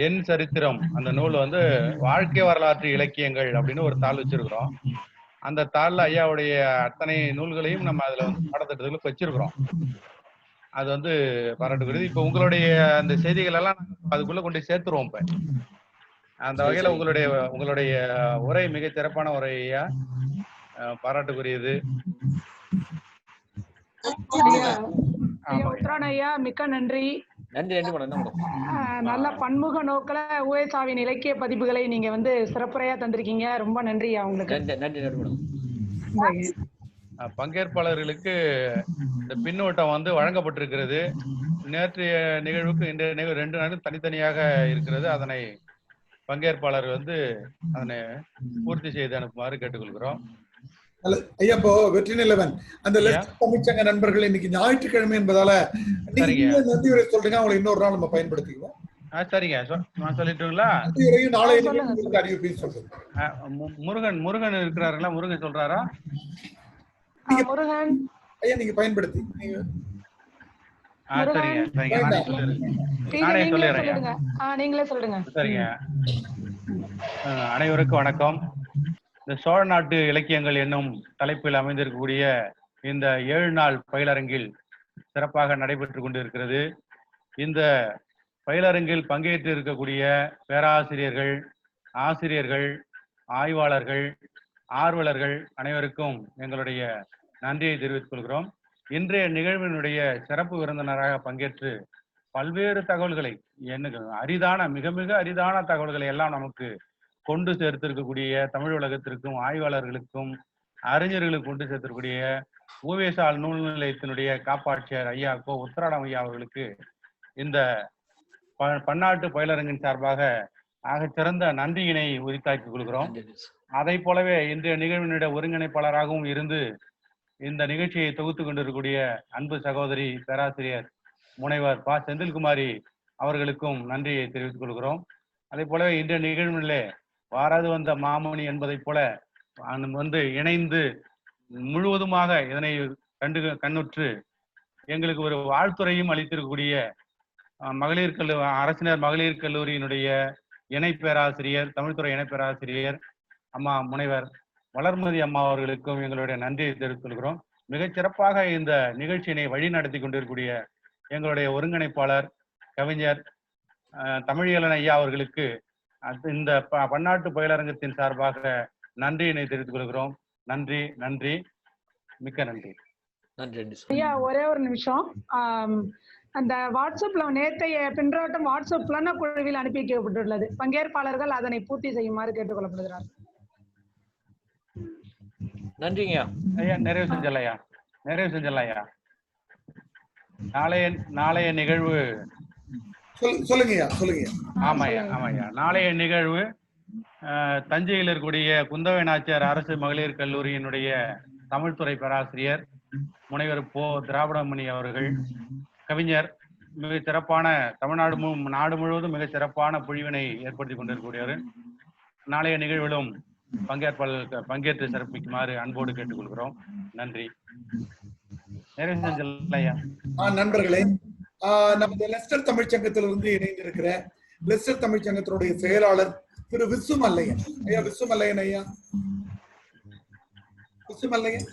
என் சரித்திரம் அந்த நூல் வந்து வாழ்க்கை வரலாற்று இலக்கியங்கள் அப்படின்னு ஒரு தாள் வச்சிருக்கிறோம். அந்த தாள்ல ஐயாவுடைய அத்தனை நூல்களையும் நம்ம அதுல வந்து பாடத்திட்டத்துக்கு வச்சிருக்கிறோம். அது வந்து பாராட்டுகிறது. இப்ப உங்களுடைய அந்த செய்திகள் எல்லாம் அதுக்குள்ள கொண்டு சேர்த்துருவோம். இப்ப அந்த வகையில உங்களுடைய உரை மிக சிறப்பான உரை ஐயா, பாராட்டுக்குரியது. ஐயா மிக்க நன்றி. நன்றி நன்றி. நல்ல பன்முக நோக்கில உவேசாவின் இலக்கிய பதிப்புகளை நீங்க வந்து சிறப்புரையா தந்திருக்கீங்க. ரொம்ப நன்றி உங்களுக்கு. நன்றி நன்றி. பங்கேற்பாளர்களுக்கு இந்த பின்னோட்டம் வந்து வழங்கப்பட்டிருக்கிறது. நேற்றைய நிகழ்வுக்கு இன்றைய நிகழ்வு 2 நாளும் தனித்தனியாக இருக்கிறது. அதனை பங்கேற்பாளர் வந்து அதனை பூர்த்தி செய்து அனுப்புமாறு கேட்டுக்கொள்கிறோம். ஐயா இப்போ வெற்றி நிலவன் அந்த லெஸ்டர் தமிழ்ச்சங்க நண்பர்கள் இன்னைக்கு ஞாயிற்றுக்கிழமை என்பதால நன்றி உரை சொல்றீங்க, அவங்களை இன்னொரு நாள் நம்ம பயன்படுத்திக்குவோம். சரிங்க, நான் சொல்லிட்டுங்களா? நாளை முருகன் இருக்கிறாருங்களா? முருகன் சொல்றாரா? முருகன் ஐயா நீங்க பயன்படுத்தி சரிங்க சரிங்க, நானே சொல்லிடுறேன். நீங்களே சொல்லுங்க. சரிங்க. அனைவருக்கும் வணக்கம். இந்த சோழ நாட்டு இலக்கியங்கள் என்னும் தலைப்பில் அமைந்திருக்கக்கூடிய இந்த 7 நாள் பயிலரங்கில் சிறப்பாக நடைபெற்று கொண்டு இருக்கிறது. இந்த பயிலரங்கில் பங்கேற்று இருக்கக்கூடிய பேராசிரியர்கள், ஆசிரியர்கள், ஆய்வாளர்கள், ஆர்வலர்கள் அனைவருக்கும் எங்களுடைய நன்றியை தெரிவித்துக் கொள்கிறோம். இன்றைய நிகழ்வினுடைய சிறப்பு விருந்தினராக பங்கேற்று பல்வேறு தகவல்களை, மிக மிக அரிதான தகவல்களை எல்லாம் நமக்கு கொண்டு சேர்த்திருக்கக்கூடிய தமிழ் உலகத்திற்கும் ஆய்வாளர்களுக்கும் அறிஞர்களுக்கு கொண்டு சேர்த்திருக்கக்கூடிய உவேசா நூல் நிலையத்தினுடைய காப்பாட்சியர் ஐயா கோ உத்திராடம் ஐயா அவர்களுக்கு இந்த பன்னாட்டு பயிலரங்கின் சார்பாக ஆகச்சிறந்த நன்றியினை உரித்தாக்கிக் கொள்கிறோம். அதை போலவே இன்றைய நிகழ்வினுடைய ஒருங்கிணைப்பாளராகவும் இருந்து இந்த நிகழ்ச்சியை தொகுத்து கொண்டிருக்கக்கூடிய அன்பு சகோதரி பேராசிரியர் முனைவர் ப. செந்தில்குமாரி அவர்களுக்கும் நன்றியை தெரிவித்துக் கொள்கிறோம். அதே போலவே இன்றைய நிகழ்விலே வாராது வந்த மாமணி என்பதை போல இணைந்து முழுவதுமாக இதனை கண்ணுற்று எங்களுக்கு ஒரு வாழ்த்துறையும் அளித்திருக்கக்கூடிய அரசினர் மகளிர் கல்லூரியினுடைய இணை பேராசிரியர், தமிழ்துறை இணை பேராசிரியர் அம்மா முனைவர் வளர்மதி அம்மா அவர்களுக்கும் எங்களுடைய நன்றியை தெரிவித்துக் கொள்கிறோம். மிகச் சிறப்பாக இந்த நிகழ்ச்சியினை வழி நடத்தி கொண்டிருக்கக்கூடிய எங்களுடைய ஒருங்கிணைப்பாளர் கவிஞர் தமிழியலன் ஐயா அவர்களுக்கு இந்த பன்னாட்டு பயிலரங்கத்தின் சார்பாக நன்றியினை தெரிவித்துக் கொள்கிறோம். நன்றி நன்றி, மிக்க நன்றி. ஐயா ஒரே ஒரு நிமிஷம், அந்த வாட்ஸ்அப்ல நேற்றைய பின்னோட்டம் வாட்ஸ்அப் குழுவில் அனுப்பி வைக்கப்பட்டுள்ளது. பங்கேற்பாளர்கள் அதனை பூர்த்தி செய்யுமாறு கேட்டுக்கொள்ளப்படுகிறார். நன்றிங்க ஐயா. நிறைவு செஞ்சலையா. நாளைய நிகழ்வு சொல்லுங்க. ஆமாய்யா. நாளைய நிகழ்வு தஞ்சையில் இருக்கக்கூடிய குந்தவை நாச்சியார் அரசு மகளிர் கல்லூரியினுடைய தமிழ்துறை பேராசிரியர் முனைவர் போ. திராவிடமணி அவர்கள், கவிஞர், மிக சிறப்பான நாடு முழுவதும் மிக சிறப்பான பொழிவினை ஏற்படுத்தி கொண்டிருக்கக்கூடியவர். நாளைய நிகழ்விலும் பங்கேற்று சிறப்பிக்குமாறு அன்போடு கேட்டுக்கொள்கிறோம். நன்றி. நண்பர்களே, நமது லெஸ்டர் தமிழ்ச்சங்கத்திலிருந்து இணைந்திருக்கிற லெஸ்டர் தமிழ்ச்சங்கத்தினுடைய செயலாளர் திரு விசுமல்லையன் ஐயா. விசுமல்லையன் ஐயா, விசுமல்லையன்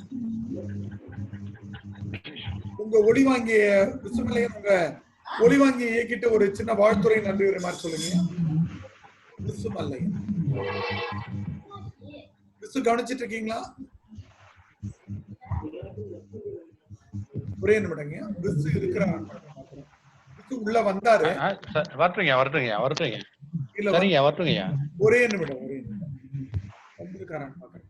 உங்க ஒளி வாங்கிய விசுமல்லையன், உங்க ஒளி வாங்கி இயக்கிட்டு ஒரு சின்ன வாழ்த்துறை நன்றி உரை மாதிரி சொல்லுங்க. விசுமல்லையன், விசு கவனிச்சிட்டு இருக்கீங்களா? ஒரே நிமிடங்க, விசு இருக்கிறாங்க, விசு உள்ள வந்தாரு. வரட்டுங்க. சரிங்க, வரட்டுங்கய்யா. ஒரே நிமிடம் வந்திருக்காரான்னு பாக்குறேன்.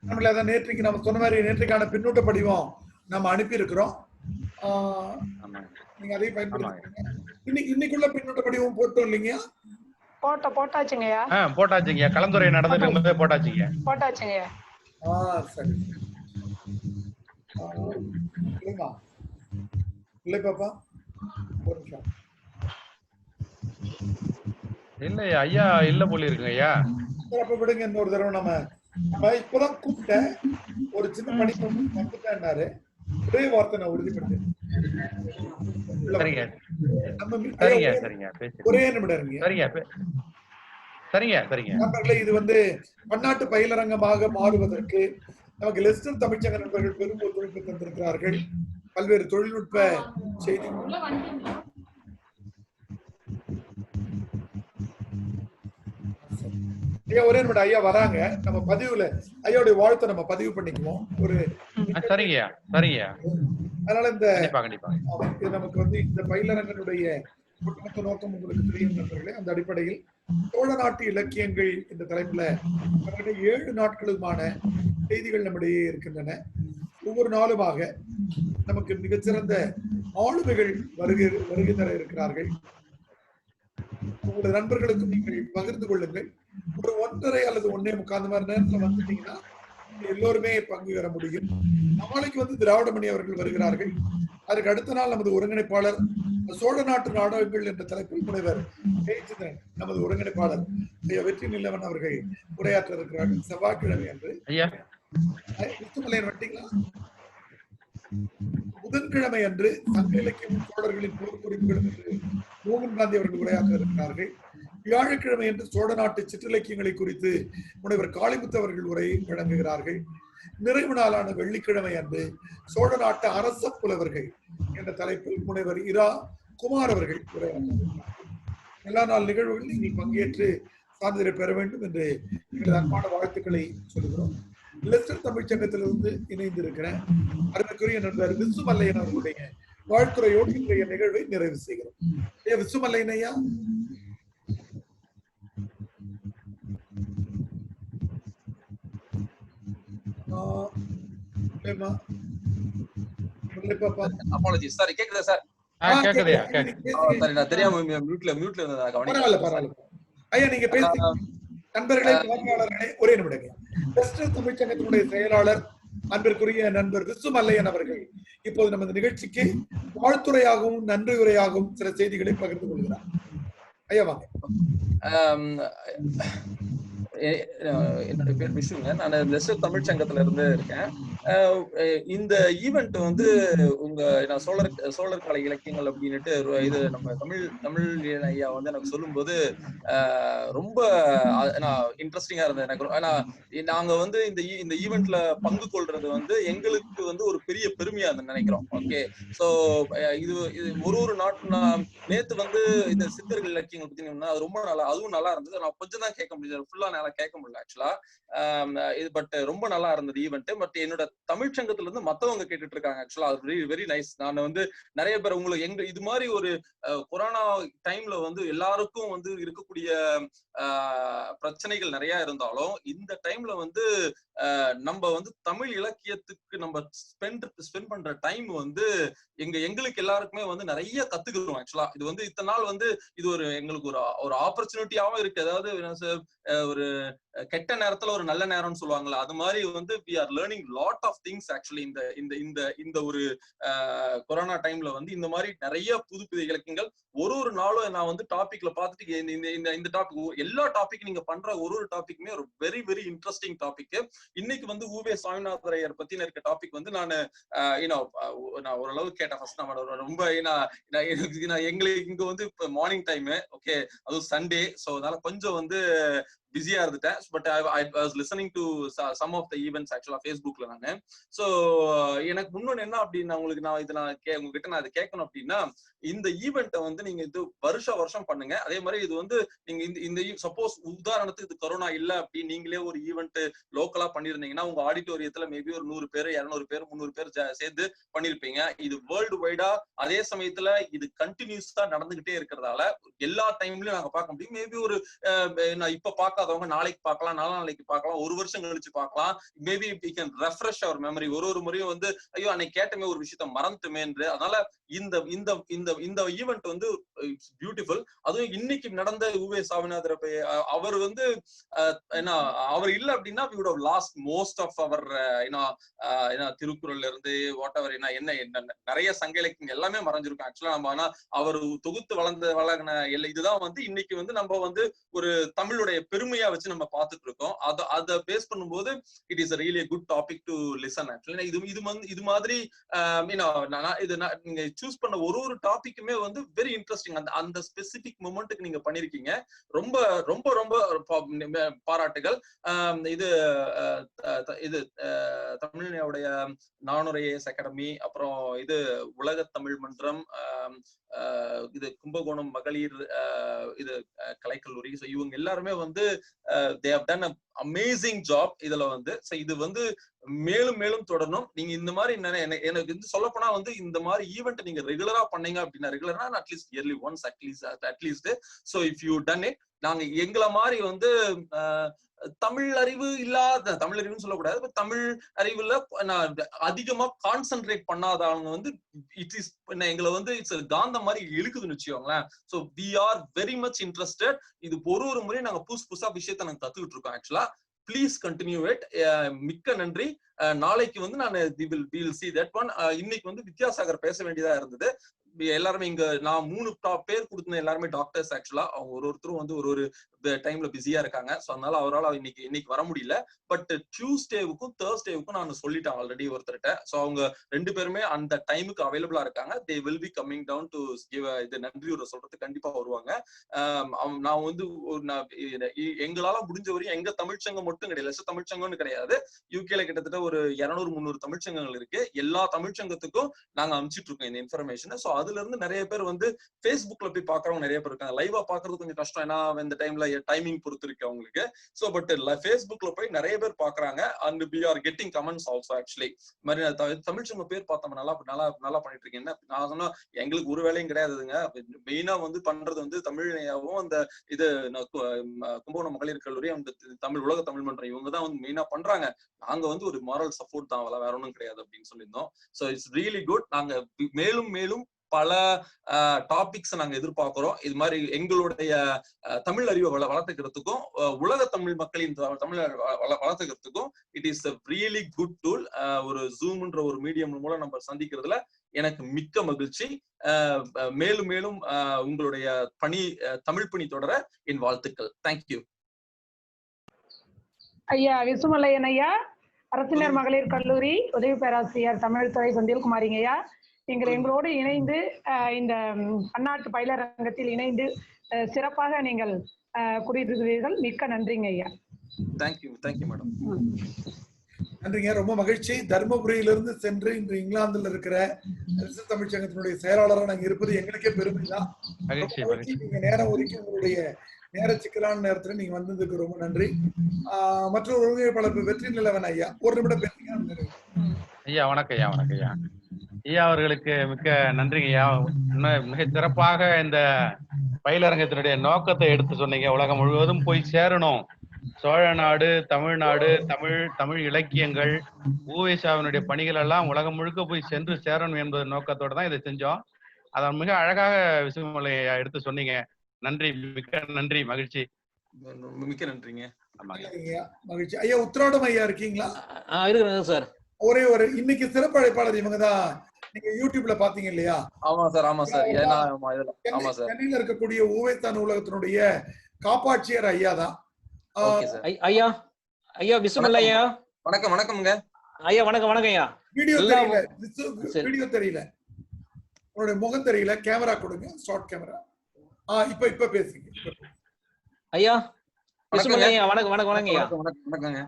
நம்மள அதான் நேற்றைக்கு நம்ம சொன்ன மாதிரி நேற்றைக்கான பின்னூட்ட படிவம் நம்ம அனுப்பி இருக்கிறோம். நீங்க அதையும் பயன்படுத்துங்க. இன்னைக்குள்ள பின்னூட்ட படிவம் போட்டோம் இல்லைங்க? போட்டாச்சுங்கய்யா. போட்டாச்சுங்கய்யா. கலந்துரை நடந்துட்டு போட்டாச்சுங்கய்யா. சரி. இல்லை பாப்பா, ஒரு நிமிஷம். இல்லையா ஐயா, இல்ல போல இருக்குங்க ஐயா. அப்ப விடுங்க, இன்னொரு தடவை நம்ம இப்பதான் கூப்பிட்டேன், ஒரு சின்ன படிப்பு வந்துட்டாரு. ஒரே வார்த்தை நான் உறுதிப்படுத்தேன். ஒரே நிமிடம். இது பன்னாட்டு பயிலரங்கமாக மாறுவதற்கு நமக்கு லெஸ்டர் தமிழ்ச்சங்க நண்பர்கள் பெரும் ஒத்துழைப்பு தந்திருக்கிறார்கள். பல்வேறு தொழில்நுட்ப செய்தி ஐயா, ஒரே நிமிடம் ஐயா வராங்க. நம்ம பதிவுல ஐயாவுடைய வாழ்த்தை நம்ம பதிவு பண்ணிக்குவோம். ஒரு அதனால இது நமக்கு இந்த பயிலரங்கனுடைய ஒட்டுமொத்த நோக்கம் உங்களுக்கு தெரியும் நண்பர்களே. அந்த அடிப்படையில் சோழ நாட்டு இலக்கியங்கள் இந்த தலைப்புல 7 நாட்களுமான செய்திகள் நம்மிடையே இருக்கின்றன. ஒவ்வொரு நாளுமாக நமக்கு மிகச்சிறந்த ஆளுமைகள் வருகை தர இருக்கிறார்கள். உங்களுடைய நண்பர்களுக்கு நீங்கள் பகிர்ந்து கொள்ளுங்கள். ஒரு 1:30 அல்லது 1:45 மணி நேரத்துல வந்துட்டீங்கன்னா எல்லோருமே பங்கு பெற முடியும். நாளைக்கு திராவிடமணி அவர்கள் வருகிறார்கள். அதற்கு அடுத்த நாள் நமது ஒருங்கிணைப்பாளர் சோழ நாட்டு நாடகங்கள் என்ற தலைப்பில் முனைவர் ஜெயச்சந்திரன் நமது ஒருங்கிணைப்பாளர் வெற்றி நிலவன் அவர்கள் உரையாற்ற இருக்கிறார்கள். செவ்வாய்க்கிழமை அன்று வட்டீங்களா புதன்கிழமை அன்று சங்க இலக்கியம் சோழர்களின் போர் குறிப்புகள் என்று மோகன் காந்தி அவர்கள் உரையாற்ற இருக்கிறார்கள். வியாழக்கிழமை என்று சோழ நாட்டு சிற்றிலக்கியங்களை குறித்து முனைவர் காளிமுத்து அவர்கள் உரையை வழங்குகிறார்கள். நிறைவு நாளான வெள்ளிக்கிழமை அன்று சோழ நாட்டு அரச புலவர்கள் என்ற தலைப்பில் முனைவர் இரா குமார் அவர்கள் உரையாற்றுகிறார்கள். எல்லா நாள் நிகழ்வுகளில் நீங்கள் பங்கேற்று சான்றிதழை பெற வேண்டும் என்று எங்களது அன்பான வாழ்த்துக்களை சொல்கிறோம். லெஸ்டர் தமிழ் சங்கத்திலிருந்து இணைந்திருக்கிற அருமைக்குரிய நண்பர் விசுமல்லையன் அவர்களுடைய வாழ்த்துறையோடு இன்றைய நிகழ்வை நிறைவு செய்கிறோம். விசுமல்லையன் ஐயா. Apology sir. கேக்குதா சார்? கேக்குதுயா. சாரி, நான் தெரியாம மியூட்ல இருந்தேன். பரவாயில்ல பரவாயில்ல ஐயா, நீங்க பேசி. நண்பர்களே, பார்வையாளர்களே, ஒரே நிமிடம். லெஸ்டர் தமிழ் சங்கத்தினுடைய செயலாளர் அன்பிற்குரிய நண்பர் விசுமல்லையன் அவர்கள் இப்போது நமது நிகழ்ச்சிக்கு வாழ்த்துறையாகவும் நன்றி உரையாகவும் சில செய்திகளை பகிர்ந்து கொள்கிறார். ஐயா வாங்க. என்னுடைய பேர் விஷுங்க. நான் லெஸ்டர் தமிழ் சங்கத்துல இருந்து இருக்கேன். இந்த ஈவெண்ட் நான் சோழர் கலை இலக்கியங்கள் அப்படின்னுட்டு இது நம்ம தமிழ் ஐயா எனக்கு சொல்லும்போது ரொம்ப இன்ட்ரெஸ்டிங்கா இருந்தது எனக்கு. ஆனா நாங்க இந்த ஈவெண்ட்ல பங்கு கொள்றது எங்களுக்கு ஒரு பெரிய பெருமையா நினைக்கிறோம். ஓகே, சோ இது ஒரு நாட்டு நேத்து இந்த சித்தர்கள் இலக்கியங்கள் பத்தி அது ரொம்ப அதுவும் நல்லா இருந்தது. நான் கொஞ்சம் தான் கேட்க முடியாது, ஃபுல்லா நல்லா கேட்க முடியல ஆக்சுவலா. பட் ரொம்ப நல்லா இருந்தது ஈவெண்ட். பட் என்னோட தமிழ் சங்கத்துல இருந்து மத்தவங்க கேட்டுட்டு இருக்காங்க ஆக்சுவலா. அது வெரி நைஸ். நான் நிறைய பேர் உங்களுக்கு இது மாதிரி ஒரு கொரோனா டைம்ல எல்லாருக்கும் இருக்கக்கூடிய பிரச்சனைகள் நிறைய இருந்தாலும் இந்த டைம்ல நம்ம தமிழ் இலக்கியத்துக்கு நம்ம ஸ்பெண்ட் பண்ற டைம் எங்களுக்கு எல்லாருக்குமே நிறைய கத்துக்கிறோம் ஆக்சுவலா. இது இத்தனை நாள் இது எங்களுக்கு ஒரு ஆப்பர்ச்சுனிட்டியாவும் இருக்கு. அதாவது ஒரு கெட்ட நேரத்துல ஒரு நல்ல நேரம்னு சொல்லுவாங்களா, அது மாதிரி we are learning lot of things actually இந்த ஒரு கொரோனா டைம்ல இந்த மாதிரி நிறைய புது இலக்கியங்கள் ஒரு நாளும் நான் டாபிக்ல பார்த்துட்டு இந்த டாபிக் எல்லா டாபிக் நீங்க பண்ற ஒரு டாபிக்குமே ஒரு வெரி வெரி இன்ட்ரெஸ்டிங் டாபிக். இன்னைக்கு உவே சாமிநாதர் ஐயர் பத்தி இருக்க டாபிக் நான் ஓரளவு கேட்டேன். ஃபர்ஸ்ட் நம்ம ரொம்ப எங்களுக்கு இங்க மார்னிங் டைம், ஓகே, அதுவும் சண்டே, சோ அதனால கொஞ்சம் பிஸியா இருந்துட்டேன். But I was listening to some of the events actually Facebookல நானு. சோ எனக்கு முன்னொன்னு என்ன அப்படின்னா, உங்ககிட்ட நான் இதை கேட்கணும் அப்படின்னா, இந்த ஈவெண்ட்டை நீங்க இது வருஷம் பண்ணுங்க. அதே மாதிரி இது நீங்க இந்த சப்போஸ் உதாரணத்துக்கு இது கொரோனா இல்ல அப்படின்னு நீங்களே ஒரு ஈவெண்ட் லோக்கலா பண்ணிருந்தீங்கன்னா உங்க ஆடிட்டோரியத்துல மேபி ஒரு 100 பேர் 200 பேர் 300 பேர் சேர்ந்து பண்ணிருப்பீங்க. இது வேர்ல்டு வைடா அதே சமயத்துல இது கண்டினியூஸா நடந்துகிட்டே இருக்கிறதால எல்லா டைம்லயும் நாங்க பார்க்க முடியும். மேபி ஒரு இப்ப பார்க்காதவங்க நாளைக்கு பார்க்கலாம், நாளைக்கு பார்க்கலாம், ஒரு வருஷம் கழிச்சு பார்க்கலாம். Maybe we can refresh our memory. ஒரு முறையும் ஐயோ அன்னைக்கு கேட்டமே ஒரு விஷயத்த மறந்துட்டுமே என்று. அதனால இந்த ஈவெண்ட் இட்ஸ் பியூட்டிஃபுல். அதுவும் இன்னைக்கு நடந்த உவே சாமிநாதர் அவர் அவர் இல்ல அப்படின்னா we would have lost most of our திருக்குறள்ல இருந்து whatever என்ன நிறைய சங்க இலக்கியம் எல்லாமே மறைஞ்சிருக்கும் ஆக்சுவலா. நம்ம ஆனா அவர் தொகுத்து வளர்ந்த இதுதான் இன்னைக்கு நம்ம ஒரு தமிழுடைய பெருமையா வச்சு நம்ம பார்த்துட்டு இருக்கோம். அதை பேஸ் பண்ணும்போது it is really good topic to listen actually. இது மாதிரி நீங்க சூஸ் பண்ண ஒரு டாபிக்குமே வெரி இன்ட்ரெஸ்டிங். அந்த ஸ்பெசிபிக் மொமெண்ட்டுக்கு நீங்க பண்ணிருக்கீங்க. ரொம்ப ரொம்ப ரொம்ப பாராட்டுகள். இது தமிழினுடைய நானுரை அகாடமி, அப்புறம் இது உலக தமிழ் மன்றம், இது கும்பகோணம் மகளிர் இது கலைக்கல்லூரி, இவங்க எல்லாருமே they have done an amazing job. இதுல இது மேலும் மேலும் தொடரணும். நீங்க இந்த மாதிரி எனக்கு வந்து சொல்ல போனா வந்து இந்த மாதிரி ஈவெண்ட் நீங்க ரெகுலரா பண்ணீங்க அப்படின்னா, ரெகுலரா at least yearly once at least. So if you done it, நாங்க எங்களை மாதிரி வந்து தமிழ் அறிவு இல்லாத, தமிழ் அறிவுன்னு சொல்லக்கூடாது, தமிழ் அறிவுல அதிகமா கான்சென்ட்ரேட் பண்ணாத ஆளுங்க வந்து இட் இஸ் எங்களை வந்து இட்ஸ் காந்த மாதிரி இழுக்குதுன்னு வச்சுக்கோங்களேன். So we are very much interested. இது ஒரு முறையும் நாங்க புதுசா விஷயத்த நாங்க கத்துக்கிட்டு இருக்கோம். ஆக்சுவலா ப்ளீஸ் கண்டினியூ இட். மிக்க நன்றி. நாளைக்கு வந்து நான் வில் see that one. இன்னைக்கு வந்து வித்யாசாகர் பேச வேண்டியதா இருந்தது. எல்லாருமே இங்க நான் 3 பேர் கொடுத்தேன், எல்லாருமே டாக்டர்ஸ். ஆக்சுவலா அவங்க ஒருத்தரும் வந்து ஒரு டைம்ல பிஸியா இருக்காங்க. ஸோ அதனால அவரால் இன்னைக்கு வர முடியல. பட் டியூஸ்டேவுக்கும் தேர்ஸ்டேவுக்கும் நான் சொல்லிட்டேன் ஆல்ரெடி ஒருத்தர்கிட்ட. ஸோ அவங்க 2 பேருமே அந்த டைமுக்கு அவைலபிளா இருக்காங்க. They will be coming down to give இது நன்றி ஒரு சொல்றதுக்கு கண்டிப்பா வருவாங்க. நான் வந்து எங்களால முடிஞ்ச வரையும் எங்க தமிழ்ச்சங்கம் மட்டும் கிடையாது, தமிழ்ச்சங்கம்னு கிடையாது, யூகேல கிட்டத்தட்ட ஒரு 200-300 தமிழ்ச்சங்கங்கள் இருக்கு. எல்லா தமிழ்ச்சங்கத்துக்கும் நாங்க அனுப்பிச்சிட்டு இருக்கோம் இந்த இன்ஃபர்மேஷன். ஸோ அதுல இருந்து நிறைய பேர் வந்து Facebookல போய் பாக்குறவங்க நிறைய பேர் இருக்காங்க. லைவா பாக்குறது கொஞ்சம் கஷ்டம், ஏன்னா இந்த டைம்ல டைமிங் பொறுத்து இருக்கு அவங்களுக்கு. ஸோ பட் Facebookல போய் நிறைய பேர் பாக்குறாங்க. And we are getting comments also actually. மாதிரி தமிழ்ச்சங்க பேர் பார்த்தோம், நல்லா பண்ணிட்டு இருக்கீங்க. நான் சொன்னா எங்களுக்கு ஒரு வேலையும் கிடையாதுங்க. மெயினா வந்து பண்றது வந்து தமிழையாவும் அந்த இது கும்பகோணம் மகளிர் கல்லூரி, அந்த தமிழ் உலக தமிழ் மன்றம், இவங்க தான் வந்து மெயினா பண்றாங்க. நாங்க வந்து ஒரு மாரல் சப்போர்ட் தான், வேற ஒன்றும் கிடையாது அப்படின்னு சொல்லியிருந்தோம். So it's really good. நாங்க மேலும் மேலும் பல டாபிக்ஸ் நாங்க எதிர்பார்க்கிறோம். இது மாதிரி எங்களுடைய தமிழ் அறிவை வளர்த்துக்கிறதுக்கும் உலக தமிழ் மக்களின் தமிழ் வளர்த்துக்கிறதுக்கும் it is a really good tool. ஒரு ஜூம்ன்ற ஒரு மீடியம் மூலம் நம்ம சந்திக்கிறதுல எனக்கு மிக்க மகிழ்ச்சி. மேலும் மேலும் உங்களுடைய தமிழ் பணி தொடர என் வாழ்த்துக்கள். தேங்க்யூ. ஐயா விசுமலையன் ஐயா, அரசினர் மகளிர் கல்லூரி உதவி பேராசிரியர் தமிழ் துறை செந்தில்குமாரிங்க ஐயா, எங்களோடு இணைந்து இந்த பன்னாட்டு பயிலரங்கத்தில் இணைந்து சிறப்பாக நீங்கள் குறிப்பிட்டிருக்கிறீர்கள். மிக்க நன்றிங்க ஐயா. Thank you madam. நன்றிங்க, ரொம்ப மகிழ்ச்சி. தர்மபுரியிலிருந்து சென்று இன்று இங்கிலாந்துல இருக்கிற தமிழ்ச்சங்கத்தினுடைய செயலாளராக நாங்க இருப்பது எங்களுக்கே பெருமை தான். நீங்க நேரம் ஒதுக்கி உங்களுடைய நேர சிக்கலான நேரத்துல நீங்க வந்ததுக்கு ரொம்ப நன்றி. மற்றொரு ஒருங்கிணைப்பாளர் வெற்றி நிலவன் ஐயா, ஒரு நிமிடம் பேசுங்க ஐயா. வணக்கம் ஐயா. வணக்கம் ஐயா. ஐயா அவர்களுக்கு மிக்க நன்றிங்க ஐயா. மிக சிறப்பாக இந்த பயிலரங்கத்தினுடைய நோக்கத்தை எடுத்து சொன்னீங்க. உலகம் முழுவதும் போய் சேரணும், சோழ நாடு, தமிழ்நாடு, தமிழ் இலக்கியங்கள், ஊவேசாவினுடைய பணிகள் எல்லாம் உலகம் முழுக்க போய் சென்று சேரணும் என்பது நோக்கத்தோட தான் இதை செஞ்சோம். அதை மிக அழகாக விசுமலை எடுத்து சொன்னீங்க. நன்றி, மிக்க நன்றி, மகிழ்ச்சி. மிக்க நன்றிங்க. மகிழ்ச்சி ஐயா. உத்திராடம் ஐயா இருக்கீங்களா? இருக்கிறேன் சார். ஒரே ஒரு இன்னைக்கு சிறப்பு அழைப்பாளர் இவங்கதான், நீங்க யூடியூப்ல பாத்தீங்க இல்லையா? ஆமா சார். சென்னையில இருக்கக்கூடிய ஊவேசா நூலகத்தினுடைய காப்பாட்சியர் ஐயா தான். ஐயா விசுமல்ல ஐயா. வணக்கம்ங்க ஐயா. வணக்கம் ஐயா. வீடியோ தெரியல, உங்களுடைய முகம் தெரியல. கேமரா கொடுங்க, ஷார்ட் கேமரா. இப்ப பேசுங்க ஐயா. ஐயா வணக்கம்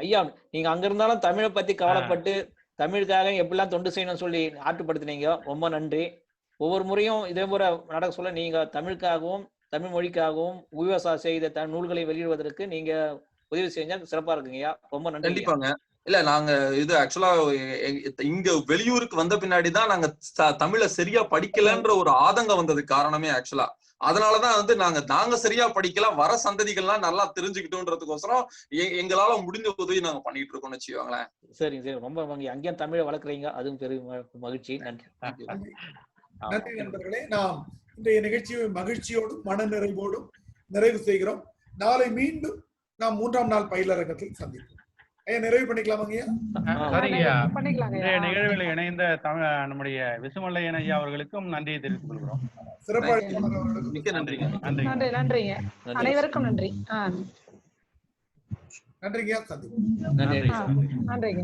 ஐயா. நீங்க அங்க இருந்தாலும் தமிழை பத்தி கவலைப்பட்டு தமிழுக்காக எப்படிலாம் தொண்டு செய்யணும்னு சொல்லி ஆற்றுப்படுத்தினீங்க. ரொம்ப நன்றி. ஒவ்வொரு முறையும் இதே போல நடக்க சொல்ல நீங்க தமிழுக்காகவும் தமிழ் மொழிக்காகவும் உவேசா செய்த நூல்களை வெளியிடுவதற்கு நீங்க உதவி செஞ்சா சிறப்பா இருக்குங்கய்யா. ரொம்ப நன்றி. கண்டிப்பாங்க. இல்ல நாங்க இது ஆக்சுவலா இங்க வெளியூருக்கு வந்த பின்னாடிதான் நாங்க தமிழை சரியா படிக்கலன்ற ஒரு ஆதங்கம் வந்தது காரணமே ஆக்சுவலா. அதனாலதான் வந்து நாங்க சரியா படிக்கலாம், வர சந்ததிகள்லாம் நல்லா தெரிஞ்சுக்கிட்டோன்றதுக்கோசரம் எங்களால முடிஞ்ச உதவி நாங்க பண்ணிட்டு இருக்கோம்னு வச்சுக்கோங்களேன். சரி. ரொம்ப அங்கேயும் தமிழை வளர்க்குறீங்க, அதுவும் பெரிய மகிழ்ச்சி. நன்றி. நன்றி நண்பர்களே. நாம் இன்றைய நிகழ்ச்சியை மகிழ்ச்சியோடும் மன நிறைவோடும் நிறைவு செய்கிறோம். நாளை மீண்டும் நாம் 3ஆம் நாள் பயிலரங்கத்தில் சந்திப்போம். நிறைவு பண்ணிக்கலாமாங்கய்யா? நிகழ்வில் இணைந்த நம்முடைய விசுமல்லையன் ஐயா அவர்களுக்கும் நன்றியை தெரிவித்துக் கொள்கிறோம். மிக்க நன்றிங்க. நன்றிங்க. அனைவருக்கும் நன்றி. நன்றிங்க. நன்றிங்க.